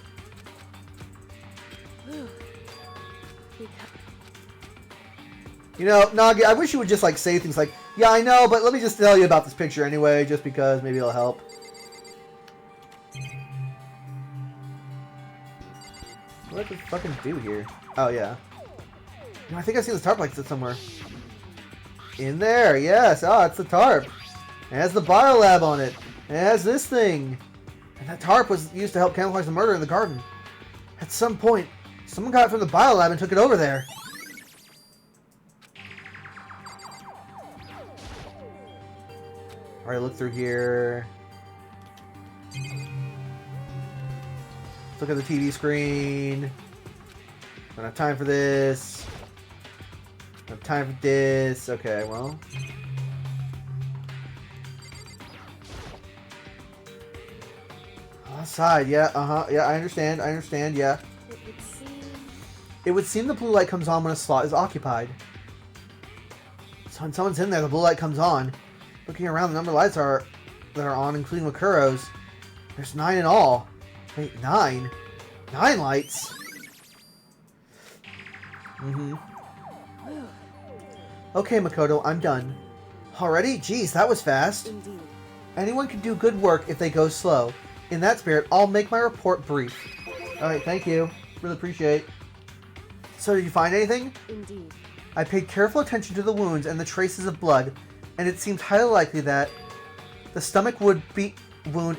You know, Nagi, I wish you would just, like, say things like, yeah, I know, but let me just tell you about this picture anyway, just because maybe it'll help. What does it fucking do here? Oh, yeah. You know, I think I've seen this tarp like this somewhere. In there, yes. Oh, it's the tarp. It has the biolab on it. It has this thing. And that tarp was used to help camouflage the murder in the garden. At some point, someone got it from the biolab and took it over there. Alright, look through here. look at the TV screen. Don't have time for this. Don't have time for this. Okay, well. Outside, yeah, yeah, I understand, yeah. It would seem the blue light comes on when a slot is occupied. So when someone's in there, the blue light comes on. Looking around, the number of lights that are on, including Makuro's. There's 9 in all. Wait, 9? 9 lights? Okay, Makoto, I'm done. Already? Jeez, that was fast. Indeed. Anyone can do good work if they go slow. In that spirit, I'll make my report brief. Alright, thank you. Really appreciate. So, did you find anything? Indeed. I paid careful attention to the wounds and the traces of blood, and it seems highly likely that the stomach wound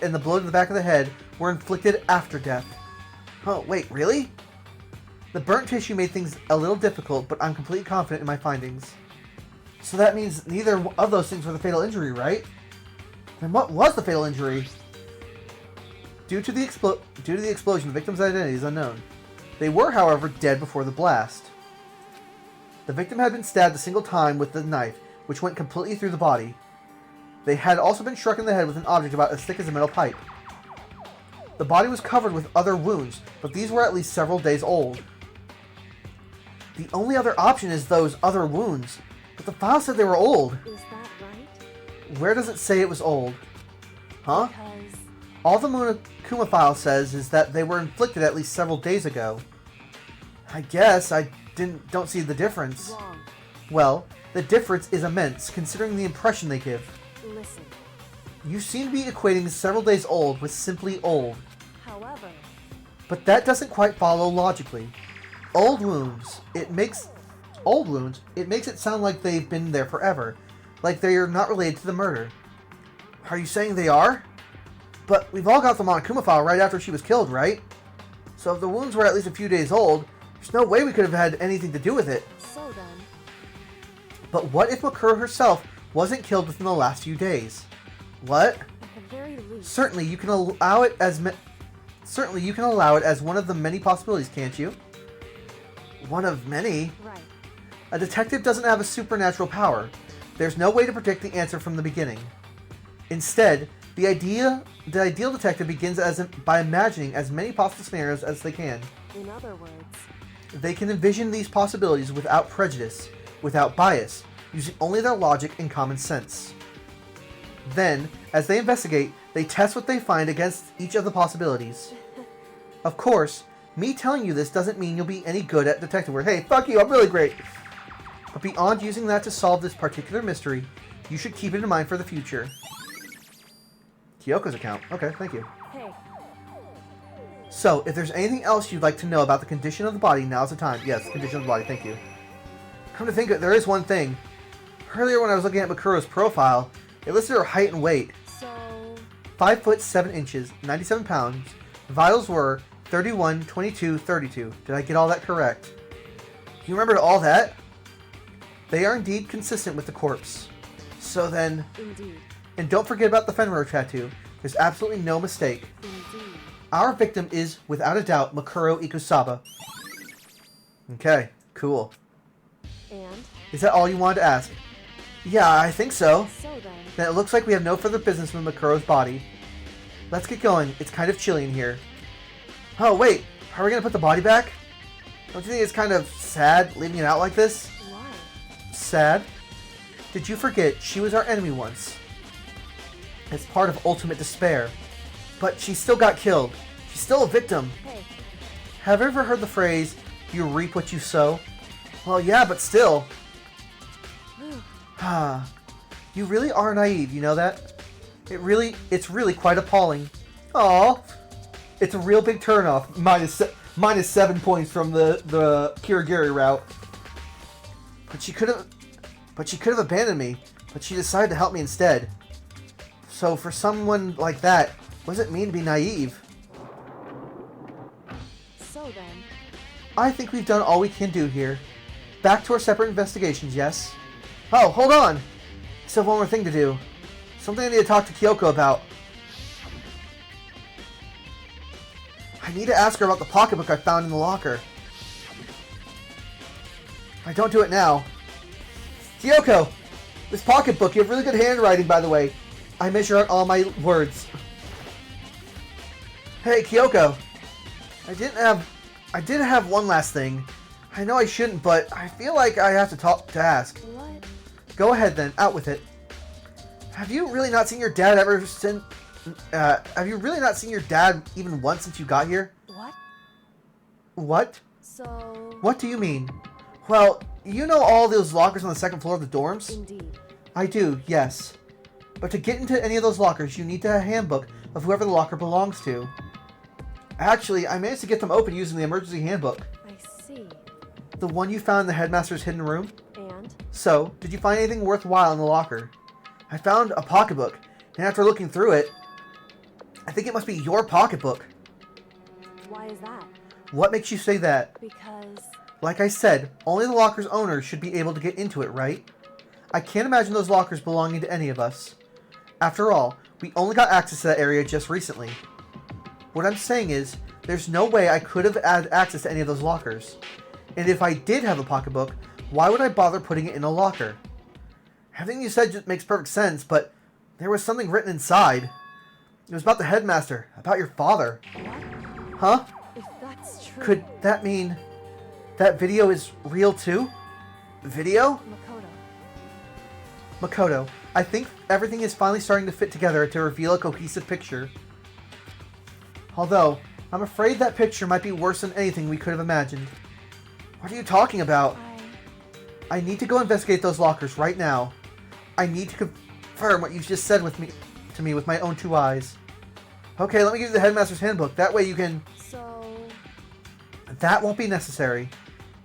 and the blow to the back of the head were inflicted after death. Oh, wait, really? The burnt tissue made things a little difficult, but I'm completely confident in my findings. So that means neither of those things were the fatal injury, right? Then what was the fatal injury? Due to the explosion, the victim's identity is unknown. They were, however, dead before the blast. The victim had been stabbed a single time with the knife, which went completely through the body. They had also been struck in the head with an object about as thick as a metal pipe. The body was covered with other wounds, but these were at least several days old. The only other option is those other wounds, but the file said they were old. Is that right? Where does it say it was old? Huh? Because... All the Monokuma file says is that they were inflicted at least several days ago. I guess I don't see the difference. Wrong. Well, the difference is immense, considering the impression they give. Listen. You seem to be equating several days old with simply old. However... But that doesn't quite follow logically. Old wounds, it makes it sound like they've been there forever. Like they are not related to the murder. Are you saying they are? But we've all got the Monokuma file right after she was killed, right? So if the wounds were at least a few days old, there's no way we could have had anything to do with it. So then... But what if Makuro herself wasn't killed within the last few days? What? At the very least... Certainly you can allow it as one of the many possibilities, can't you? One of many? Right. A detective doesn't have a supernatural power. There's no way to predict the answer from the beginning. Instead, the ideal detective begins by imagining as many possible scenarios as they can. In other words... They can envision these possibilities without prejudice, without bias, using only their logic and common sense. Then, as they investigate, they test what they find against each of the possibilities. Of course, me telling you this doesn't mean you'll be any good at detective work. Hey, fuck you, I'm really great! But beyond using that to solve this particular mystery, you should keep it in mind for the future. Kyoko's account. Okay, thank you. Hey. So, if there's anything else you'd like to know about the condition of the body, now's the time. Yes, condition of the body, thank you. Come to think of it, there is one thing. Earlier when I was looking at Makuro's profile, it listed her height and weight. So... 5 foot 7 inches, 97 pounds. Vitals were 31, 22, 32. Did I get all that correct? You remembered all that? They are indeed consistent with the corpse. So then... Indeed. And don't forget about the Fenrir tattoo. There's absolutely no mistake. Indeed. Our victim is, without a doubt, Makuro Ikusaba. Okay, cool. And? Is that all you wanted to ask? Yeah, I think so. So then... Then it looks like we have no further business with Makuro's body. Let's get going. It's kind of chilly in here. Oh, wait. Are we going to put the body back? Don't you think it's kind of sad leaving it out like this? Why? Sad? Did you forget she was our enemy once? It's part of ultimate despair. But she still got killed. She's still a victim. Hey. Have you ever heard the phrase, you reap what you sow? Well, yeah, but still. Ah, you really are naive, you know that? It's really quite appalling. Aw, it's a real big turnoff. Minus 7 points from the Kirigiri route. But she could have abandoned me. But she decided to help me instead. So for someone like that, what does it mean to be naive? So then... I think we've done all we can do here. Back to our separate investigations, yes? Oh, hold on! I still have one more thing to do. Something I need to talk to Kyoko about. I need to ask her about the pocketbook I found in the locker. If I don't do it now... Kyoko! This pocketbook, you have really good handwriting, by the way. I measure out all my words. Hey, Kyoko. I did have one last thing. I know I shouldn't, but I feel like I have to ask. What? Go ahead then, out with it. Have you really not seen your dad ever since... have you really not seen your dad even once since you got here? What? What? So... What do you mean? Well, you know all those lockers on the second floor of the dorms? Indeed. I do, yes. But to get into any of those lockers, you need to have a handbook of whoever the locker belongs to. Actually, I managed to get them open using the emergency handbook. I see. The one you found in the headmaster's hidden room? And? So, did you find anything worthwhile in the locker? I found a pocketbook, and after looking through it, I think it must be your pocketbook. Why is that? What makes you say that? Because... Like I said, only the locker's owner should be able to get into it, right? I can't imagine those lockers belonging to any of us. After all, we only got access to that area just recently. What I'm saying is, there's no way I could have had access to any of those lockers. And if I did have a pocketbook, why would I bother putting it in a locker? Everything you said just makes perfect sense, but there was something written inside. It was about the headmaster, about your father. What? Huh? If that's true... Could that mean that video is real too? Video? Makoto, I think everything is finally starting to fit together to reveal a cohesive picture. Although, I'm afraid that picture might be worse than anything we could have imagined. What are you talking about? I need to go investigate those lockers right now. I need to confirm what you just said to me with my own two eyes. Okay, let me give you the headmaster's handbook. That way you can... So... That won't be necessary.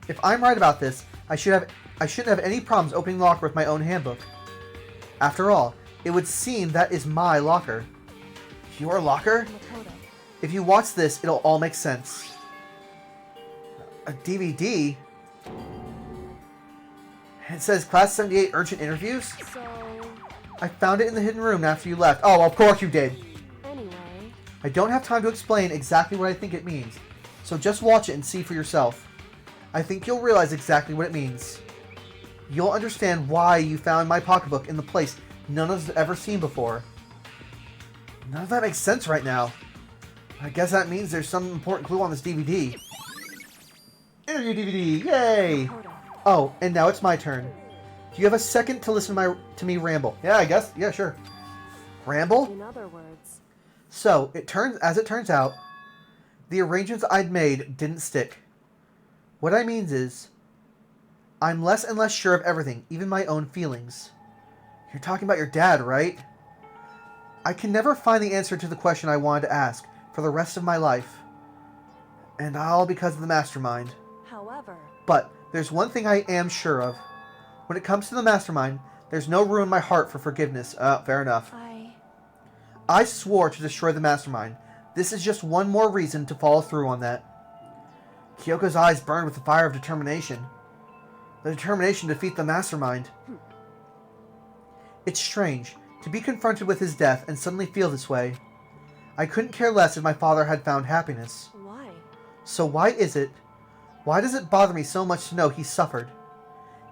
If I'm right about this, I shouldn't have any problems opening the locker with my own handbook. After all, it would seem that is my locker. Your locker? Makoto. If you watch this, it'll all make sense. A DVD? It says Class 78 Urgent Interviews? So... I found it in the hidden room after you left. Oh, of course you did. Anyway... I don't have time to explain exactly what I think it means, so just watch it and see for yourself. I think you'll realize exactly what it means. You'll understand why you found my pocketbook in the place none of us have ever seen before. None of that makes sense right now. I guess that means there's some important clue on this DVD. Interview DVD, yay! Makoto. Oh, and now it's my turn. Do you have a second to listen to me ramble? Yeah, I guess. Yeah, sure. Ramble? In other words... So, as it turns out, the arrangements I'd made didn't stick. What I mean is, I'm less and less sure of everything, even my own feelings. You're talking about your dad, right? I can never find the answer to the question I wanted to ask for the rest of my life. And all because of the mastermind. However... But there's one thing I am sure of. When it comes to the mastermind, there's no room in my heart for forgiveness. Fair enough. I swore to destroy the mastermind. This is just one more reason to follow through on that. Kyoko's eyes burned with the fire of determination. The determination to defeat the mastermind. It's strange to be confronted with his death and suddenly feel this way. I couldn't care less if my father had found happiness. Why? So why does it bother me so much to know he suffered?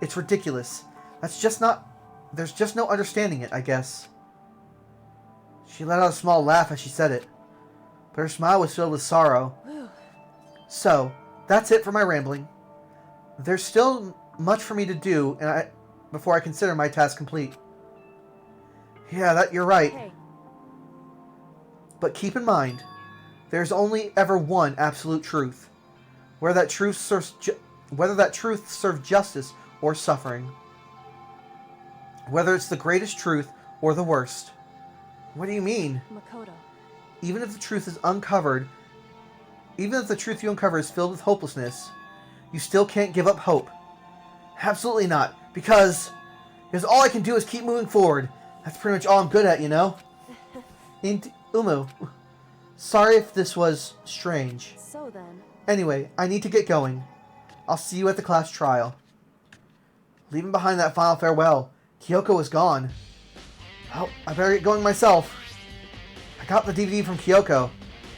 It's ridiculous. There's just no understanding it, I guess. She let out a small laugh as she said it, but her smile was filled with sorrow. So, that's it for my rambling. There's still much for me to do before I consider my task complete. Yeah, you're right. Hey. But keep in mind, there's only ever one absolute truth. Whether that truth serves justice or suffering. Whether it's the greatest truth or the worst. What do you mean? Makoto. Even if the truth you uncover is filled with hopelessness, you still can't give up hope. Absolutely not, because all I can do is keep moving forward. That's pretty much all I'm good at, you know? Umu, sorry if this was strange. So then... Anyway, I need to get going. I'll see you at the class trial. Leaving behind that final farewell, Kyoko is gone. Oh, I better get going myself. I got the DVD from Kyoko.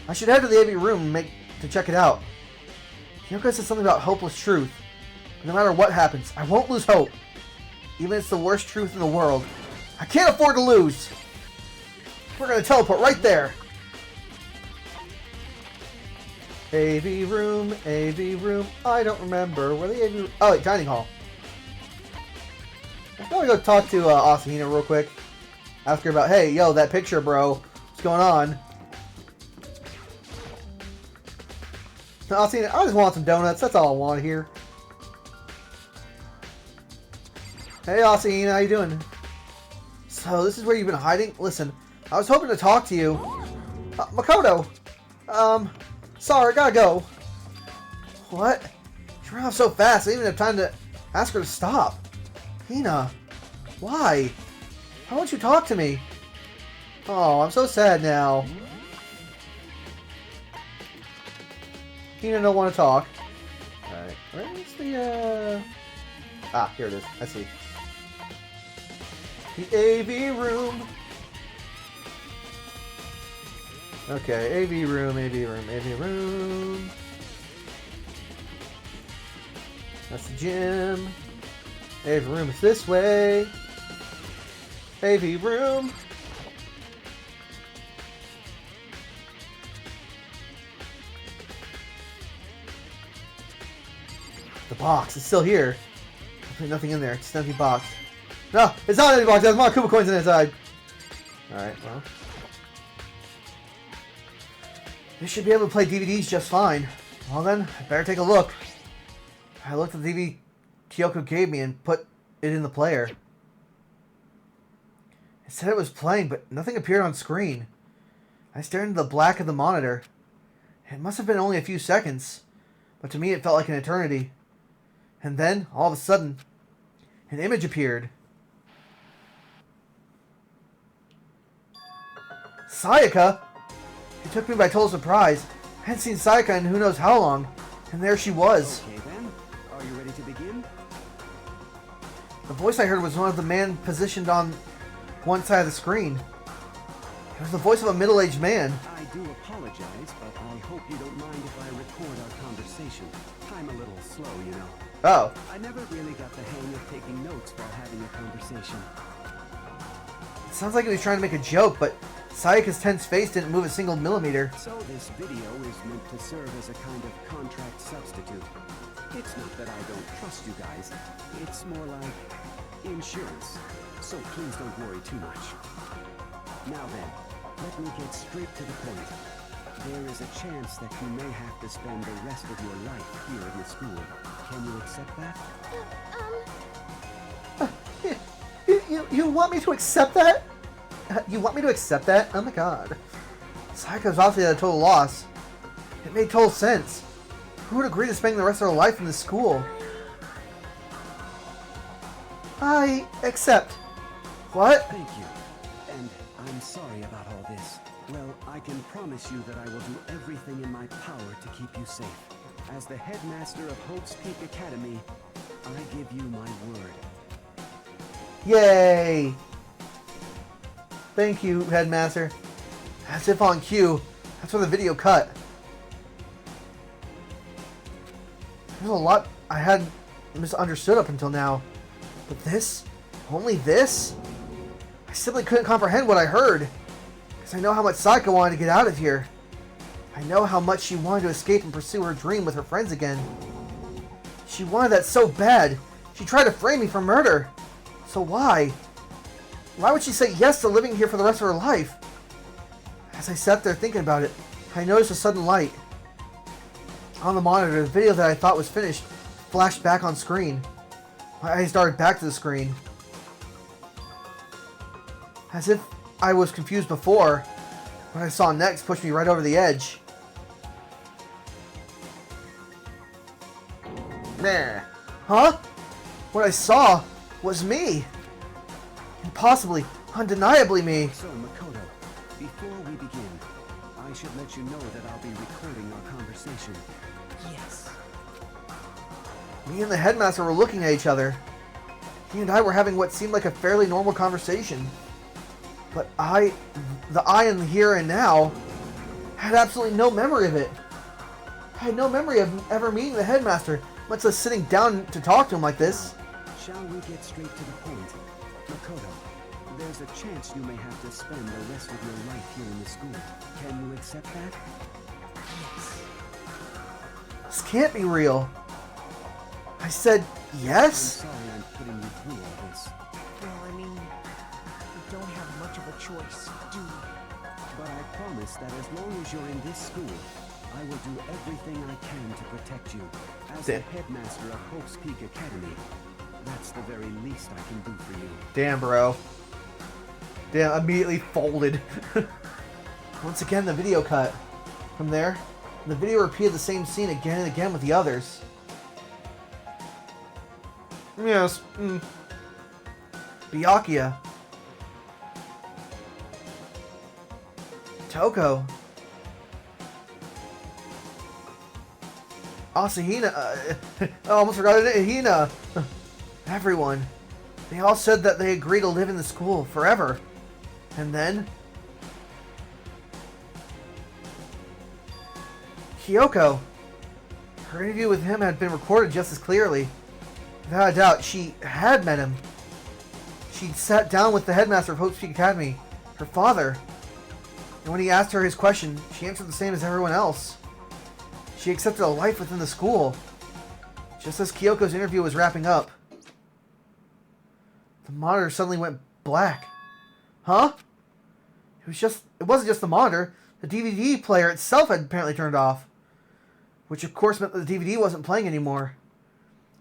I should head to the AV room and to check it out. Kyoko said something about hopeless truth. No matter what happens, I won't lose hope. Even if it's the worst truth in the world. I can't afford to lose. We're going to teleport right there. AV room, AV room. I don't remember. Where the AV room? Oh, wait, dining hall. I'm going to go talk to Asahina real quick. Ask her about, hey, yo, that picture, bro. What's going on? Asahina, I just want some donuts. That's all I want here. Hey, Asahina, how you doing? So, this is where you've been hiding? Listen, I was hoping to talk to you. Makoto! Sorry, gotta go. What? She ran off so fast, I didn't even have time to ask her to stop. Hina, why? Why won't you talk to me? Oh, I'm so sad now. Hina don't want to talk. Alright, where's the, Ah, here it is. I see. The AV room. Okay, AV room, AV room, AV room. That's the gym. AV room is this way. AV room. The box is still here. There's nothing in there. It's an empty box. No, it's not an empty box. There's more Koopa coins inside. Alright, well. This should be able to play DVDs just fine. Well then, I better take a look. I looked at the DVD Kyoko gave me and put it in the player. It said it was playing, but nothing appeared on screen. I stared into the black of the monitor. It must have been only a few seconds, but to me it felt like an eternity. And then, all of a sudden, an image appeared. Sayaka? It took me by total surprise. I hadn't seen Sayaka in who knows how long, and there she was. Okay then, are you ready to begin? The voice I heard was one of the men positioned on one side of the screen. It was the voice of a middle-aged man. I do apologize, but I hope you don't mind if I record our conversation. I'm a little slow, you know. Oh. I never really got the hang of taking notes while having a conversation. It sounds like he was trying to make a joke, but Sayaka's tense face didn't move a single millimeter. So this video is meant to serve as a kind of contract substitute. It's not that I don't trust you guys. It's more like insurance. So please don't worry too much. Now then, let me get straight to the point. There is a chance that you may have to spend the rest of your life here in the school. Can you accept that? You want me to accept that? You want me to accept that? Oh my god. Sayaka's obviously at a total loss. It made total sense. Who would agree to spending the rest of their life in this school? I accept. What? Thank you. And I'm sorry about all this. Well, I can promise you that I will do everything in my power to keep you safe. As the headmaster of Hope's Peak Academy, I give you my word. Yay! Thank you, Headmaster. As if on cue, that's where the video cut. There's a lot I had misunderstood up until now. But this? Only this? I simply couldn't comprehend what I heard. Because I know how much Sayaka wanted to get out of here. I know how much she wanted to escape and pursue her dream with her friends again. She wanted that so bad. She tried to frame me for murder. So why? Why would she say yes to living here for the rest of her life? As I sat there thinking about it, I noticed a sudden light. On the monitor, the video that I thought was finished flashed back on screen. My eyes darted back to the screen. As if I was confused before, what I saw next pushed me right over the edge. Nah. Huh? What I saw was me. Impossibly, undeniably me. So, Makoto, before we begin, I should let you know that I'll be recording our conversation. Yes. Me and the headmaster were looking at each other. He and I were having what seemed like a fairly normal conversation. But the I in the here and now, had absolutely no memory of it. I had no memory of ever meeting the headmaster, much less sitting down to talk to him like this. Shall we get straight to the point? Makoto, there's a chance you may have to spend the rest of your life here in the school. Can you accept that? This can't be real. I said I'm yes? sorry I'm putting you through all this, Well, I mean, we don't have much of a choice, do we? but I promise that as long as you're in this school, I will do everything I can to protect you. As the Damn. headmaster of Hope's Peak Academy, that's the very least I can do for you. Damn, bro. Damn, immediately folded. Once again, the video cut. From there, the video repeated the same scene again and again with the others. Yes. Byakuya. Toko. Asahina. I almost forgot it. Hina. Everyone. They all said that they agreed to live in the school forever. And then... Kyoko. Her interview with him had been recorded just as clearly. Without a doubt, she had met him. She'd sat down with the headmaster of Hope's Peak Academy, her father. And when he asked her his question, she answered the same as everyone else. She accepted a life within the school. Just as Kyoko's interview was wrapping up, the monitor suddenly went black. Huh? It wasn't just the monitor. The DVD player itself had apparently turned off. Which of course meant that the DVD wasn't playing anymore.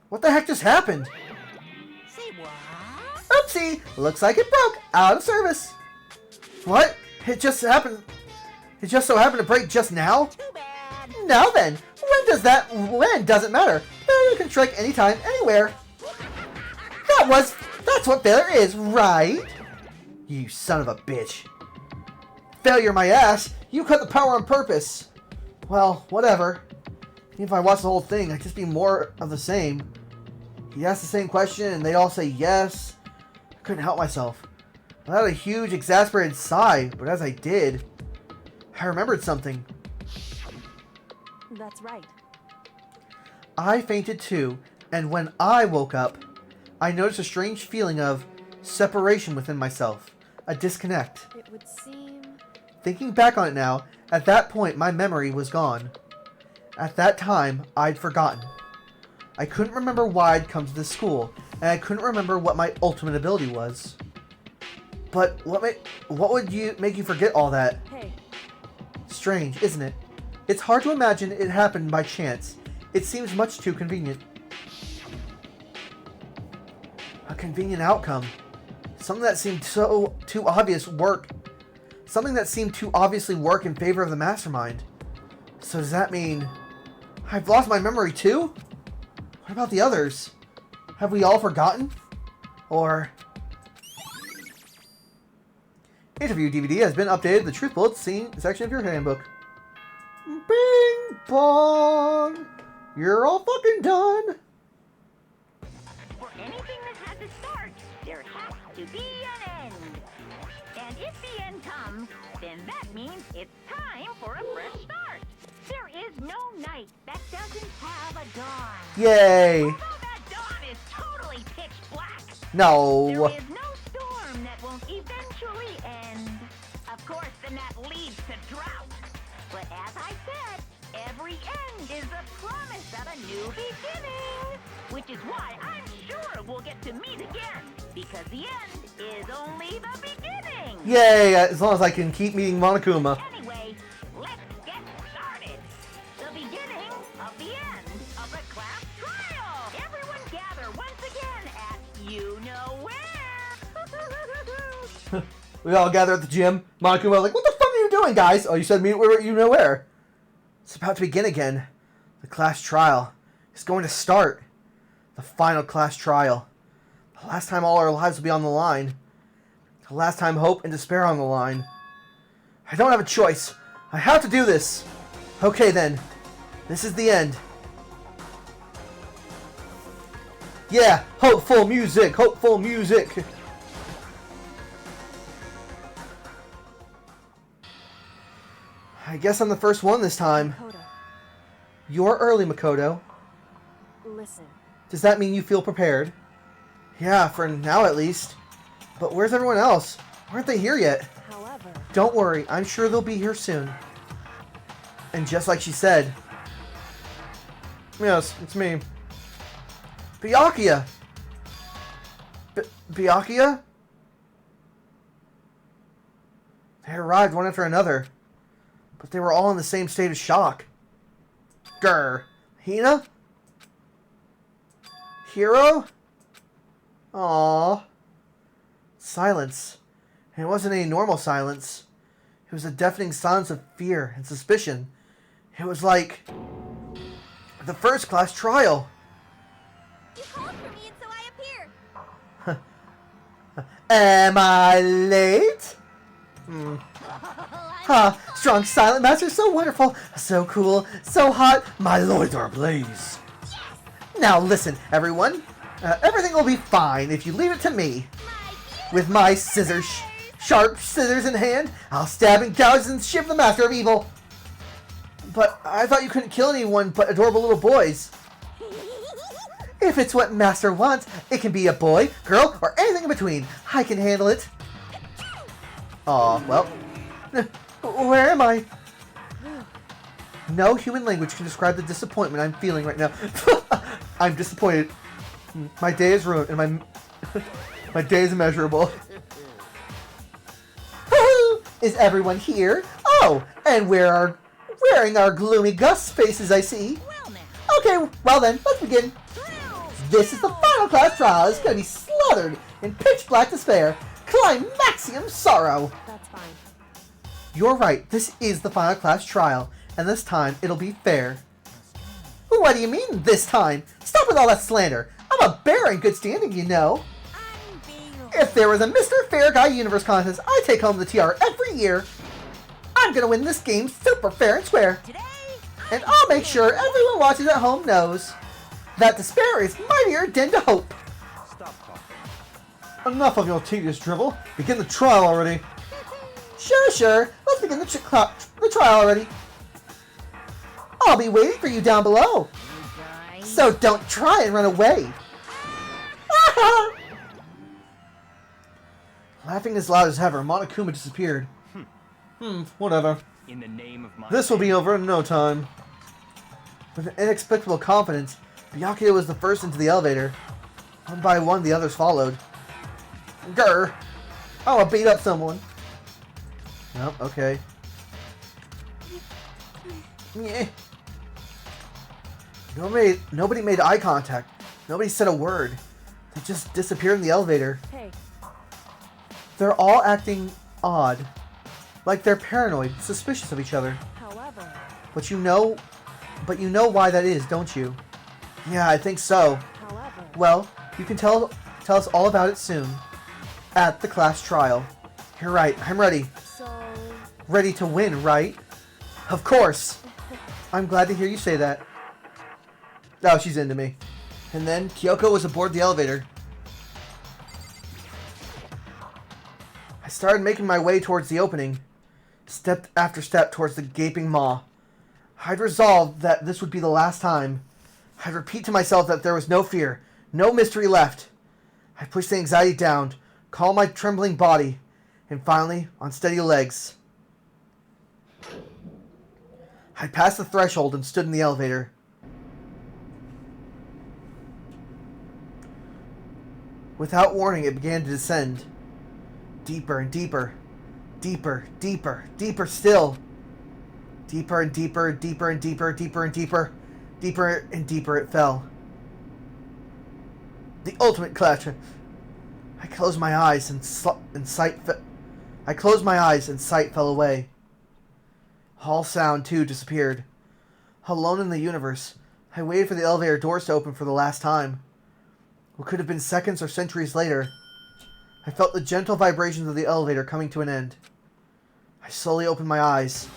What the heck just happened? Say what? Oopsie! Looks like it broke. Out of service. What? It just so happened to break just now? Too bad. Now then, when doesn't matter. Failure can strike anytime, anywhere. That's what failure is, right? You son of a bitch. Failure my ass. You cut the power on purpose. Well, whatever. Even if I watched the whole thing, I'd just be more of the same. He'd ask the same question and they'd all say yes. I couldn't help myself. I had a huge exasperated sigh, but as I did, I remembered something. That's right. I fainted too, and when I woke up, I noticed a strange feeling of separation within myself, a disconnect. It would seem... Thinking back on it now, at that point my memory was gone. At that time, I'd forgotten. I couldn't remember why I'd come to this school, and I couldn't remember what my ultimate ability was. But what would make you forget all that? Hey, Strange, isn't it? It's hard to imagine it happened by chance. It seems much too convenient. A convenient outcome. Something that seemed too obviously work in favor of the mastermind. So does that mean I've lost my memory too? What about the others? Have we all forgotten? Or... Interview DVD has been updated to the Truth Bullets section of your handbook. Bing bong! You're all fucking done! For anything that has a start, there has to be an end. And if the end comes, then that means it's time for a fresh start. There is no night that doesn't have a dawn. Yay! Although that dawn is totally pitch black. No! There is no storm that won't eventually end. Of course, then that leads to drought. But as I said, every end is a promise of a new beginning. Which is why I'm sure we'll get to meet again. Because the end is only the beginning. Yay! As long as I can keep meeting Monokuma. Anyway, let's get started. The beginning of the end of the class trial. Everyone gather once again at you-know-where. We all gather at the gym. Monokuma was like, what the fuck are you doing, guys? Oh, you said meet where you know where. It's about to begin again. The class trial is going to start. The final class trial. The last time all our lives will be on the line. The last time hope and despair are on the line. I don't have a choice. I have to do this. Okay then. This is the end. Yeah, hopeful music, hopeful music. I guess I'm the first one this time. Makoto. You're early, Makoto. Listen, Does that mean you feel prepared? Yeah, for now at least. But where's everyone else? Why aren't they here yet? however, Don't worry, I'm sure they'll be here soon. And just like she said... Yes, it's me. Byakuya! Byakuya? They arrived one after another. But they were all in the same state of shock. Grr. Hina? Hero? Aww. Silence. And it wasn't any normal silence. It was a deafening silence of fear and suspicion. It was like the first class trial. You called for me and so I appeared. Am I late? Strong silent master, so wonderful, so cool, so hot, my lords are ablaze. Now listen, everyone. Everything will be fine if you leave it to me. With my scissors, sharp scissors in hand, I'll stab and gouge and shiv the master of evil. But I thought you couldn't kill anyone but adorable little boys. If it's what master wants, it can be a boy, girl, or anything in between. I can handle it. Aw, well. Where am I? No human language can describe the disappointment I'm feeling right now. I'm disappointed. My day is ruined, and my day is immeasurable. Is everyone here? Oh, and wearing our gloomy Gus faces, I see. Well now. Okay, well then, let's begin. This is the final class trial. It's gonna be slathered in pitch black despair, climaxium sorrow. that's fine. You're right, this is the final class trial, and this time it'll be fair. What do you mean, this time? Stop with all that slander. I'm a bear in good standing, you know. If there was a Mr. Fair Guy Universe contest, I'd take home the tiara every year. I'm gonna win this game super fair and square. And I'll make sure everyone watching at home knows that despair is mightier than to hope. Stop talking. Enough of your tedious drivel. Begin the trial already. Sure. Let's begin the trial already. I'll be waiting for you down below. So don't try and run away. Laughing as loud as ever, Monokuma disappeared. Whatever. In the name of my This will be over in no time. With an inexplicable confidence, Byakuya was the first into the elevator. One by one, the others followed. Grr! I will beat up someone. Nope, okay. Yeah. Nobody made eye contact. Nobody said a word. They just disappeared in the elevator. Hey, They're all acting odd. Like they're paranoid, suspicious of each other. however, But you know why that is, don't you? Yeah, I think so. however, Well, you can tell us all about it soon. At the class trial. You're right, I'm ready. so Ready to win, right? Of course. I'm glad to hear you say that. Oh, she's into me. And then Kyoko was aboard the elevator. I started making my way towards the opening, step after step towards the gaping maw. I'd resolved that this would be the last time. I'd repeat to myself that there was no fear, no mystery left. I pushed the anxiety down, calmed my trembling body, and finally, on steady legs, I passed the threshold and stood in the elevator. Without warning, it began to descend. Deeper and deeper. Deeper, deeper, deeper still. Deeper and deeper, deeper and deeper, deeper and deeper. Deeper and deeper it fell. The ultimate clutch. I closed my eyes and sight fell away. All sound, too, disappeared. Alone in the universe, I waited for the elevator doors to open for the last time. What could have been seconds or centuries later, I felt the gentle vibrations of the elevator coming to an end. I slowly opened my eyes.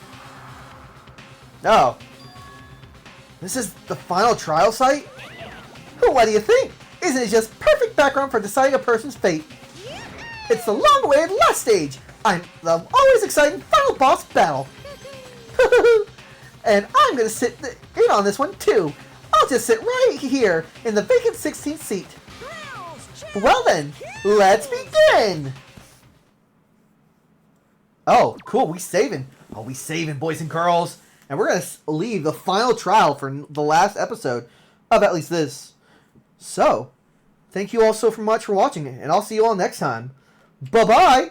Oh. This is the final trial site? What do you think? Isn't it just perfect background for deciding a person's fate? It's the long-awaited last stage. I'm the always exciting final boss battle. And I'm going to sit in on this one, too. I'll just sit right here in the vacant 16th seat. Well then, let's begin! Oh, cool, we saving. Oh, we saving, boys and girls. And we're going to leave the final trial for the last episode of at least this. So, thank you all so much for watching it, and I'll see you all next time. Bye-bye!